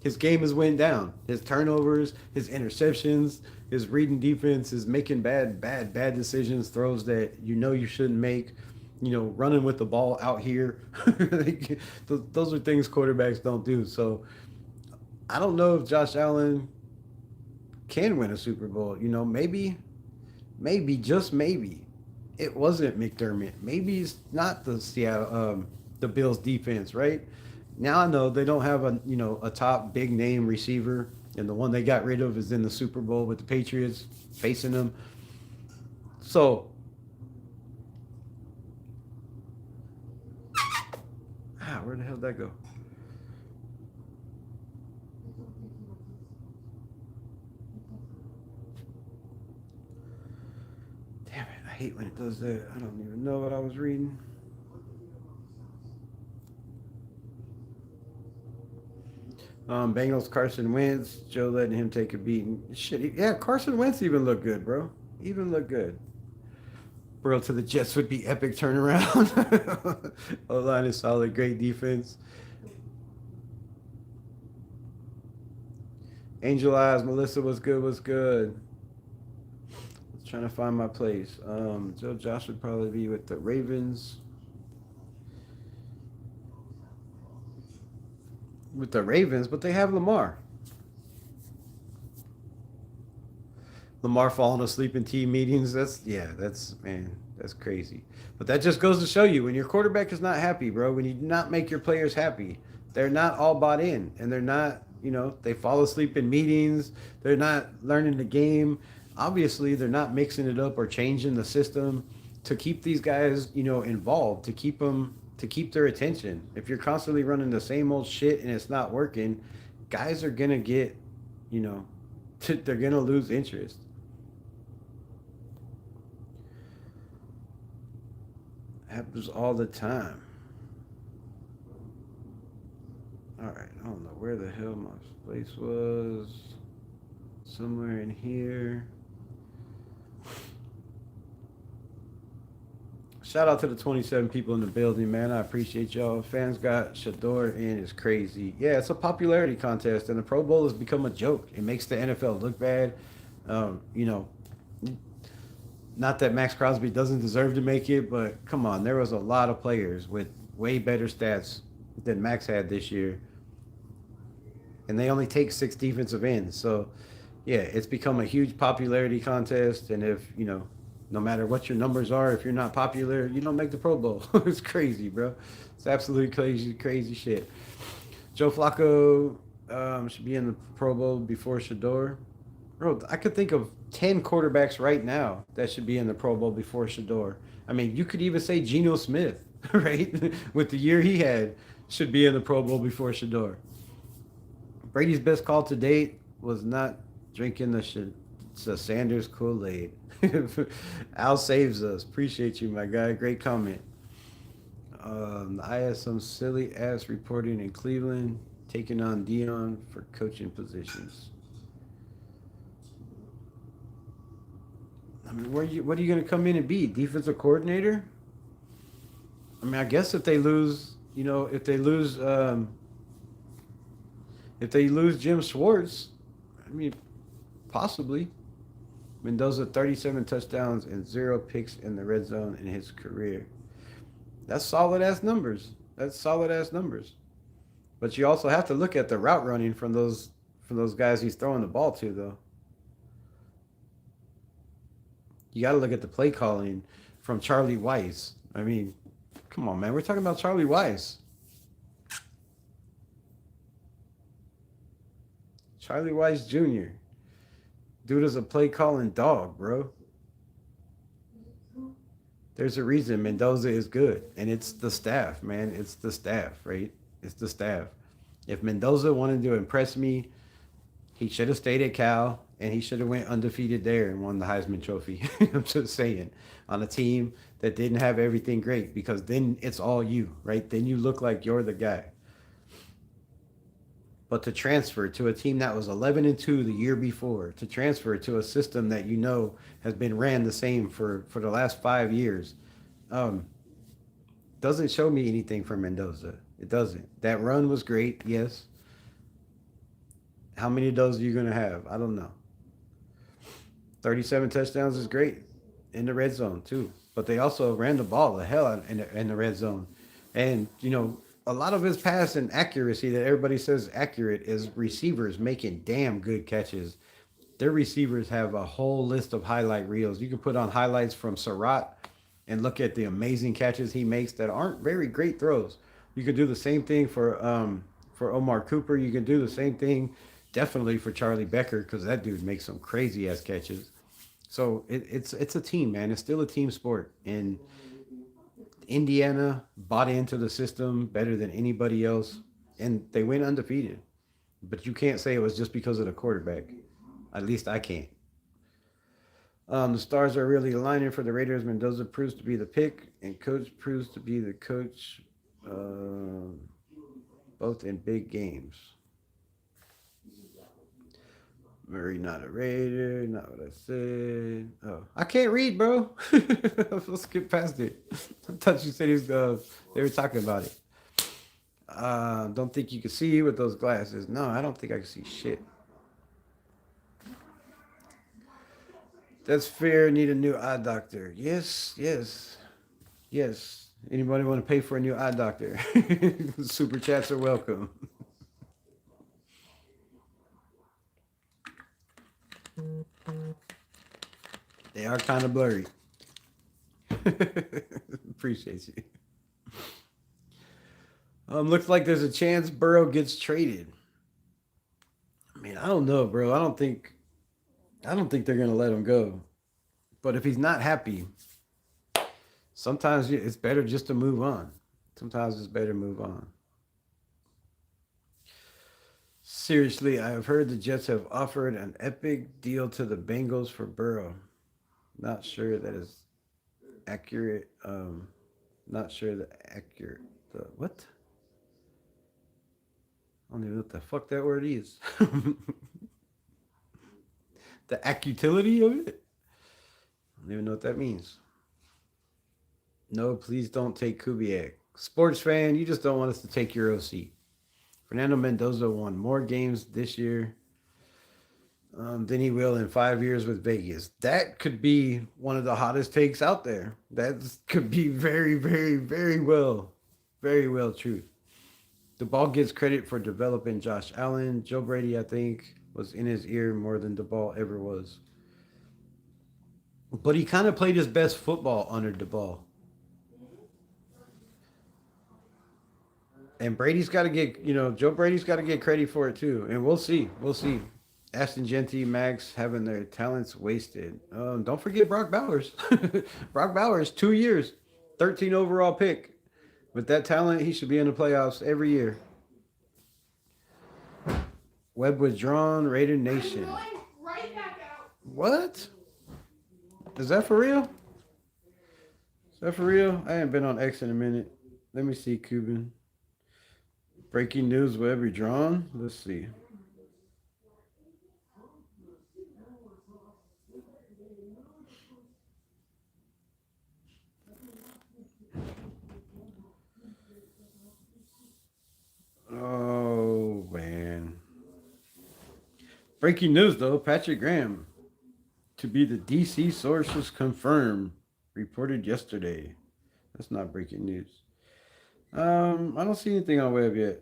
his game has went down. His turnovers, his interceptions, his reading defense, his making bad decisions, throws that you shouldn't make. Running with the ball out here. Those are things quarterbacks don't do. So I don't know if Josh Allen can win a Super Bowl. Maybe just maybe it wasn't McDermott. Maybe it's not the the Bills defense, right? Now I know they don't have a top big name receiver, and the one they got rid of is in the Super Bowl with the Patriots facing them. So where the hell did that go? Damn it, I hate when it does that. I don't even know what I was reading. Bengals Carson Wentz. Joe letting him take a beating. Shit, yeah, Carson Wentz even looked good, bro. Even looked good. Bro, to the Jets would be epic turnaround. O-line is solid, great defense. Angel Eyes, Melissa was good, was good. Trying to find my place. Joe Josh would probably be with the Ravens. With the Ravens, but they have Lamar. Lamar falling asleep in team meetings. That's crazy. But that just goes to show you, when your quarterback is not happy, bro, when you do not make your players happy, they're not all bought in, and they're not, they fall asleep in meetings. They're not learning the game. Obviously, they're not mixing it up or changing the system to keep these guys, involved, to keep their attention. If you're constantly running the same old shit and it's not working, guys are gonna get, they're gonna lose interest. Happens all the time. All right, I don't know where the hell my place was. Somewhere in here. Shout out to the 27 people in the building, man. I appreciate y'all. Fans got Shador in is crazy. Yeah, it's a popularity contest, and the Pro Bowl has become a joke. It makes the NFL look bad. You know, not that Max Crosby doesn't deserve to make it, but come on, there was a lot of players with way better stats than Max had this year, and they only take six defensive ends. So, yeah, it's become a huge popularity contest, and if no matter what your numbers are, if you're not popular, you don't make the Pro Bowl. It's crazy, bro. It's absolutely crazy, crazy shit. Joe Flacco should be in the Pro Bowl before Shador. Bro, I could think of 10 quarterbacks right now that should be in the Pro Bowl before Shador. I mean, you could even say Geno Smith, right? With the year he had, should be in the Pro Bowl before Shador. Brady's best call to date was not drinking the Sanders Kool-Aid. Al saves us. Appreciate you, my guy. Great comment. I had some silly ass reporting in Cleveland, taking on Dion for coaching positions. I mean, what are you going to come in and be? Defensive coordinator? I mean, I guess if they lose, if they lose Jim Schwartz, I mean, possibly. Mendoza 37 touchdowns and 0 picks in the red zone in his career. That's solid ass numbers. That's solid ass numbers. But you also have to look at the route running from those guys he's throwing the ball to, though. You got to look at the play calling from Charlie Weiss. I mean, come on, man. We're talking about Charlie Weiss. Charlie Weiss Jr. Dude is a play calling dog, bro. There's a reason Mendoza is good, and it's the staff, man. It's the staff, right? It's the staff. If Mendoza wanted to impress me, he should have stayed at Cal, and he should have went undefeated there and won the Heisman Trophy. I'm just saying, on a team that didn't have everything great, because then it's all you, right? Then you look like you're the guy. But to transfer to a team that was 11-2 the year before, to transfer to a system that has been ran the same for the last 5 years, um, doesn't show me anything from Mendoza. It doesn't. That run was great, yes. How many of those are you going to have? I don't know. 37 touchdowns is great in the red zone, too. But they also ran the ball the hell out in the red zone. And, a lot of his pass and accuracy that everybody says accurate is receivers making damn good catches. Their receivers have a whole list of highlight reels. You can put on highlights from Surratt and look at the amazing catches he makes that aren't very great throws. You can do the same thing for Omar Cooper. You can do the same thing definitely for Charlie Becker, because that dude makes some crazy ass catches. So it's a team, man. It's still a team sport. And Indiana bought into the system better than anybody else, and they went undefeated. But you can't say it was just because of the quarterback. At least I can't. The stars are really aligning for the Raiders. Mendoza proves to be the pick, and coach proves to be the coach, both in big games. Murray not a Raider, not what I said. Oh, I can't read, bro. Let's skip past it. I thought you said they were talking about it. Don't think you can see with those glasses. No, I don't think I can see shit. That's fair. Need a new eye doctor. Yes. Anybody want to pay for a new eye doctor? Super chats are welcome. They are kind of blurry. Appreciate you. Looks like there's a chance Burrow gets traded. I mean, I don't know, bro. I don't think they're gonna let him go. But if he's not happy, sometimes it's better just to move on. Sometimes it's better to move on. Seriously, I have heard the Jets have offered an epic deal to the Bengals for Burrow. Not sure that is accurate. Not sure the accurate. What? I don't even know what the fuck that word is. The acutility of it? I don't even know what that means. No, please don't take Kubiak. Sports fan, you just don't want us to take your OC. Fernando Mendoza won more games this year than he will in 5 years with Vegas. That could be one of the hottest takes out there. That could be very, very, very well true. The ball gets credit for developing Josh Allen. Joe Brady, I think, was in his ear more than the ball ever was. But he kind of played his best football under the ball. And Brady's got to get, Joe Brady's got to get credit for it too. And we'll see. We'll see. Ashton Genty, Max having their talents wasted. Don't forget Brock Bowers. Brock Bowers, 2 years, 13 overall pick. With that talent, he should be in the playoffs every year. Webb withdrawn, Raider Nation. Right back out. What? Is that for real? Is that for real? I haven't been on X in a minute. Let me see, Cuban. Breaking news, Webb withdrawn. Let's see. Oh, man. Breaking news, though. Patrick Graham to be the DC sources confirmed. Reported yesterday. That's not breaking news. I don't see anything on Web yet.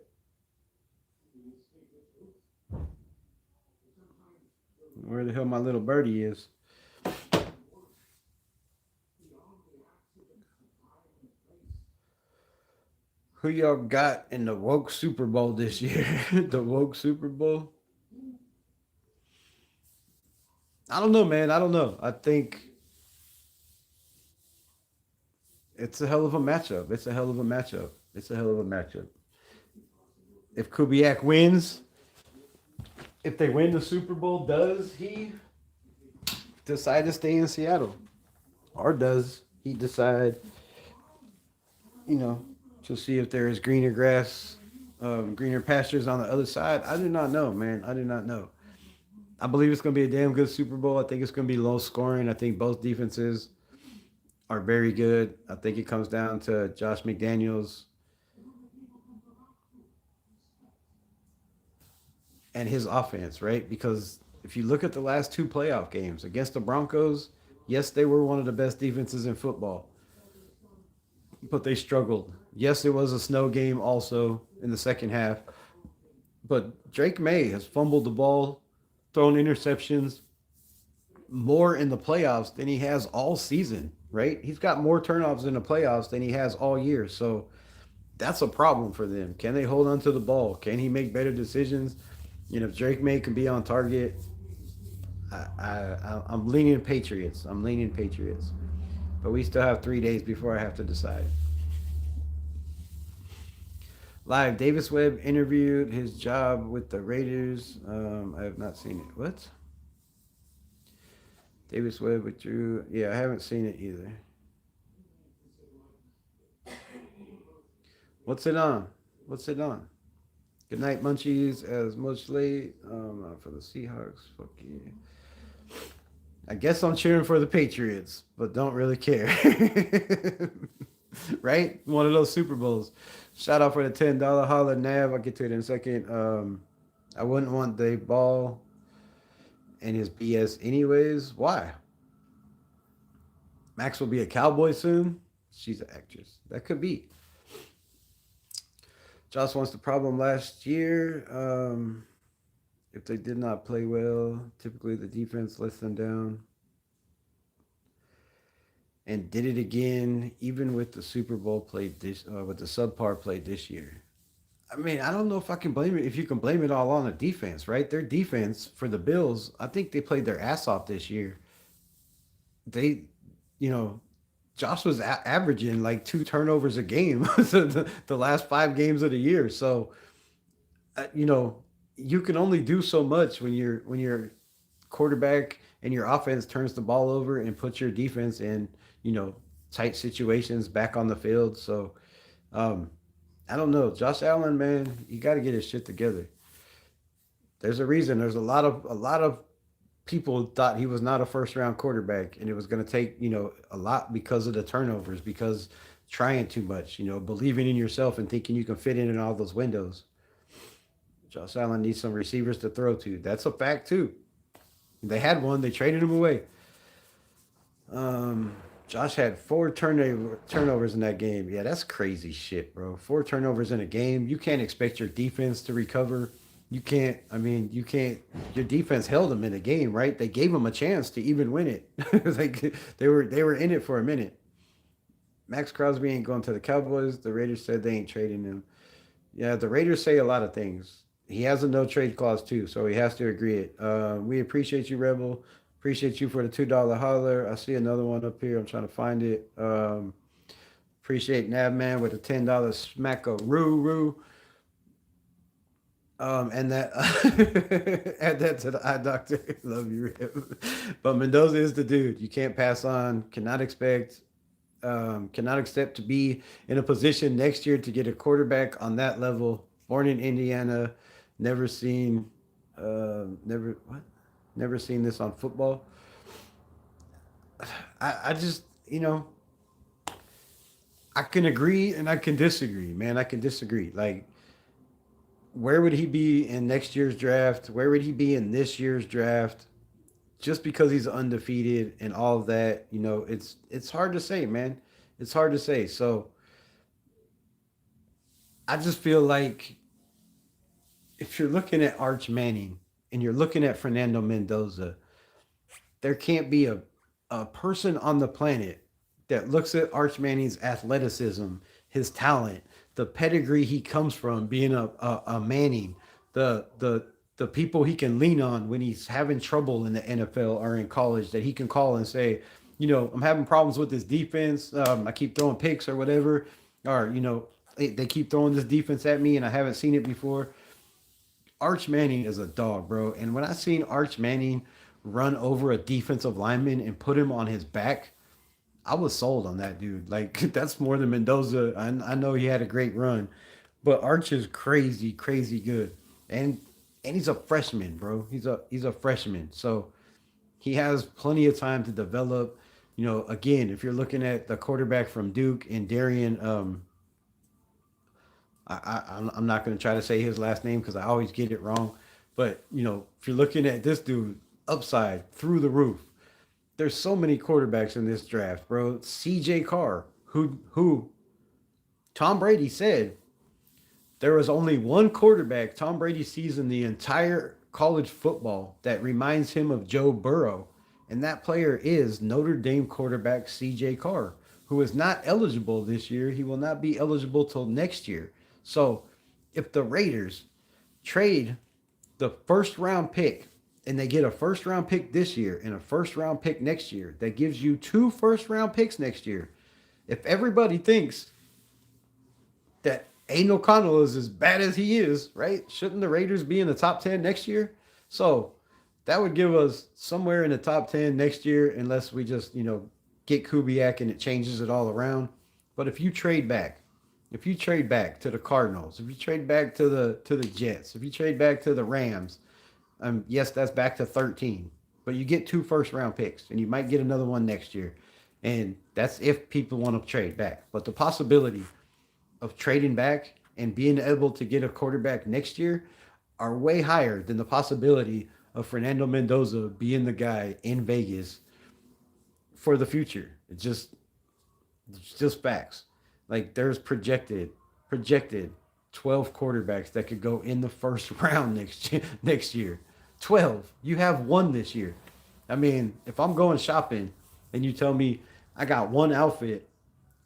Where the hell my little birdie is? Who y'all got in the woke Super Bowl this year? The woke Super Bowl? I don't know, man. I don't know. I think it's a hell of a matchup. It's a hell of a matchup. It's a hell of a matchup. If Kubiak wins, if they win the Super Bowl, does he decide to stay in Seattle? Or does he decide, you know, to see if there is greener grass, greener pastures on the other side? I do not know, man. I do not know. I believe it's going to be a damn good Super Bowl. I think it's going to be low scoring. I think both defenses are very good. I think it comes down to Josh McDaniels and his offense, right? Because if you look at the last two playoff games against the Broncos, yes, they were one of the best defenses in football, but they struggled. Yes, it was a snow game also in the second half, but Drake May has fumbled the ball, thrown interceptions more in the playoffs than he has all season, right? He's got more turnovers in the playoffs than he has all year. So that's a problem for them. Can they hold on to the ball? Can he make better decisions? If Drake May can be on target, I'm leaning Patriots. I'm leaning Patriots. But we still have 3 days before I have to decide. Live, Davis Webb interviewed his job with the Raiders. I have not seen it. What? Davis Webb withdrew. Yeah, I haven't seen it either. What's it on? What's it on? Good night, Munchies. As much late for the Seahawks. Fuck yeah. I guess I'm cheering for the Patriots, but don't really care. Right? One of those Super Bowls. Shout out for the $10 holla Nav. I'll get to it in a second. I wouldn't want Dave Ball and his BS anyways. Why? Max will be a cowboy soon. She's an actress. That could be. Josh wants the problem last year. If they did not play well, typically the defense lets them down. And did it again, even with the Super Bowl played this, with the subpar play this year. I mean, I don't know if I can blame it. If you can blame it all on the defense, right? Their defense for the Bills, I think they played their ass off this year. They, you know, Josh was averaging like 2 turnovers a game the last 5 games of the year. So, you can only do so much when your quarterback and your offense turns the ball over and puts your defense in, tight situations back on the field. So, I don't know. Josh Allen, man, you got to get his shit together. There's a reason. There's a lot of people thought he was not a first round quarterback, and it was going to take a lot because of the turnovers, because trying too much, believing in yourself and thinking you can fit in all those windows. Josh Allen needs some receivers to throw to. That's a fact too. They had one, they traded him away. Um, Josh had four turnovers in that game. Yeah, that's crazy shit, bro. Four turnovers in a game. You can't expect your defense to recover. You can't. I mean, you can't. Your defense held them in the game, right? They gave them a chance to even win it. Like they were in it for a minute. Max Crosby ain't going to the Cowboys. The Raiders said they ain't trading him. Yeah, the Raiders say a lot of things. He has a no trade clause too, so he has to agree it. We appreciate you, Rebel. Appreciate you for the $2 holler. I see another one up here. I'm trying to find it. Appreciate Navman with a $10 smackaroo. And that add that to the eye doctor. Love you, Reb. But Mendoza is the dude. You can't pass on. Cannot accept to be in a position next year to get a quarterback on that level. Born in Indiana, never seen, never seen this on football. I just, I can agree and I can disagree, man. I can disagree. Like, where would he be in next year's draft? Where would he be in this year's draft? Just because he's undefeated and all of that, it's hard to say, man. It's hard to say. So I just feel like if you're looking at Arch Manning and you're looking at Fernando Mendoza, there can't be a person on the planet that looks at Arch Manning's athleticism, his talent, the pedigree he comes from, being a Manning, the the people he can lean on when he's having trouble in the NFL or in college, that he can call and say, I'm having problems with this defense. I keep throwing picks or whatever, or they keep throwing this defense at me and I haven't seen it before. Arch Manning is a dog, bro. And when I seen Arch Manning run over a defensive lineman and put him on his back, I was sold on that dude. Like that's more than Mendoza. I know he had a great run, but Arch is crazy, crazy good, and he's a freshman, bro. He's a freshman, so he has plenty of time to develop. Again, if you're looking at the quarterback from Duke and Darian, I'm not going to try to say his last name because I always get it wrong. But if you're looking at this dude, upside through the roof. There's so many quarterbacks in this draft, bro. C.J. Carr, who Tom Brady said there was only one quarterback Tom Brady sees in the entire college football that reminds him of Joe Burrow, and that player is Notre Dame quarterback C.J. Carr, who is not eligible this year. He will not be eligible till next year. So, if the Raiders trade the first round pick and they get a first round pick this year and a first round pick next year, that gives you two first round picks next year. If everybody thinks that Aiden O'Connell is as bad as he is, right? Shouldn't the Raiders be in the top 10 next year? So that would give us somewhere in the top 10 next year, unless we just, get Kubiak and it changes it all around. But if you trade back to the Cardinals, if you trade back to the Jets, if you trade back to the Rams, yes, that's back to 13. But you get two first round picks, and you might get another one next year. And that's if people want to trade back. But the possibility of trading back and being able to get a quarterback next year are way higher than the possibility of Fernando Mendoza being the guy in Vegas for the future. It's just facts. Like there's projected 12 quarterbacks that could go in the first round next year. 12. You have one this year. I mean, if I'm going shopping and you tell me I got one outfit,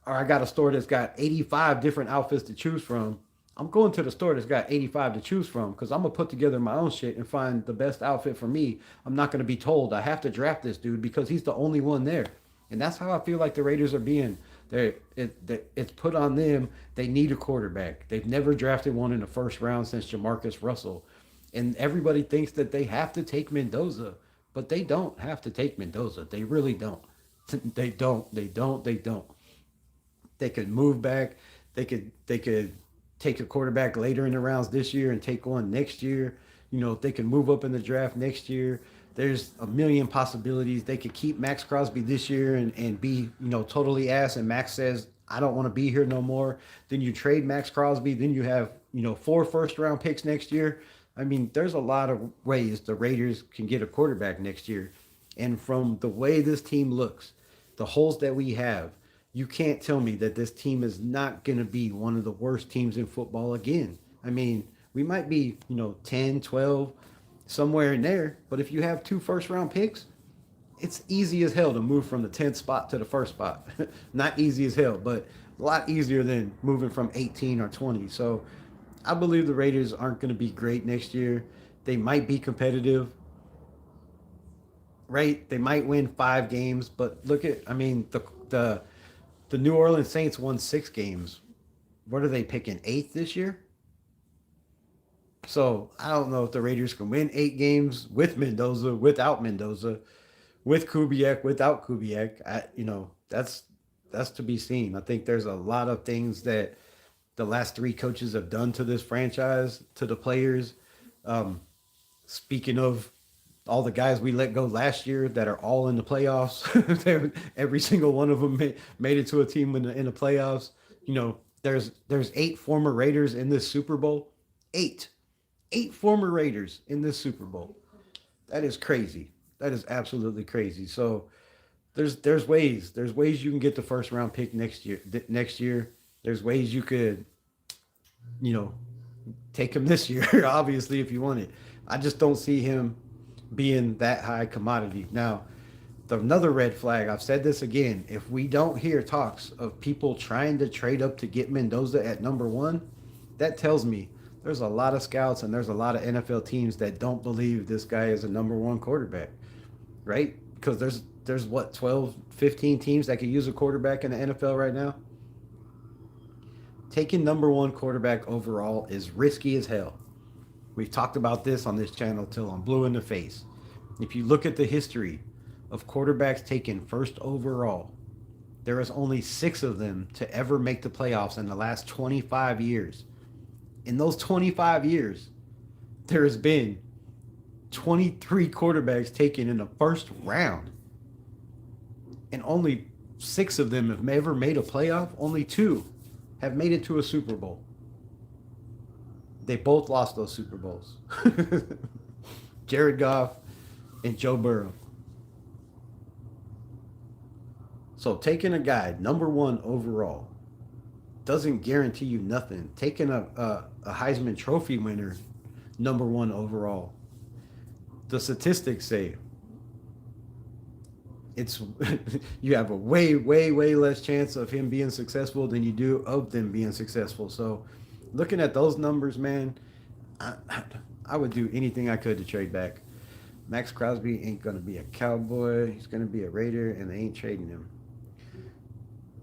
or I got a store that's got 85 different outfits to choose from, I'm going to the store that's got 85 to choose from because I'm going to put together my own shit and find the best outfit for me. I'm not going to be told I have to draft this dude because he's the only one there. And that's how I feel like the Raiders are being. It's put on them. They need a quarterback. They've never drafted one in the first round since Jamarcus Russell. And everybody thinks that they have to take Mendoza, but they don't have to take Mendoza. They really don't. They don't. They don't. They don't. They could move back. They could take a quarterback later in the rounds this year and take one next year. They could move up in the draft next year. There's a million possibilities. They could keep Max Crosby this year and be, totally ass. And Max says, I don't want to be here no more. Then you trade Max Crosby. Then you have, 4 first round picks next year. I mean, there's a lot of ways the Raiders can get a quarterback next year. And from the way this team looks, the holes that we have, you can't tell me that this team is not going to be one of the worst teams in football again. I mean, we might be, 10, 12, somewhere in there. But if you have 2 first round picks, it's easy as hell to move from the 10th spot to the first spot. Not easy as hell, but a lot easier than moving from 18 or 20. So I believe the Raiders aren't going to be great next year. They might be competitive, right? They might win 5 games, but look at, I mean, the New Orleans Saints won 6 games. What are they picking? 8th this year? So I don't know if the Raiders can win 8 games with Mendoza, without Mendoza, with Kubiak, without Kubiak. That's to be seen. I think there's a lot of things that the last 3 coaches have done to this franchise, to the players. Um, Speaking of all the guys we let go last year that are all in the playoffs, every single one of them made it to a team in the playoffs. There's 8 former Raiders in this Super Bowl. 8 former Raiders in this Super Bowl. That is crazy. That is absolutely crazy. So there's ways you can get the 1st round pick next year. There's ways you could, you know, take him this year. Obviously, if you want it, I just don't see him being that high commodity. Now, another red flag. I've said this again. If we don't hear talks of people trying to trade up to get Mendoza at number 1, that tells me there's a lot of scouts and there's a lot of NFL teams that don't believe this guy is a number 1 quarterback, right? Because there's what, 12, 15 teams that could use a quarterback in the NFL right now. Taking number 1 quarterback overall is risky as hell. We've talked about this on this channel till I'm blue in the face. If you look at the history of quarterbacks taken first overall, there is only 6 of them to ever make the playoffs in the last 25 years. In those 25 years, there has been 23 quarterbacks taken in the first round. And only 6 of them have ever made a playoff. Only 2 have made it to a Super Bowl. They both lost those Super Bowls. Jared Goff and Joe Burrow. So taking a guy number 1 overall doesn't guarantee you nothing. Taking a Heisman Trophy winner number 1 overall, the statistics say it's you have a way less chance of him being successful than you do of them being successful. So looking at those numbers, man, I would do anything I could to trade back. Max Crosby ain't going to be a Cowboy. He's going to be a Raider, and they ain't trading him.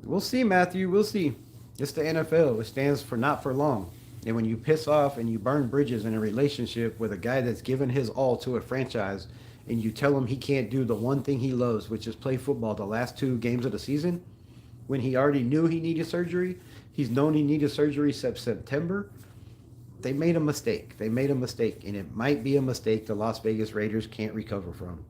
We'll see, Matthew. We'll see. It's the NFL. It stands for not for long. And when you piss off and you burn bridges in a relationship with a guy that's given his all to a franchise, and you tell him he can't do the one thing he loves, which is play football the last 2 games of the season, when he already knew he needed surgery, he's known he needed surgery since September, they made a mistake. They made a mistake, and it might be a mistake the Las Vegas Raiders can't recover from.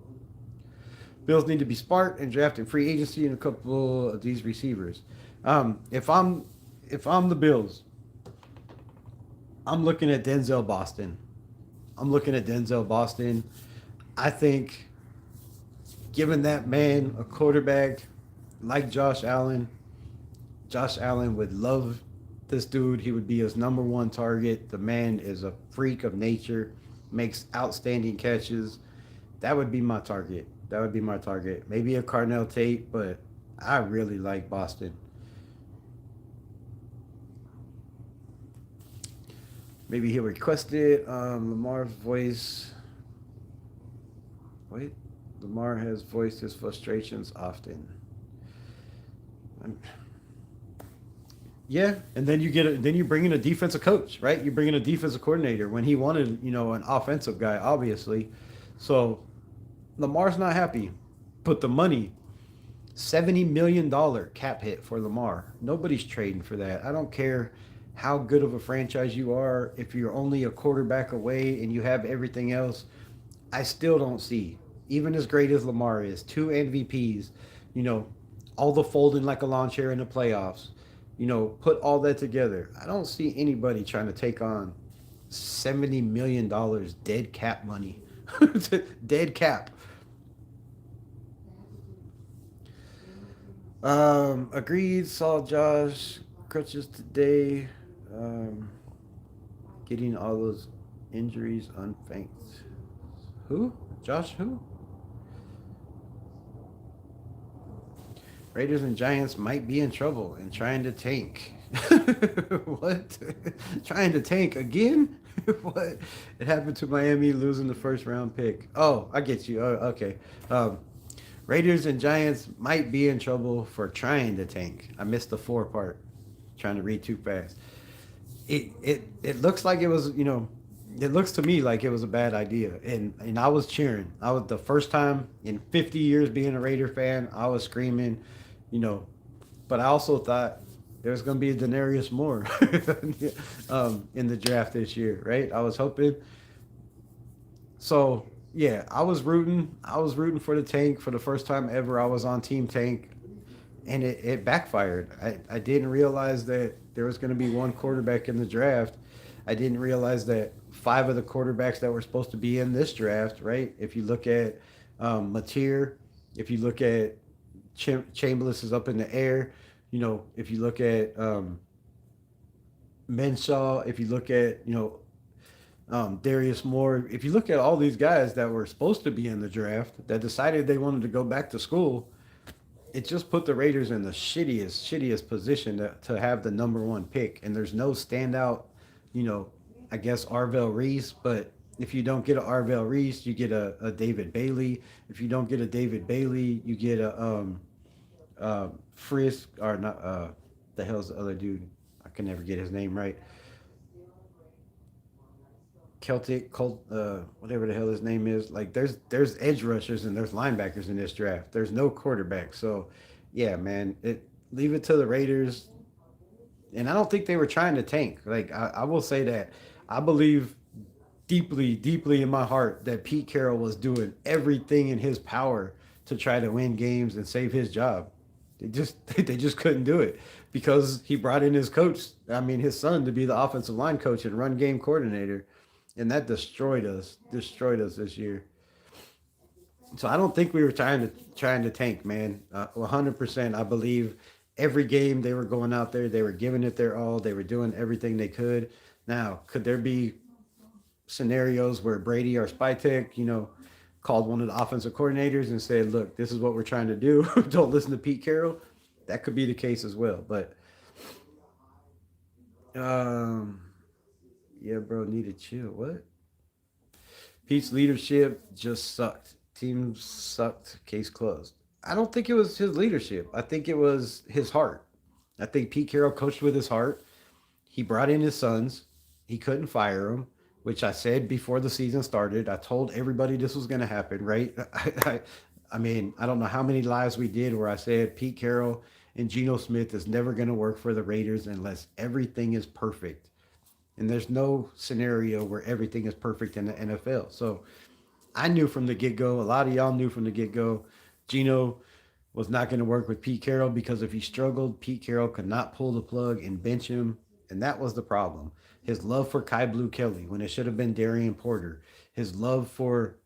Bills need to be smart and draft in free agency in a couple of these receivers. If I'm the Bills, I'm looking at Denzel Boston. I think giving that man a quarterback like Josh Allen would love this dude. He would be his number 1 target. The man is a freak of nature, makes outstanding catches. That would be my target. Maybe a Carnell Tate, but I really like Boston. Maybe he'll request it. Lamar's voice. Wait, Lamar has voiced his frustrations often. Yeah, and then you bring in a defensive coach, right? You bring in a defensive coordinator when he wanted, an offensive guy, obviously. So Lamar's not happy, but the money, $70 million cap hit for Lamar. Nobody's trading for that. I don't care how good of a franchise you are. If you're only a quarterback away and you have everything else, I still don't see even as great as Lamar is, two MVPs, you know, all the folding like a lawn chair in the playoffs, put all that together. I don't see anybody trying to take on $70 million dead cap money. Dead cap. Agreed. Saw Josh crutches today. Um, Getting all those injuries unthanked. Who? Josh? Who? Raiders and Giants might be in trouble and trying to tank. What? Trying to tank again? What? It happened to Miami losing the first round pick. Oh, I get you. Oh, okay. Um, Raiders and Giants might be in trouble for trying to tank. I missed the four part. Trying to read too fast. It looks like it was, it looks to me like it was a bad idea. And I was cheering. I was the first time in 50 years being a Raider fan, I was screaming, you know, but I also thought there's going to be a Denarius Moore in the draft this year, right? I was hoping. So yeah, I was rooting. I was rooting for the tank for the first time ever. I was on Team Tank, and it backfired. I didn't realize that there was going to be one quarterback in the draft. I didn't realize that five of the quarterbacks that were supposed to be in this draft, right? If you look at Mateer, if you look at Chambliss is up in the air. If you look at Menshaw, if you look at Darius Moore, if you look at all these guys that were supposed to be in the draft that decided they wanted to go back to school, it just put the Raiders in the shittiest position to have the number one pick. And there's no standout, you know, I guess Arvell Reese, but if you don't get a Arvell Reese, you get a David Bailey. If you don't get a David Bailey, you get a Frisk or not the hell's the other dude? I can never get his name right. Celtic Colt, whatever the hell his name is. Like there's edge rushers and there's linebackers in this draft. There's no quarterback. So yeah, man, leave it to the Raiders. And I don't think they were trying to tank. Like I will say that I believe deeply, deeply in my heart that Pete Carroll was doing everything in his power to try to win games and save his job. They just couldn't do it because he brought in his coach, I mean his son, to be the offensive line coach and run game coordinator, and that destroyed us this year. So I don't think we were trying to tank, man. 100%. I believe every game they were going out there, they were giving it their all, they were doing everything they could. Now, could there be scenarios where Brady or Spytek, called one of the offensive coordinators and said, "Look, this is what we're trying to do. Don't listen to Pete Carroll." That could be the case as well. But um, yeah, bro, need to chill. What? Pete's leadership just sucked. Team sucked. Case closed. I don't think it was his leadership. I think it was his heart. I think Pete Carroll coached with his heart. He brought in his sons. He couldn't fire them, which I said before the season started. I told everybody this was going to happen, right? I mean, I don't know how many lives we did where I said Pete Carroll and Geno Smith is never going to work for the Raiders unless everything is perfect. And there's no scenario where everything is perfect in the NFL. So I knew from the get go, a lot of y'all knew from the get go, Geno was not going to work with Pete Carroll because if he struggled, Pete Carroll could not pull the plug and bench him. And that was the problem. His love for Kai Blue Kelly when it should have been Darian Porter. His love for,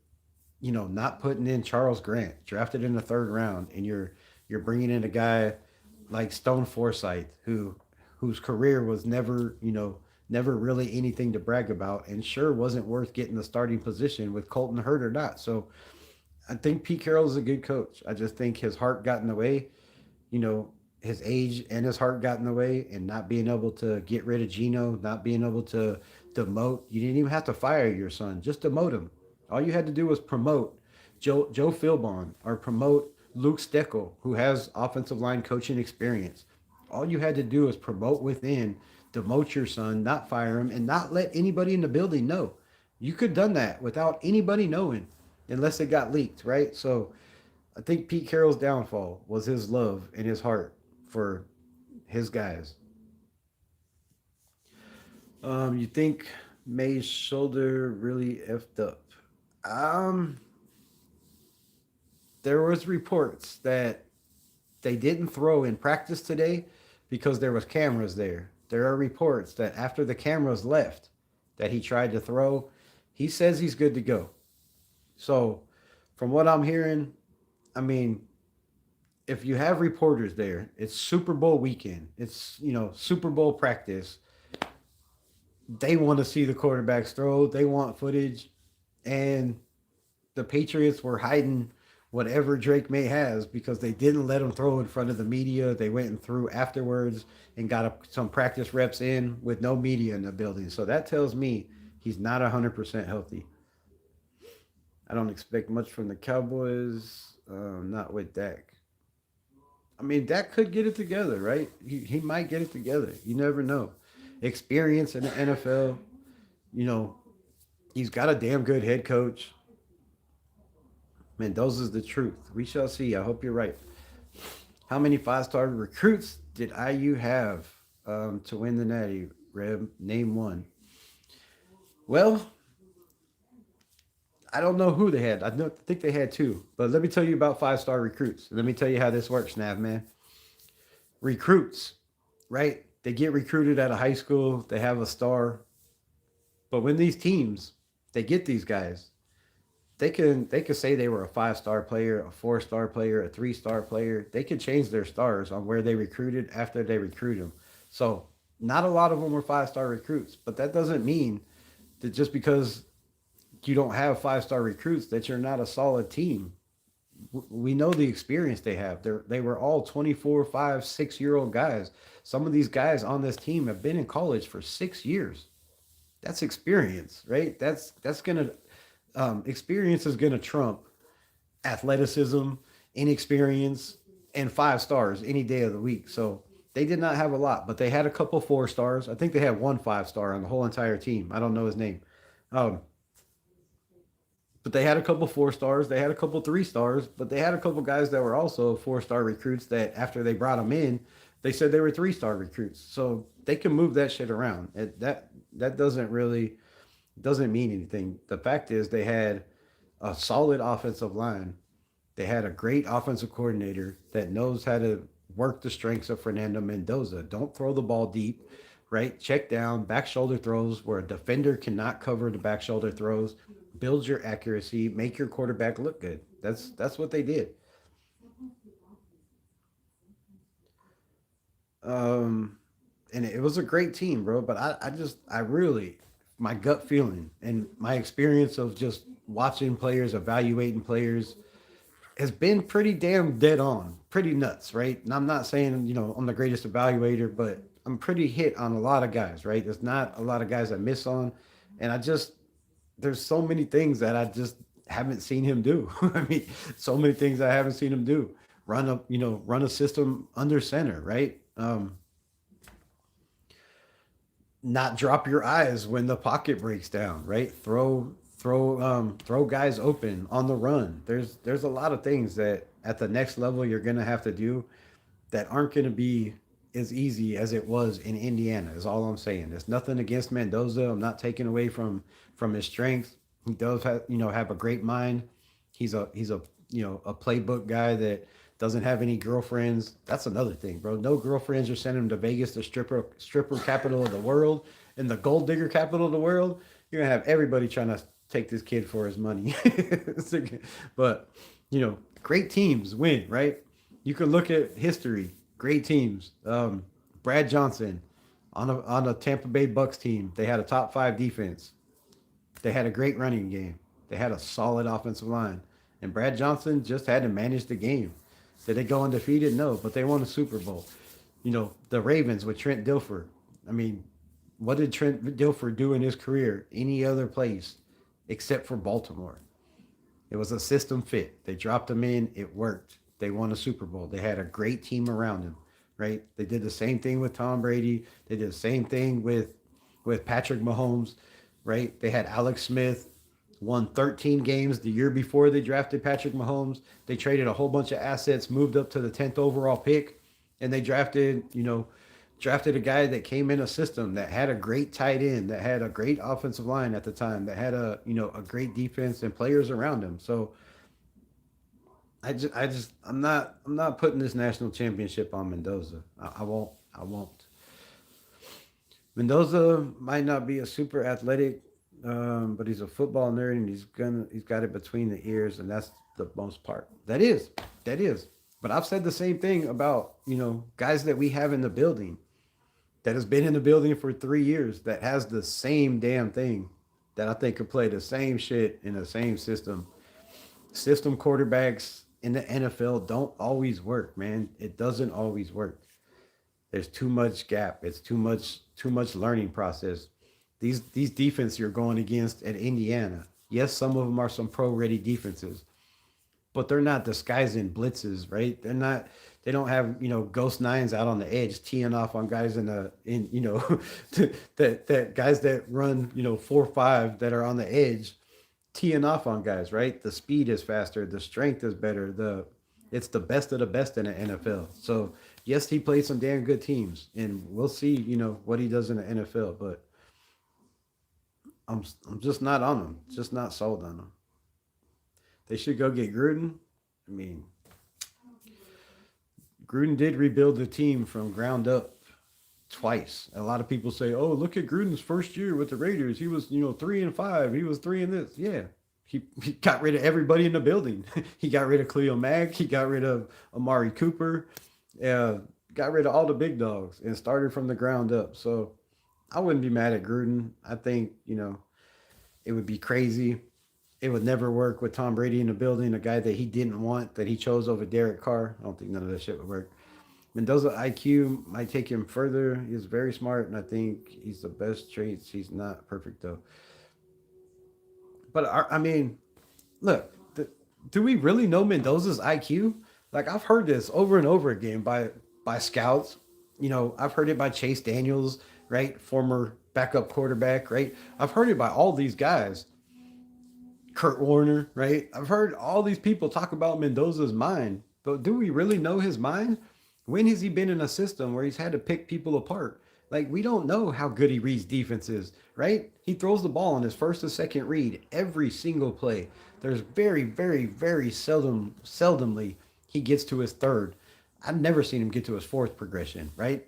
not putting in Charles Grant, drafted in the third round, and you're bringing in a guy like Stone Forsythe, whose career was never really anything to brag about, and sure wasn't worth getting the starting position with Colton hurt or not. So I think Pete Carroll is a good coach. I just think his heart got in the way, you know, his age and his heart got in the way, and not being able to get rid of Geno, not being able to demote. You didn't even have to fire your son, just demote him. All you had to do was promote Joe Philbon or promote Luke Steckel, who has offensive line coaching experience. All you had to do is promote within, demote your son, not fire him, and not let anybody in the building know. You could have done that without anybody knowing, unless it got leaked, right? So I think Pete Carroll's downfall was his love and his heart for his guys. You think May's shoulder really effed up? Um, there was reports that they didn't throw in practice today because there was cameras there. There are reports that after the cameras left, that he tried to throw. He says he's good to go. So, from what I'm hearing, I mean, if you have reporters there, it's Super Bowl weekend. It's, Super Bowl practice. They want to see the quarterbacks throw. They want footage. And the Patriots were hiding whatever Drake May has because they didn't let him throw in front of the media. They went and threw afterwards and got some practice reps in with no media in the building. So that tells me he's not 100% healthy. I don't expect much from the Cowboys, not with Dak. I mean, Dak could get it together, right? He might get it together. You never know. Experience in the NFL, you know, he's got a damn good head coach. Mendoza's the truth. We shall see. I hope you're right. How many five-star recruits did IU have to win the Natty? Reb, name one. Well, I don't know who they had. think they had two. But let me tell you about five-star recruits. Let me tell you how this works, Nav, man. Recruits, right? They get recruited out of high school. They have a star. But when these teams, they get these guys, they can say they were a five-star player, a four-star player, a three-star player. They can change their stars on where they recruited after they recruit them. So not a lot of them were five-star recruits, but that doesn't mean that just because you don't have five-star recruits that you're not a solid team. We know the experience they have. They were all 24, 5, 6-year-old guys. Some of these guys on this team have been in college for 6 years. That's experience, right? That's gonna experience is gonna trump athleticism, inexperience, and five stars any day of the week. So they did not have a lot, but they had a couple four stars. I think they had one five-star on the whole entire team. I don't know his name. Um, but they had a couple four stars. They had a couple three stars, but they had a couple guys that were also four-star recruits that after they brought them in, they said they were three-star recruits. So they can move that shit around. That doesn't mean anything. The fact is they had a solid offensive line. They had a great offensive coordinator that knows how to work the strengths of Fernando Mendoza. Don't throw the ball deep, right? Check down, back shoulder throws where a defender cannot cover the back shoulder throws. Build your accuracy, make your quarterback look good. That's what they did. Um, and it was a great team, bro. But I really, my gut feeling and my experience of just watching players, evaluating players, has been pretty damn dead on, pretty nuts, right? And I'm not saying, I'm the greatest evaluator, but I'm pretty hit on a lot of guys, right? There's not a lot of guys I miss on. And there's so many things that I just haven't seen him do. I mean, so many things I haven't seen him do. Run a system under center, right? Not drop your eyes when the pocket breaks down, right? Throw guys open on the run. There's a lot of things that at the next level you're gonna have to do that aren't gonna be as easy as it was in Indiana. Is all I'm saying. There's nothing against Mendoza. I'm not taking away from his strengths. He does have a great mind. He's a a playbook guy that doesn't have any girlfriends. That's another thing, bro. No girlfriends. You're sending him to Vegas, the stripper capital of the world, and the gold digger capital of the world. You're gonna have everybody trying to take this kid for his money. But great teams win, right? You can look at history. Great teams. Brad Johnson on a Tampa Bay Bucks team. They had a top 5 defense. They had a great running game. They had a solid offensive line. And Brad Johnson just had to manage the game. Did they go undefeated? No, but they won a Super Bowl. The Ravens with Trent Dilfer. I mean, what did Trent Dilfer do in his career any other place except for Baltimore? It was a system fit. They dropped him in. It worked. They won a Super Bowl. They had a great team around him, right? They did the same thing with Tom Brady. They did the same thing with Patrick Mahomes, right? They had Alex Smith, won 13 games the year before they drafted Patrick Mahomes. They traded a whole bunch of assets, moved up to the 10th overall pick, and they drafted a guy that came in a system that had a great tight end, that had a great offensive line at the time, that had a great defense and players around him. So I'm not putting this national championship on Mendoza. I won't. Mendoza might not be a super athletic, but he's a football nerd, and he's got it between the ears, and that's the most part. That is. But I've said the same thing about guys that we have in the building that has been in the building for 3 years that has the same damn thing that I think could play the same shit in the same system. System quarterbacks in the NFL don't always work, man. It doesn't always work. There's too much gap. It's too much learning process. These defenses you're going against at Indiana. Yes, some of them are some pro ready defenses, but they're not disguising blitzes, right? They don't have ghost nines out on the edge teeing off on guys in that guys that run 4-5 that are on the edge teeing off on guys, right? The speed is faster, the strength is better, it's the best of the best in the NFL. So yes, he played some damn good teams, and we'll see, what he does in the NFL. But I'm just not on him, just not sold on him. They should go get Gruden. I mean, Gruden did rebuild the team from ground up twice. A lot of people say, "Oh, look at Gruden's first year with the Raiders. He was, 3-5. He was three in this." Yeah, he got rid of everybody in the building. He got rid of Cleo Mag. He got rid of Amari Cooper. Uh, got rid of all the big dogs and started from the ground up. So I wouldn't be mad at Gruden. I think it would be crazy. It would never work with Tom Brady in the building, a guy that he didn't want, that he chose over Derek Carr. I don't think none of that shit would work. Mendoza IQ might take him further. He's very smart, and I think he's the best traits. He's not perfect though. But I mean, look, do we really know Mendoza's IQ? Like I've heard this over and over again by scouts. I've heard it by Chase Daniels, right, former backup quarterback, right. I've heard it by all these guys, Kurt Warner, right? I've heard all these people talk about Mendoza's mind, but do we really know his mind? When has he been in a system where he's had to pick people apart? Like, we don't know how good he reads defenses, right? He throws the ball on his first and second read every single play. There's very, very, very seldomly he gets to his third. I've never seen him get to his fourth progression, right?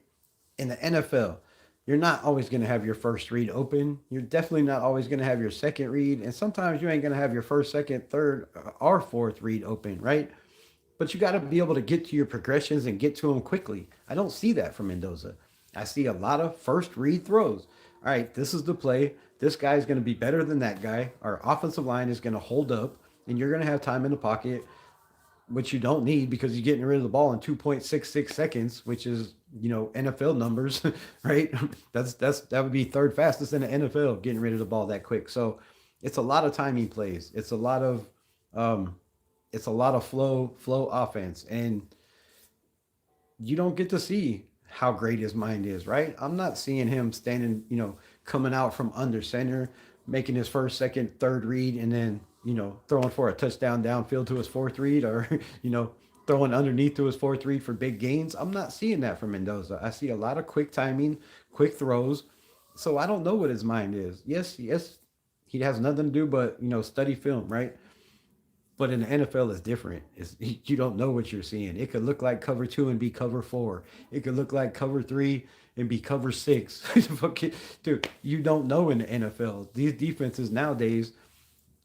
In the NFL, you're not always going to have your first read open. You're definitely not always going to have your second read. And sometimes you ain't going to have your first, second, third, or fourth read open, right? But you got to be able to get to your progressions and get to them quickly. I don't see that from Mendoza. I see a lot of first read throws. All right, this is the play. This guy is going to be better than that guy. Our offensive line is going to hold up, and you're going to have time in the pocket, which you don't need because you're getting rid of the ball in 2.66 seconds, which is NFL numbers, right? That would be third fastest in the NFL, getting rid of the ball that quick. So it's a lot of timing plays. Um, it's a lot of flow offense, and you don't get to see how great his mind is, right? I'm not seeing him standing, coming out from under center, making his first, second, third read, and then, throwing for a touchdown downfield to his fourth read, or, throwing underneath to his fourth read for big gains. I'm not seeing that from Mendoza. I see a lot of quick timing, quick throws. So I don't know what his mind is. Yes, he has nothing to do but, study film, right? But in the NFL, it's different. You don't know what you're seeing. It could look like cover two and be cover four. It could look like cover three and be cover six. Dude, you don't know in the NFL. These defenses nowadays,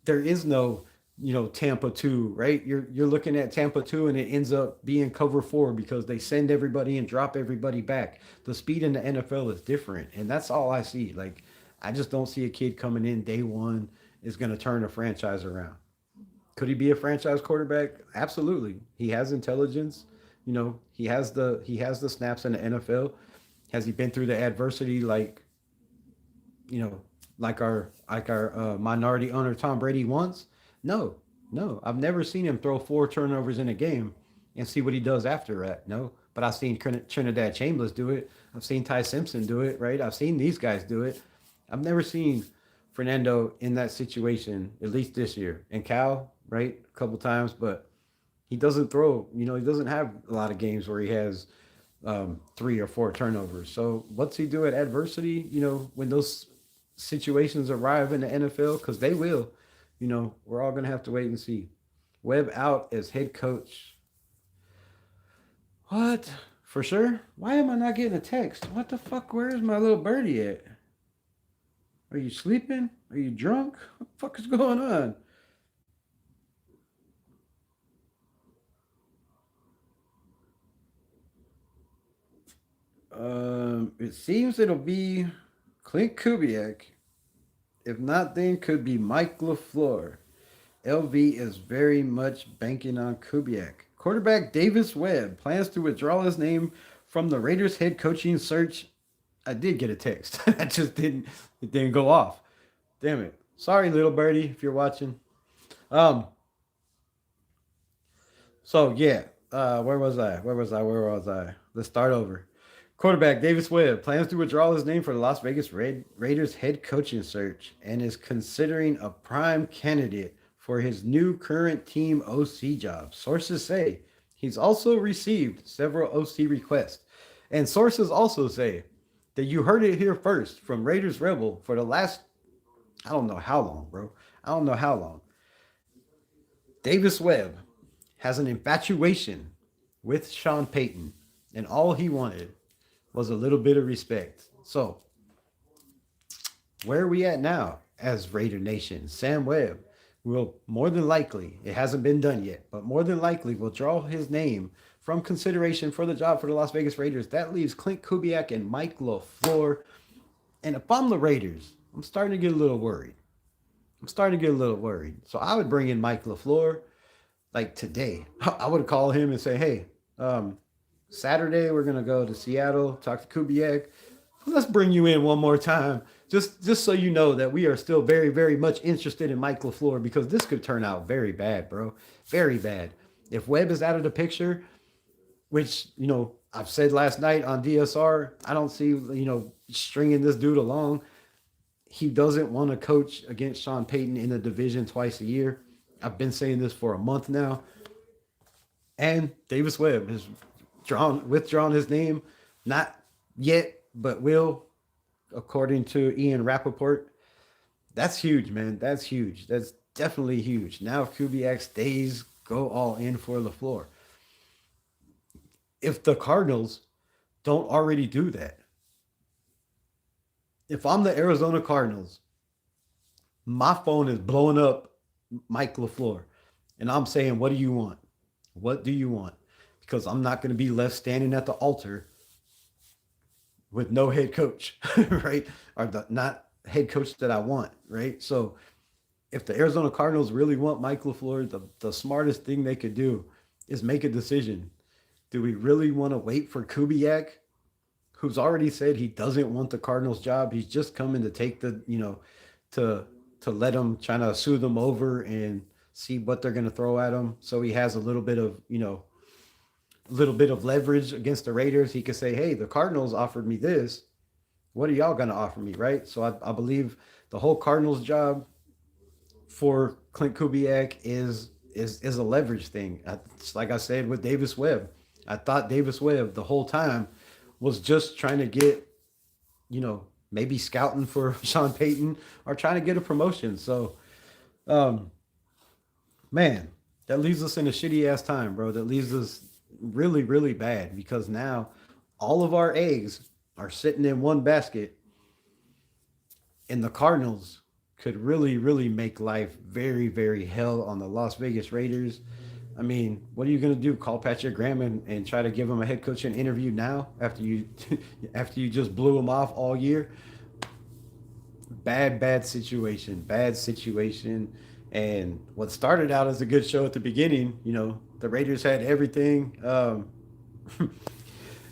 there is no, Tampa two, right? You're looking at Tampa two and it ends up being cover four because they send everybody and drop everybody back. The speed in the NFL is different, and that's all I see. Like, I just don't see a kid coming in day one is going to turn a franchise around. Could he be a franchise quarterback? Absolutely. He has intelligence. He has the snaps in the NFL. Has he been through the adversity you know like our minority owner Tom Brady once? No, no. I've never seen him throw four turnovers in a game and see what he does after that. No, but I've seen Trinidad Chambers do it. I've seen Ty Simpson do it. Right. I've seen these guys do it. I've never seen Fernando in that situation, at least this year. And Cal, right, a couple times, but he doesn't throw. He doesn't have a lot of games where he has three or four turnovers. So what's he do at adversity? When those situations arrive in the NFL, because they will. We're all gonna have to wait and see. Webb out as head coach. What? For sure? Why am I not getting a text? What the fuck? Where is my little birdie at? Are you sleeping? Are you drunk? What the fuck is going on? It seems it'll be Clint Kubiak. If not, then could be Mike LaFleur. LV is very much banking on Kubiak. Quarterback Davis Webb plans to withdraw his name from the Raiders head coaching search. I did get a text. I just didn't. It didn't go off. Damn it. Sorry, little birdie, if you're watching. Um. So yeah. Where was I? Let's start over. Quarterback Davis Webb plans to withdraw his name for the Las Vegas Raiders head coaching search and is considering a prime candidate for his new current team OC job. Sources say he's also received several OC requests. And sources also say that you heard it here first from Raiders Rebel for the last, I don't know how long, bro. I don't know how long. Davis Webb has an infatuation with Sean Payton, and all he wanted was a little bit of respect. So, where are we at now as Raider Nation? Sam Webb will more than likely, it hasn't been done yet, but more than likely will draw his name from consideration for the job for the Las Vegas Raiders. That leaves Clint Kubiak and Mike LaFleur. And if I'm the Raiders, I'm starting to get a little worried. So I would bring in Mike LaFleur like today. I would call him and say, hey, Saturday we're gonna go to Seattle, talk to Kubiak. Let's bring you in one more time, just so you know that we are still very, very much interested in Mike LaFleur because this could turn out very bad, bro. Very bad. If Webb is out of the picture, which I've said last night on DSR, I don't see stringing this dude along. He doesn't want to coach against Sean Payton in the division twice a year. I've been saying this for a month now. And Davis Webb has withdrawn his name, not yet, but will, according to Ian Rappaport. That's huge, man. That's huge. That's definitely huge. Now if Kubiak stays, go all in for LaFleur. If the Cardinals don't already do that, if I'm the Arizona Cardinals, my phone is blowing up Mike LaFleur. And I'm saying, what do you want? What do you want? Because I'm not going to be left standing at the altar with no head coach, right? Or not head coach that I want, right? So if the Arizona Cardinals really want Mike LaFleur, the smartest thing they could do is make a decision. Do we really want to wait for Kubiak, who's already said he doesn't want the Cardinals job? He's just coming to take to let them trying to sue them over and see what they're going to throw at him. So he has a little bit of leverage against the Raiders. He could say, hey, the Cardinals offered me this. What are y'all going to offer me, right? So I believe the whole Cardinals job for Clint Kubiak is a leverage thing. It's like I said with Davis Webb. I thought Davis Webb the whole time was just trying to get, maybe scouting for Sean Payton or trying to get a promotion. So, man, that leaves us in a shitty ass time, bro. That leaves us really, really bad because now all of our eggs are sitting in one basket, and the Cardinals could really, really make life very, very hell on the Las Vegas Raiders. I mean, what are you going to do? Call Patrick Graham and try to give him a head coaching interview now after you just blew him off all year? Bad situation. And what started out as a good show at the beginning, the Raiders had everything,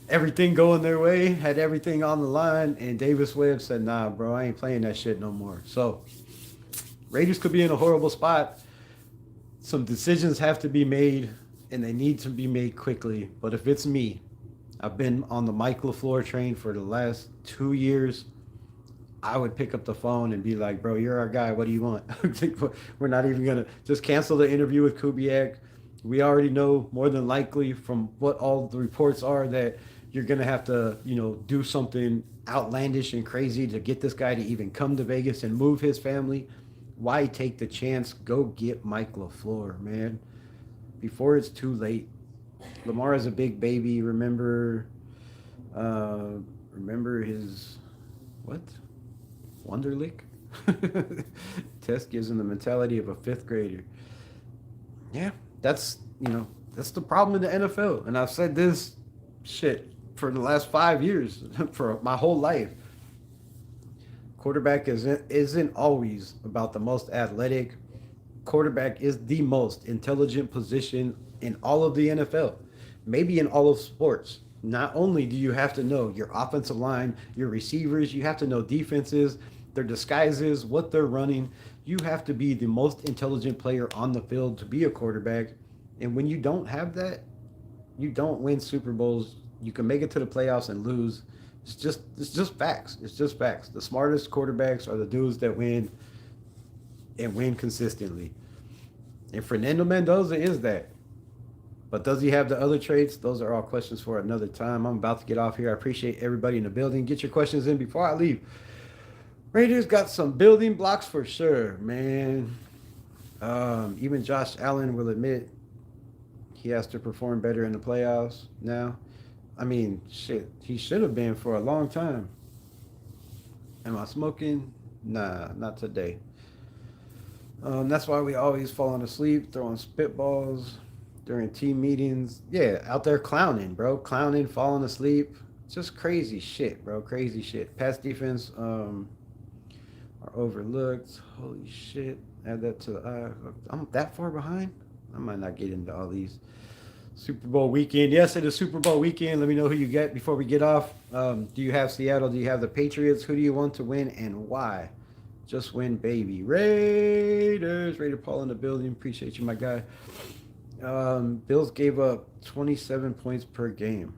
everything going their way, had everything on the line, and Davis Webb said, nah, bro, I ain't playing that shit no more. So Raiders could be in a horrible spot. Some decisions have to be made, and they need to be made quickly. But if it's me, I've been on the Mike LaFleur train for the last 2 years. I would pick up the phone and be like, bro, you're our guy. What do you want? We're not even going to just cancel the interview with Kubiak. We already know more than likely from what all the reports are that you're going to have to, do something outlandish and crazy to get this guy to even come to Vegas and move his family. Why take the chance? Go get Mike LaFleur, man. before it's too late. Lamar is a big baby. Uh, remember his what? Wonderlick. Test gives him the mentality of a fifth grader. Yeah, that's that's the problem in the NFL, and I've said this shit for the last 5 years, for my whole life. Quarterback isn't always about the most athletic. Quarterback is the most intelligent position in all of the NFL, maybe in all of sports. Not only do you have to know your offensive line, your receivers, you have to know defenses, their disguises, what they're running. You have to be the most intelligent player on the field to be a quarterback. And when you don't have that, you don't win Super Bowls. You can make it to the playoffs and lose. It's just facts. It's just facts. The smartest quarterbacks are the dudes that win and win consistently. And Fernando Mendoza is that. But does he have the other traits? Those are all questions for another time. I'm about to get off here. I appreciate everybody in the building. Get your questions in before I leave. Raiders got some building blocks for sure, man. Even Josh Allen will admit he has to perform better in the playoffs now. I mean, shit, he should have been for a long time. Am I smoking? Nah, not today. That's why we always falling asleep, throwing spitballs during team meetings. Yeah, out there clowning, bro. Clowning, falling asleep. Just crazy shit, bro. Crazy shit. Pass defense are overlooked. Holy shit. Add that to the I'm that far behind? I might not get into all these. Super Bowl weekend. Yes, it is Super Bowl weekend. Let me know who you get before we get off. Do you have Seattle? Do you have the Patriots? Who do you want to win and why? Just win, baby. Raiders. Raider Paul in the building. Appreciate you, my guy. Bills gave up 27 points per game.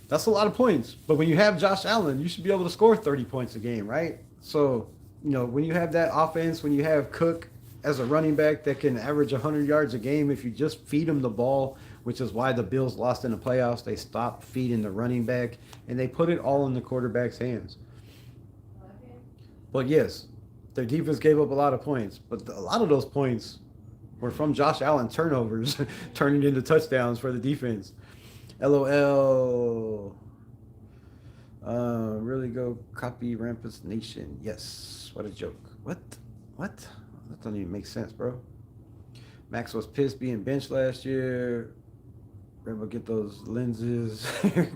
That's a lot of points. But when you have Josh Allen, you should be able to score 30 points a game, right? So, when you have that offense, when you have Cook as a running back that can average 100 yards a game, if you just feed him the ball, which is why the Bills lost in the playoffs, they stopped feeding the running back, and they put it all in the quarterback's hands. But yes, their defense gave up a lot of points, but a lot of those points were from Josh Allen turnovers turning into touchdowns for the defense. LOL. Really go copy Rampus Nation. Yes. What a joke. What? What? That doesn't even make sense, bro. Max was pissed being benched last year. Rebel get those lenses.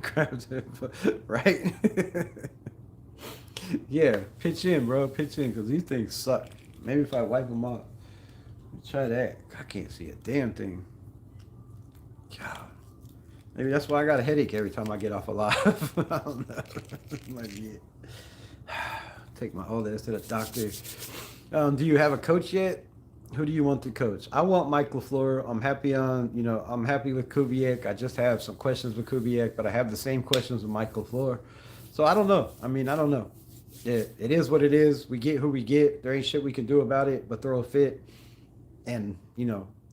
Grabbed it, right? Yeah, pitch in, bro. Pitch in, because these things suck. Maybe if I wipe them off. Try that. I can't see a damn thing. God. Maybe that's why I got a headache every time I get off a live. I don't know. Might be it. Take my old ass to the doctor. Do you have a coach yet? Who do you want to coach? I want Mike LaFleur. I'm happy I'm happy with Kubiak. I just have some questions with Kubiak, but I have the same questions with Mike LaFleur. So I don't know. I don't know. It is what it is. We get who we get. There ain't shit we can do about it but throw a fit. And,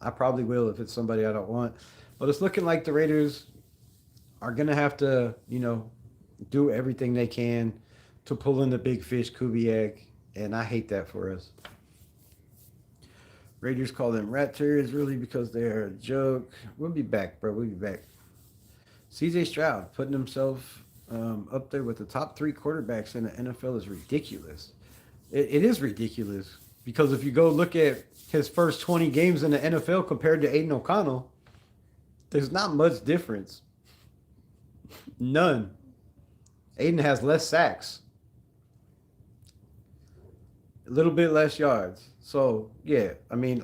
I probably will if it's somebody I don't want. But it's looking like the Raiders are going to have to, do everything they can to pull in the big fish, Kubiak. And I hate that for us. Raiders call them rat terriers really because they're a joke. We'll be back, bro. We'll be back. CJ Stroud putting himself up there with the top 3 quarterbacks in the NFL is ridiculous. It is ridiculous because if you go look at his first 20 games in the NFL compared to Aiden O'Connell, there's not much difference. None. Aiden has less sacks. A little bit less yards. So, yeah,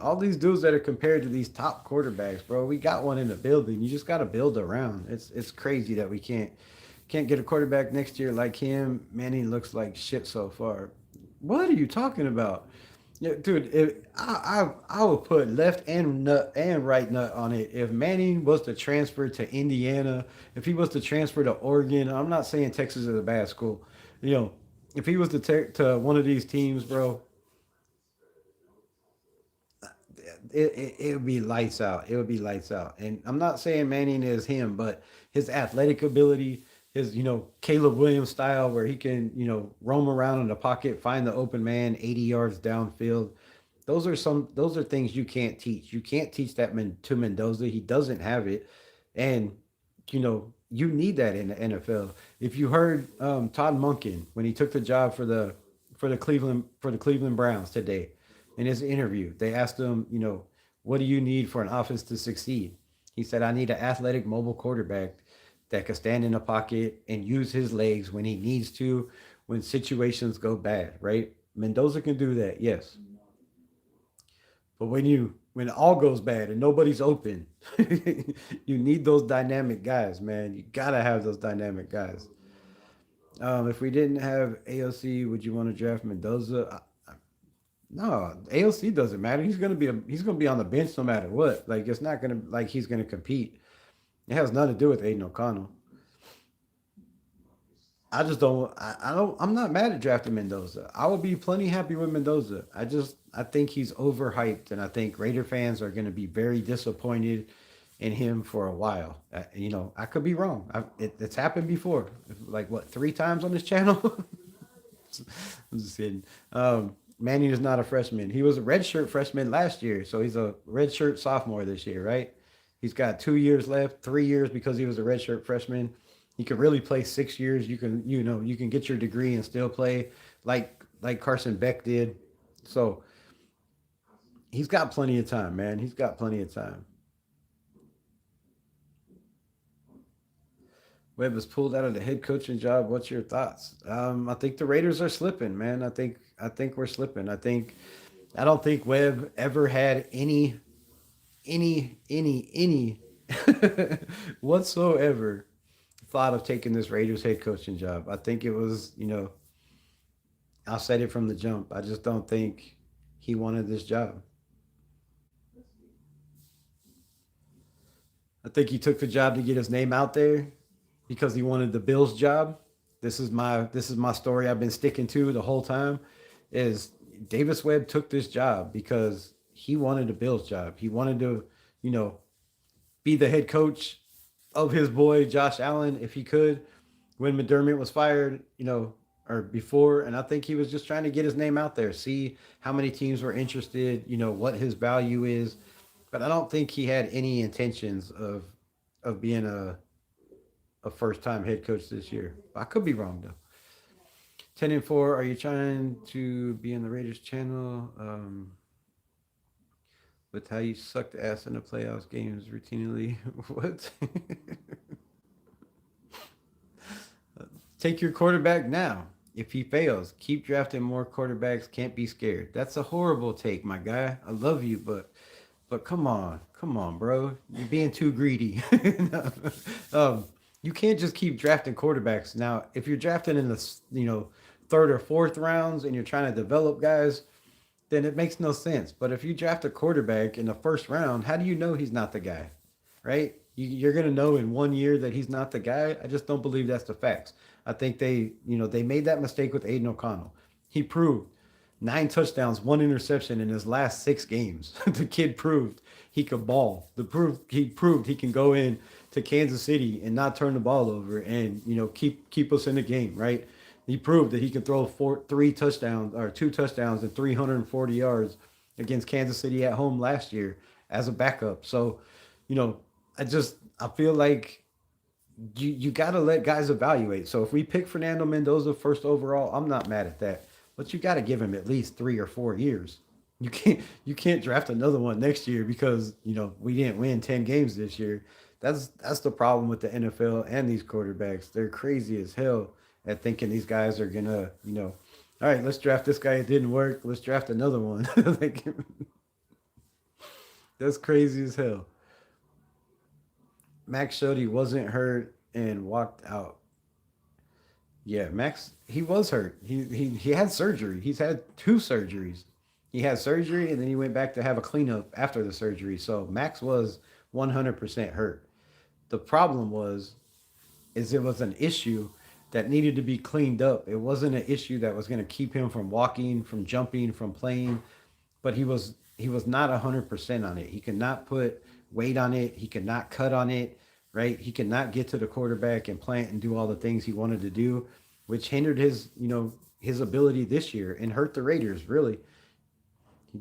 all these dudes that are compared to these top quarterbacks, bro, we got one in the building. You just got to build around. It's crazy that we can't get a quarterback next year like him. Manning looks like shit so far. What are you talking about? Yeah, dude, I would put left and nut and right nut on it. If Manning was to transfer to Indiana, if he was to transfer to Oregon, I'm not saying Texas is a bad school. If he was to one of these teams, bro, it would be lights out. It would be lights out. And I'm not saying Manning is him, but his athletic ability, his, Caleb Williams style where he can, roam around in the pocket, find the open man 80 yards downfield. those are things you can't teach. You can't teach that to Mendoza. He doesn't have it, and you need that in the NFL. If you heard Todd Monken when he took the job for the Cleveland Browns today, in his interview, they asked him, what do you need for an offense to succeed? He said, I need an athletic, mobile quarterback that can stand in the pocket and use his legs when he needs to, when situations go bad. Right? Mendoza can do that, yes. But when it all goes bad and nobody's open, you need those dynamic guys, man. You gotta have those dynamic guys. If we didn't have AOC, would you want to draft Mendoza? No, AOC doesn't matter. He's gonna be on the bench no matter what. Like it's not gonna like he's gonna compete. It has nothing to do with Aiden O'Connell. I just don't. I don't. I'm not mad at drafting Mendoza. I would be plenty happy with Mendoza. I think he's overhyped, and I think Raider fans are going to be very disappointed in him for a while. I could be wrong. It's happened before, like what 3 times on this channel. I'm just kidding. Manning is not a freshman. He was a redshirt freshman last year, so he's a redshirt sophomore this year, right? He's got 2 years left, 3 years because he was a redshirt freshman. He could really play 6 years. You can get your degree and still play like Carson Beck did. So he's got plenty of time, man. He's got plenty of time. Webb was pulled out of the head coaching job. What's your thoughts? I think the Raiders are slipping, man. I think we're slipping. I don't think Webb ever had any whatsoever thought of taking this Raiders head coaching job. I think it was, I said it from the jump. I just don't think he wanted this job. I think he took the job to get his name out there because he wanted the Bills job. This is my story I've been sticking to the whole time is Davis Webb took this job because he wanted a Bills job. He wanted to, you know, be the head coach of his boy Josh Allen if he could when McDermott was fired, or before. And I think he was just trying to get his name out there, see how many teams were interested, what his value is. But I don't think he had any intentions of being a first time head coach this year. I could be wrong though. 10-4. Are you trying to be in the Raiders channel? With how you sucked ass in the playoffs games routinely. What? Take your quarterback now. If he fails, keep drafting more quarterbacks. Can't be scared. That's a horrible take, my guy. I love you, but come on, bro. You're being too greedy. No. You can't just keep drafting quarterbacks. Now, if you're drafting in the third or fourth rounds and you're trying to develop guys, then it makes no sense. But if you draft a quarterback in the first round, how do you know he's not the guy? Right? You're going to know in 1 year that he's not the guy. I just don't believe that's the facts. I think they made that mistake with Aiden O'Connell. He proved 9 touchdowns, 1 interception in his last 6 games. The kid proved he could ball. He proved he can go in to Kansas City and not turn the ball over and keep us in the game, right? He proved that he can throw 3 touchdowns or 2 touchdowns and 340 yards against Kansas City at home last year as a backup. So, I feel like you got to let guys evaluate. So if we pick Fernando Mendoza first overall, I'm not mad at that. But you got to give him at least 3 or 4 years. You can't draft another one next year because we didn't win 10 games this year. That's the problem with the NFL and these quarterbacks. They're crazy as hell at thinking these guys are gonna all right, let's draft this guy. It didn't work. Let's draft another one. Like, that's crazy as hell. Max showed he wasn't hurt and walked out. Yeah, Max, he was hurt. He had surgery. He's had 2 surgeries. He had surgery and then he went back to have a cleanup after the surgery. So Max was 100% hurt. The problem is it was an issue that needed to be cleaned up. It wasn't an issue that was going to keep him from walking, from jumping, from playing, but he was not 100% on it. He could not put weight on it. He could not cut on it, right? He could not get to the quarterback and plant and do all the things he wanted to do, which hindered his ability this year and hurt the Raiders, really.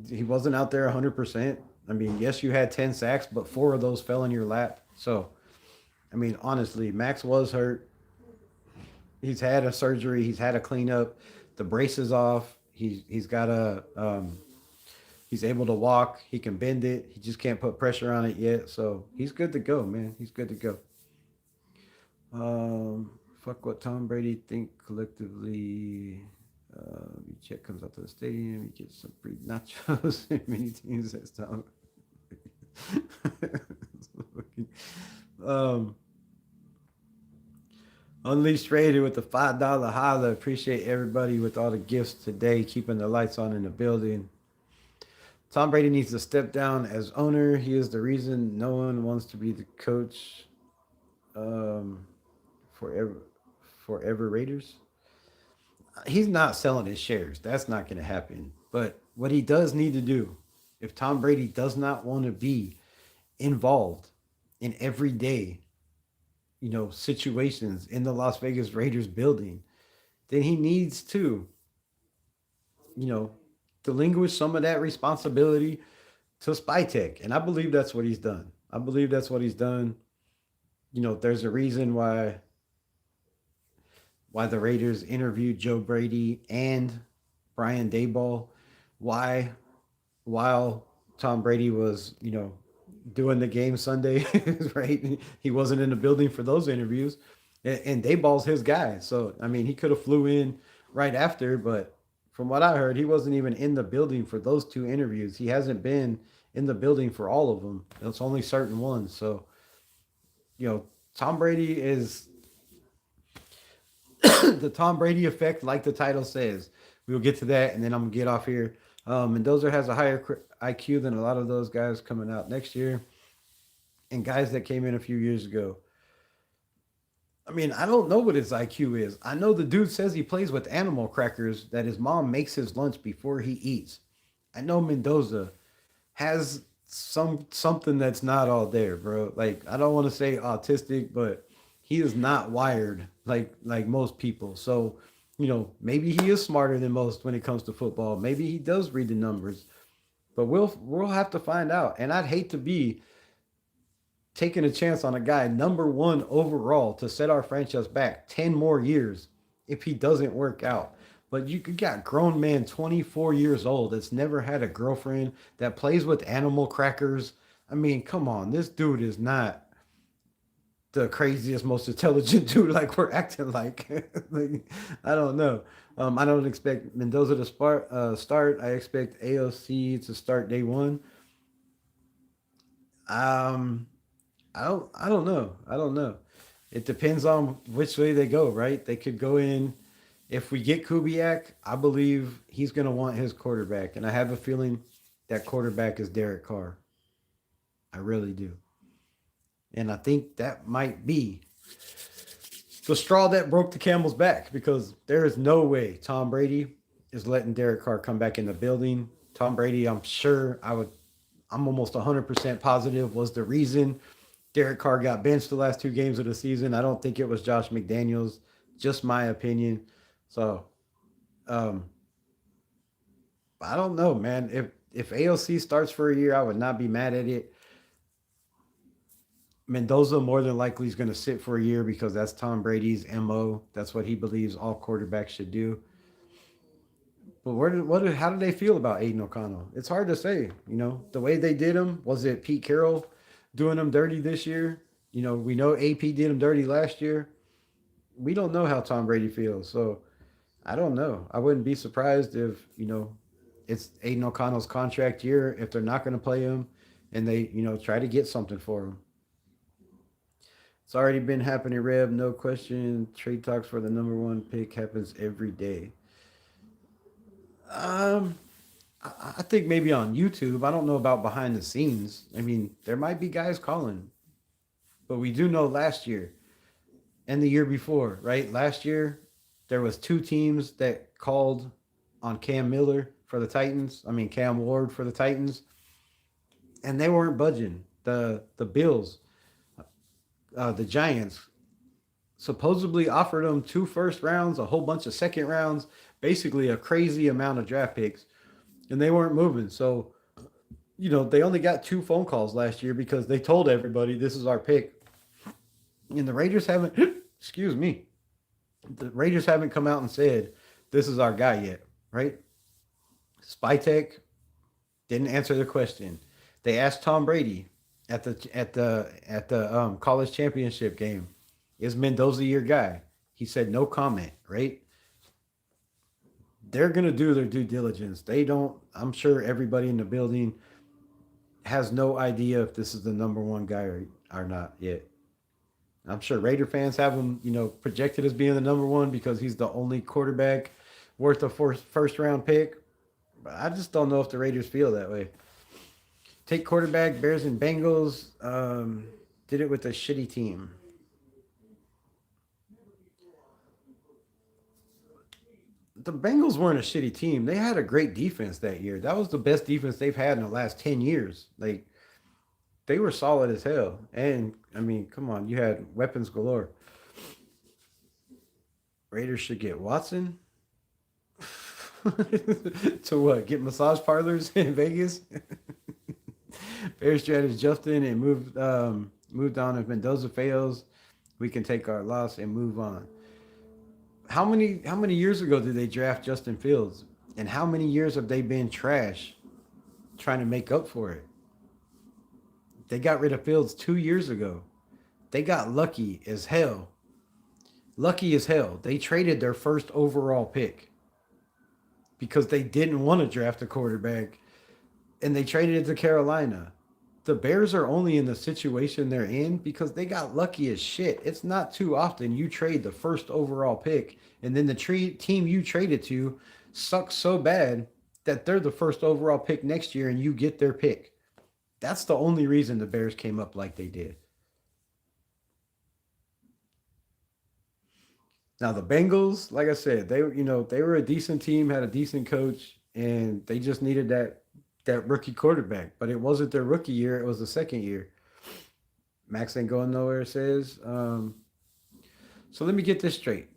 He wasn't out there 100%. I mean, yes, you had 10 sacks, but 4 of those fell in your lap. So, I mean, honestly, Max was hurt. He's had a surgery. He's had a cleanup. The brace is off. He's got a he's able to walk. He can bend it. He just can't put pressure on it yet. So he's good to go, man. He's good to go. Fuck what Tom Brady think collectively. Check comes out to the stadium. He gets some free nachos. Many teams that's Tom. um, Unleashed Raider with the $5 holla. Appreciate everybody with all the gifts today, keeping the lights on in the building. Tom Brady needs to step down as owner. He is the reason no one wants to be the coach. Forever, forever Raiders. He's not selling his shares. That's not going to happen. But what he does need to do, if Tom Brady does not want to be involved in everyday, situations in the Las Vegas Raiders building, then he needs to, you know, relinquish some of that responsibility to Spytech. And I believe that's what he's done. I believe that's what he's done. There's a reason why the Raiders interviewed Joe Brady and Brian Daboll. Why, while Tom Brady was, doing the game Sunday, right? He wasn't in the building for those interviews, and Daboll's his guy. So I mean, he could have flew in right after, but from what I heard, he wasn't even in the building for those 2 interviews. He hasn't been in the building for all of them. It's only certain ones. So, Tom Brady is the Tom Brady effect, like the title says. We will get to that, and then I'm gonna get off here. Mendoza has a higher IQ than a lot of those guys coming out next year, and guys that came in a few years ago. I mean, I don't know what his IQ is. I know the dude says he plays with animal crackers that his mom makes his lunch before he eats. I know Mendoza has something that's not all there, bro. Like, I don't want to say autistic, but he is not wired like most people. So, maybe he is smarter than most when it comes to football. Maybe he does read the numbers. But we'll have to find out. And I'd hate to be taking a chance on a guy number 1 overall to set our franchise back 10 more years if he doesn't work out. But you got grown man 24 years old that's never had a girlfriend, that plays with animal crackers. I mean, come on, this dude is not the craziest, most intelligent dude like we're acting like. Like, I don't know. I don't expect Mendoza to start. I expect AOC to start day 1. I don't know. I don't know. It depends on which way they go, right? They could go in. If we get Kubiak, I believe he's going to want his quarterback. And I have a feeling that quarterback is Derek Carr. I really do. And I think that might be the straw that broke the camel's back, because there is no way Tom Brady is letting Derek Carr come back in the building. Tom Brady, I'm almost 100% positive, was the reason Derek Carr got benched the last 2 games of the season. I don't think it was Josh McDaniels, just my opinion. So, I don't know, man. If AOC starts for a year, I would not be mad at it. Mendoza more than likely is going to sit for a year because that's Tom Brady's MO. That's what he believes all quarterbacks should do. But how do they feel about Aiden O'Connell? It's hard to say. The way they did him, was it Pete Carroll doing him dirty this year? We know AP did him dirty last year. We don't know how Tom Brady feels. So I don't know. I wouldn't be surprised if, it's Aiden O'Connell's contract year, if they're not going to play him and they, try to get something for him. It's already been happening, Reb. No question. Trade talks for the number 1 pick happens every day. I think maybe on YouTube. I don't know about behind the scenes. I mean, there might be guys calling. But we do know last year and the year before, right? Last year, there was 2 teams that called on Cam Miller for the Titans. I mean, Cam Ward for the Titans. And they weren't budging. The Bills, the Giants, supposedly offered them 2 first rounds, a whole bunch of second rounds, basically a crazy amount of draft picks. and they weren't moving. So, they only got 2 phone calls last year because they told everybody this is our pick. And the Raiders haven't, excuse me, the Raiders haven't come out and said this is our guy yet, right? Spytech didn't answer the question. They asked Tom Brady at the college championship game, "Is Mendoza your guy?" He said no comment. Right? They're gonna do their due diligence. They don't. I'm sure everybody in the building has no idea if this is the number one guy or not yet. I'm sure Raider fans have him, projected as being the number one because he's the only quarterback worth a first round pick. But I just don't know if the Raiders feel that way. Take quarterback, Bears and Bengals. Did it with a shitty team. The Bengals weren't a shitty team. They had a great defense that year. That was the best defense they've had in the last 10 years. Like, they were solid as hell. And, I mean, come on, you had weapons galore. Raiders should get Watson. To what? Get massage parlors in Vegas? Bears strategy Justin and moved on. If Mendoza fails, we can take our loss and move on. How many years ago did they draft Justin Fields? And how many years have they been trash trying to make up for it? They got rid of Fields 2 years ago. They got lucky as hell. Lucky as hell. They traded their first overall pick because they didn't want to draft a quarterback, and they traded it to Carolina. The Bears are only in the situation they're in because they got lucky as shit. It's not too often you trade the first overall pick and then the team you traded to sucks so bad that they're the first overall pick next year and you get their pick. That's the only reason the Bears came up like they did. Now the Bengals, like I said, they were a decent team, had a decent coach, and they just needed that rookie quarterback. But it wasn't their rookie year; it was the second year. Max ain't going nowhere. It says. So let me get this straight.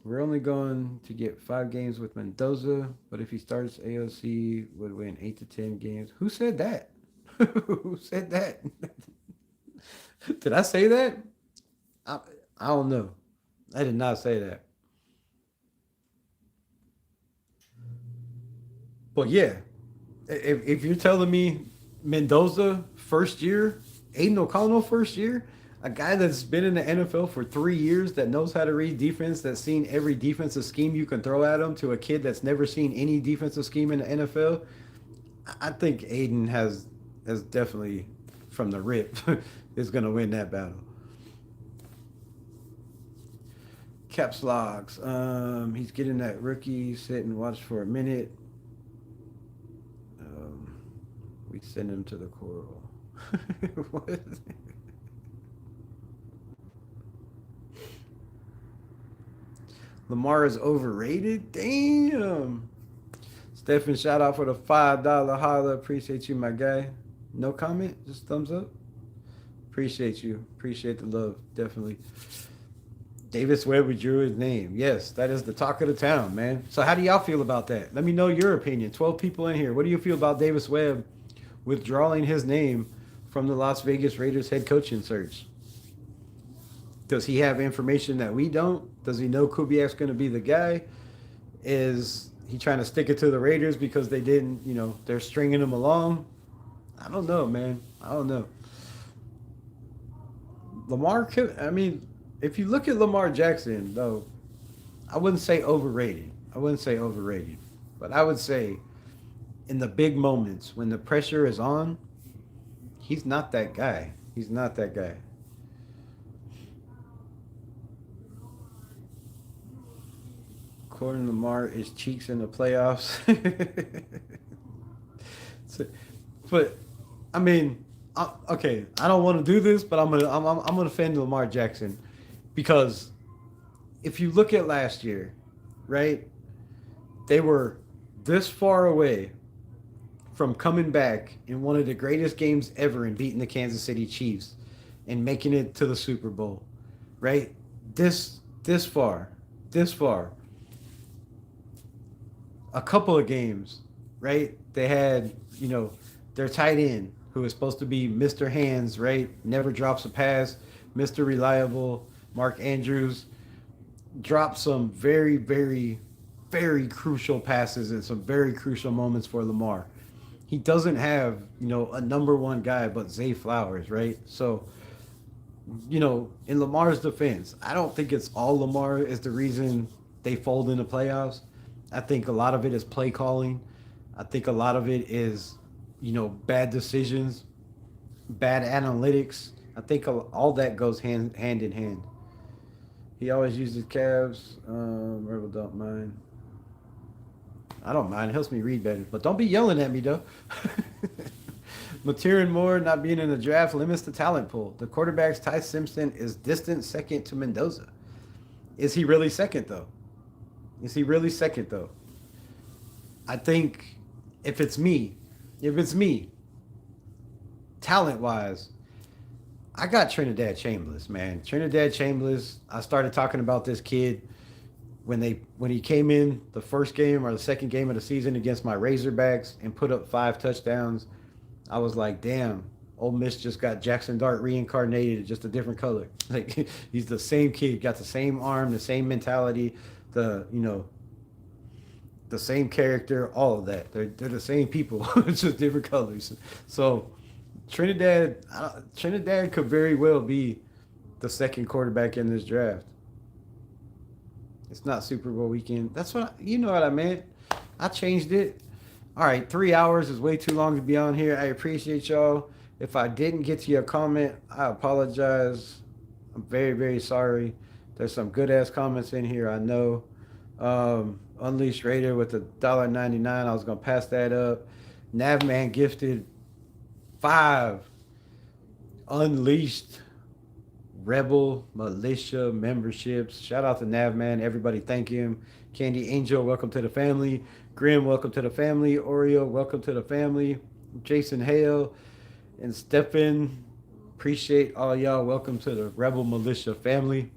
We're only going to get 5 games with Mendoza, but if he starts, AOC would win 8 to 10 games. Who said that? Who said that? Did I say that? I, I don't know. I did not say that. But yeah, if you're telling me Mendoza first year, Aiden O'Connell first year, a guy that's been in the NFL for 3 years, that knows how to read defense, that's seen every defensive scheme you can throw at him, to a kid that's never seen any defensive scheme in the NFL, I think Aiden has definitely from the rip is going to win that battle. Caps logs. He's getting that rookie. Sit and watch for a minute. Um, we send him to the coral. What? Lamar is overrated. Damn. Stephen, shout out for the $5 holla. Appreciate you, my guy. No comment, just thumbs up. Appreciate you. Appreciate the love. Definitely. Davis Webb withdrew his name. Yes, that is the talk of the town, man. So how do y'all feel about that? Let me know your opinion. 12 people in here. What do you feel about Davis Webb withdrawing his name from the Las Vegas Raiders head coaching search? Does he have information that we don't? Does he know Kubiak's going to be the guy? Is he trying to stick it to the Raiders because they didn't, they're stringing him along? I don't know, man. I don't know. Lamar, I mean, if you look at Lamar Jackson, though, I wouldn't say overrated. I wouldn't say overrated. But I would say in the big moments when the pressure is on, he's not that guy. He's not that guy. According to Lamar, is cheeks in the playoffs. So, but I mean, okay, I don't want to do this, but I'm gonna defend Lamar Jackson because if you look at last year, right, they were this far away from coming back in one of the greatest games ever and beating the Kansas City Chiefs and making it to the Super Bowl, right? This far, this far. A couple of games right? They had, their tight end who is supposed to be Mr. Hands, right? Never drops a pass, Mr. Reliable, Mark Andrews dropped some very, very, very crucial passes in some very crucial moments for Lamar. He doesn't have, a number one guy but Zay Flowers, right? So, in Lamar's defense, I don't think it's all Lamar is the reason they fold in the playoffs. I think a lot of it is play calling. I think a lot of it is, bad decisions, bad analytics. I think all that goes hand in hand. He always uses calves. Rebel don't mind. I don't mind. It helps me read better. But don't be yelling at me, though. Materin Moore not being in the draft limits the talent pool. The quarterbacks, Ty Simpson is distant second to Mendoza. Is he really second, though? Is he really second, though? I think if it's me, talent wise, I got Trinidad Chambliss, man. Trinidad Chambliss, I started talking about this kid when he came in the first game or the second game of the season against my Razorbacks and put up 5 touchdowns. I was like, damn, Ole Miss just got Jackson Dart reincarnated, just a different color. Like he's the same kid, got the same arm, the same mentality, the same character, all of that. They're the same people, it's just different colors. So Trinidad could very well be the second quarterback in this draft. It's not Super Bowl weekend. That's you know what I meant. I changed it. All right, 3 hours is way too long to be on here. I appreciate y'all. If I didn't get to your comment, I apologize. I'm very, very sorry. There's some good ass comments in here, I know. Unleashed Raider with $1.99. I was gonna pass that up. Navman gifted 5 Unleashed Rebel Militia memberships. Shout out to Navman. Everybody thank him. Candy Angel, welcome to the family. Grim, welcome to the family. Oreo, welcome to the family. Jason Hale and Stephen, appreciate all y'all. Welcome to the Rebel Militia family.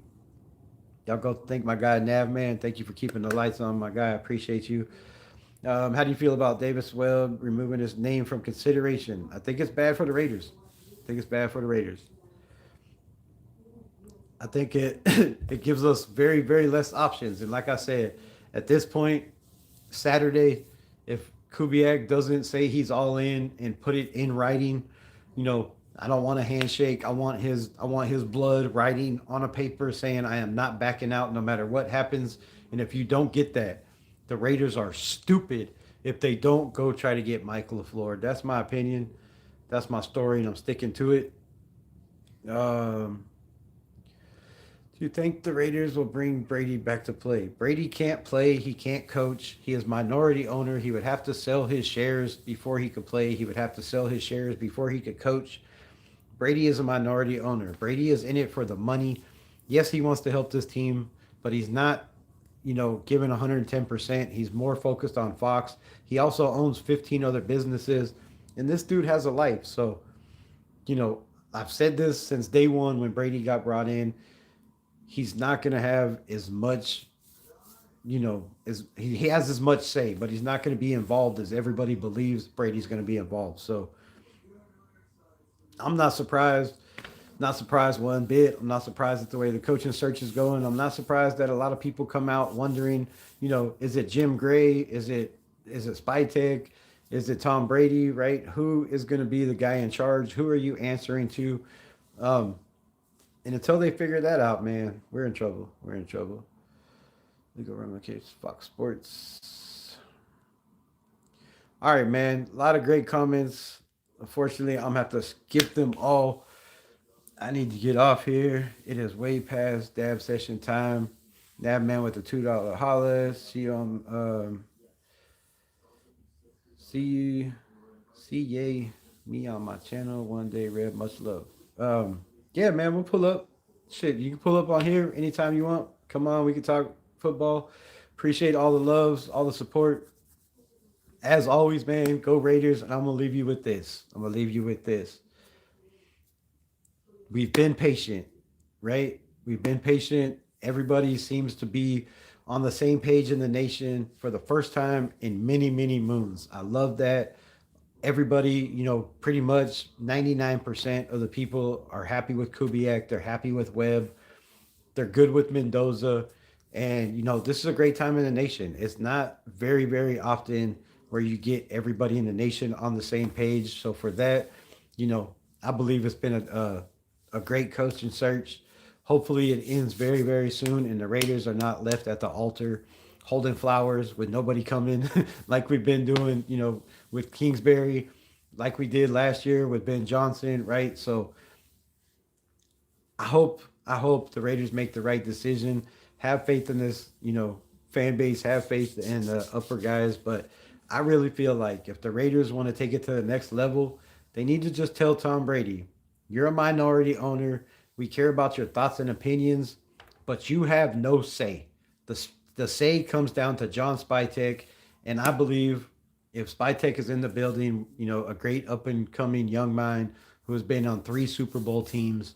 Y'all go thank my guy Navman. Thank you for keeping the lights on, my guy. I appreciate you. How do you feel about Davis Webb removing his name from consideration? I think it's bad for the Raiders. I think it it gives us very, very less options. And like I said, at this point, Saturday, if Kubiak doesn't say he's all in and put it in writing, I don't want a handshake. I want his blood writing on a paper saying I am not backing out no matter what happens. And if you don't get that, the Raiders are stupid if they don't go try to get Michael LaFleur. That's my opinion. That's my story, and I'm sticking to it. Do you think the Raiders will bring Brady back to play? Brady can't play. He can't coach. He is minority owner. He would have to sell his shares before he could play. He would have to sell his shares before he could coach. Brady is a minority owner. Brady is in it for the money. Yes, he wants to help this team, but he's not, giving 110%. He's more focused on Fox. He also owns 15 other businesses, and this dude has a life. So, I've said this since day one when Brady got brought in. He's not going to have as much, as he has as much say, but he's not going to be involved as everybody believes Brady's going to be involved. So I'm not surprised. Not surprised one bit. I'm not surprised at the way the coaching search is going. I'm not surprised that a lot of people come out wondering, is it Jim Gray? Is it Spytek? Is it Tom Brady? Right? Who is going to be the guy in charge? Who are you answering to? And until they figure that out, man, we're in trouble. Legal ramifications, Fox Sports. All right, man. A lot of great comments. Unfortunately, I'm going to have to skip them all. I need to get off here. It is way past dab session time. Dab man with the $2 holla. See you on see me on my channel one day, Red. Much love. Yeah, man, we'll pull up. Shit, you can pull up on here anytime you want. Come on, we can talk football. Appreciate all the loves, all the support. As always, man, go Raiders. And I'm gonna leave you with this. We've been patient, right? We've been patient. Everybody seems to be on the same page in the nation for the first time in many, many moons. I love that. Everybody, pretty much 99% of the people are happy with Kubiak. They're happy with Webb. They're good with Mendoza. And, this is a great time in the nation. It's not very, very often where you get everybody in the nation on the same page. So for that, I believe it's been a great coaching search. Hopefully it ends very, very soon and the Raiders are not left at the altar holding flowers with nobody coming like we've been doing, with Kingsbury, like we did last year with Ben Johnson, right? So I hope the Raiders make the right decision. Have faith in this, fan base. Have faith in the upper guys. But I really feel like if the Raiders want to take it to the next level, they need to just tell Tom Brady, "You're a minority owner. We care about your thoughts and opinions, but you have no say." The say comes down to John Spytek, and I believe if Spytek is in the building, a great up and coming young mind who has been on 3 Super Bowl teams,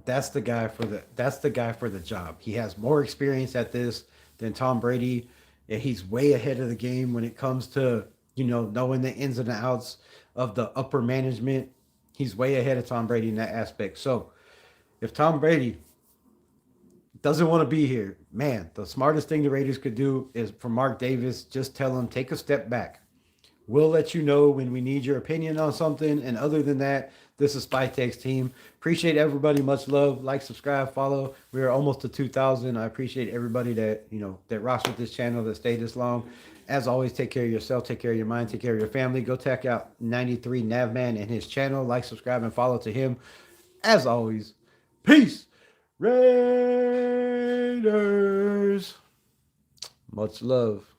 that's the guy for the job. He has more experience at this than Tom Brady. And he's way ahead of the game when it comes to, knowing the ins and outs of the upper management. He's way ahead of Tom Brady in that aspect. So if Tom Brady doesn't want to be here, man, the smartest thing the Raiders could do is for Mark Davis, just tell him, take a step back. We'll let you know when we need your opinion on something. And other than that, this is Spytek's team. Appreciate everybody. Much love. Like, subscribe, follow. We are almost to 2,000. I appreciate everybody that, that rocks with this channel, that stayed this long. As always, take care of yourself, take care of your mind, take care of your family. Go check out 93 Navman and his channel. Like, subscribe, and follow to him. As always, peace, Raiders. Much love.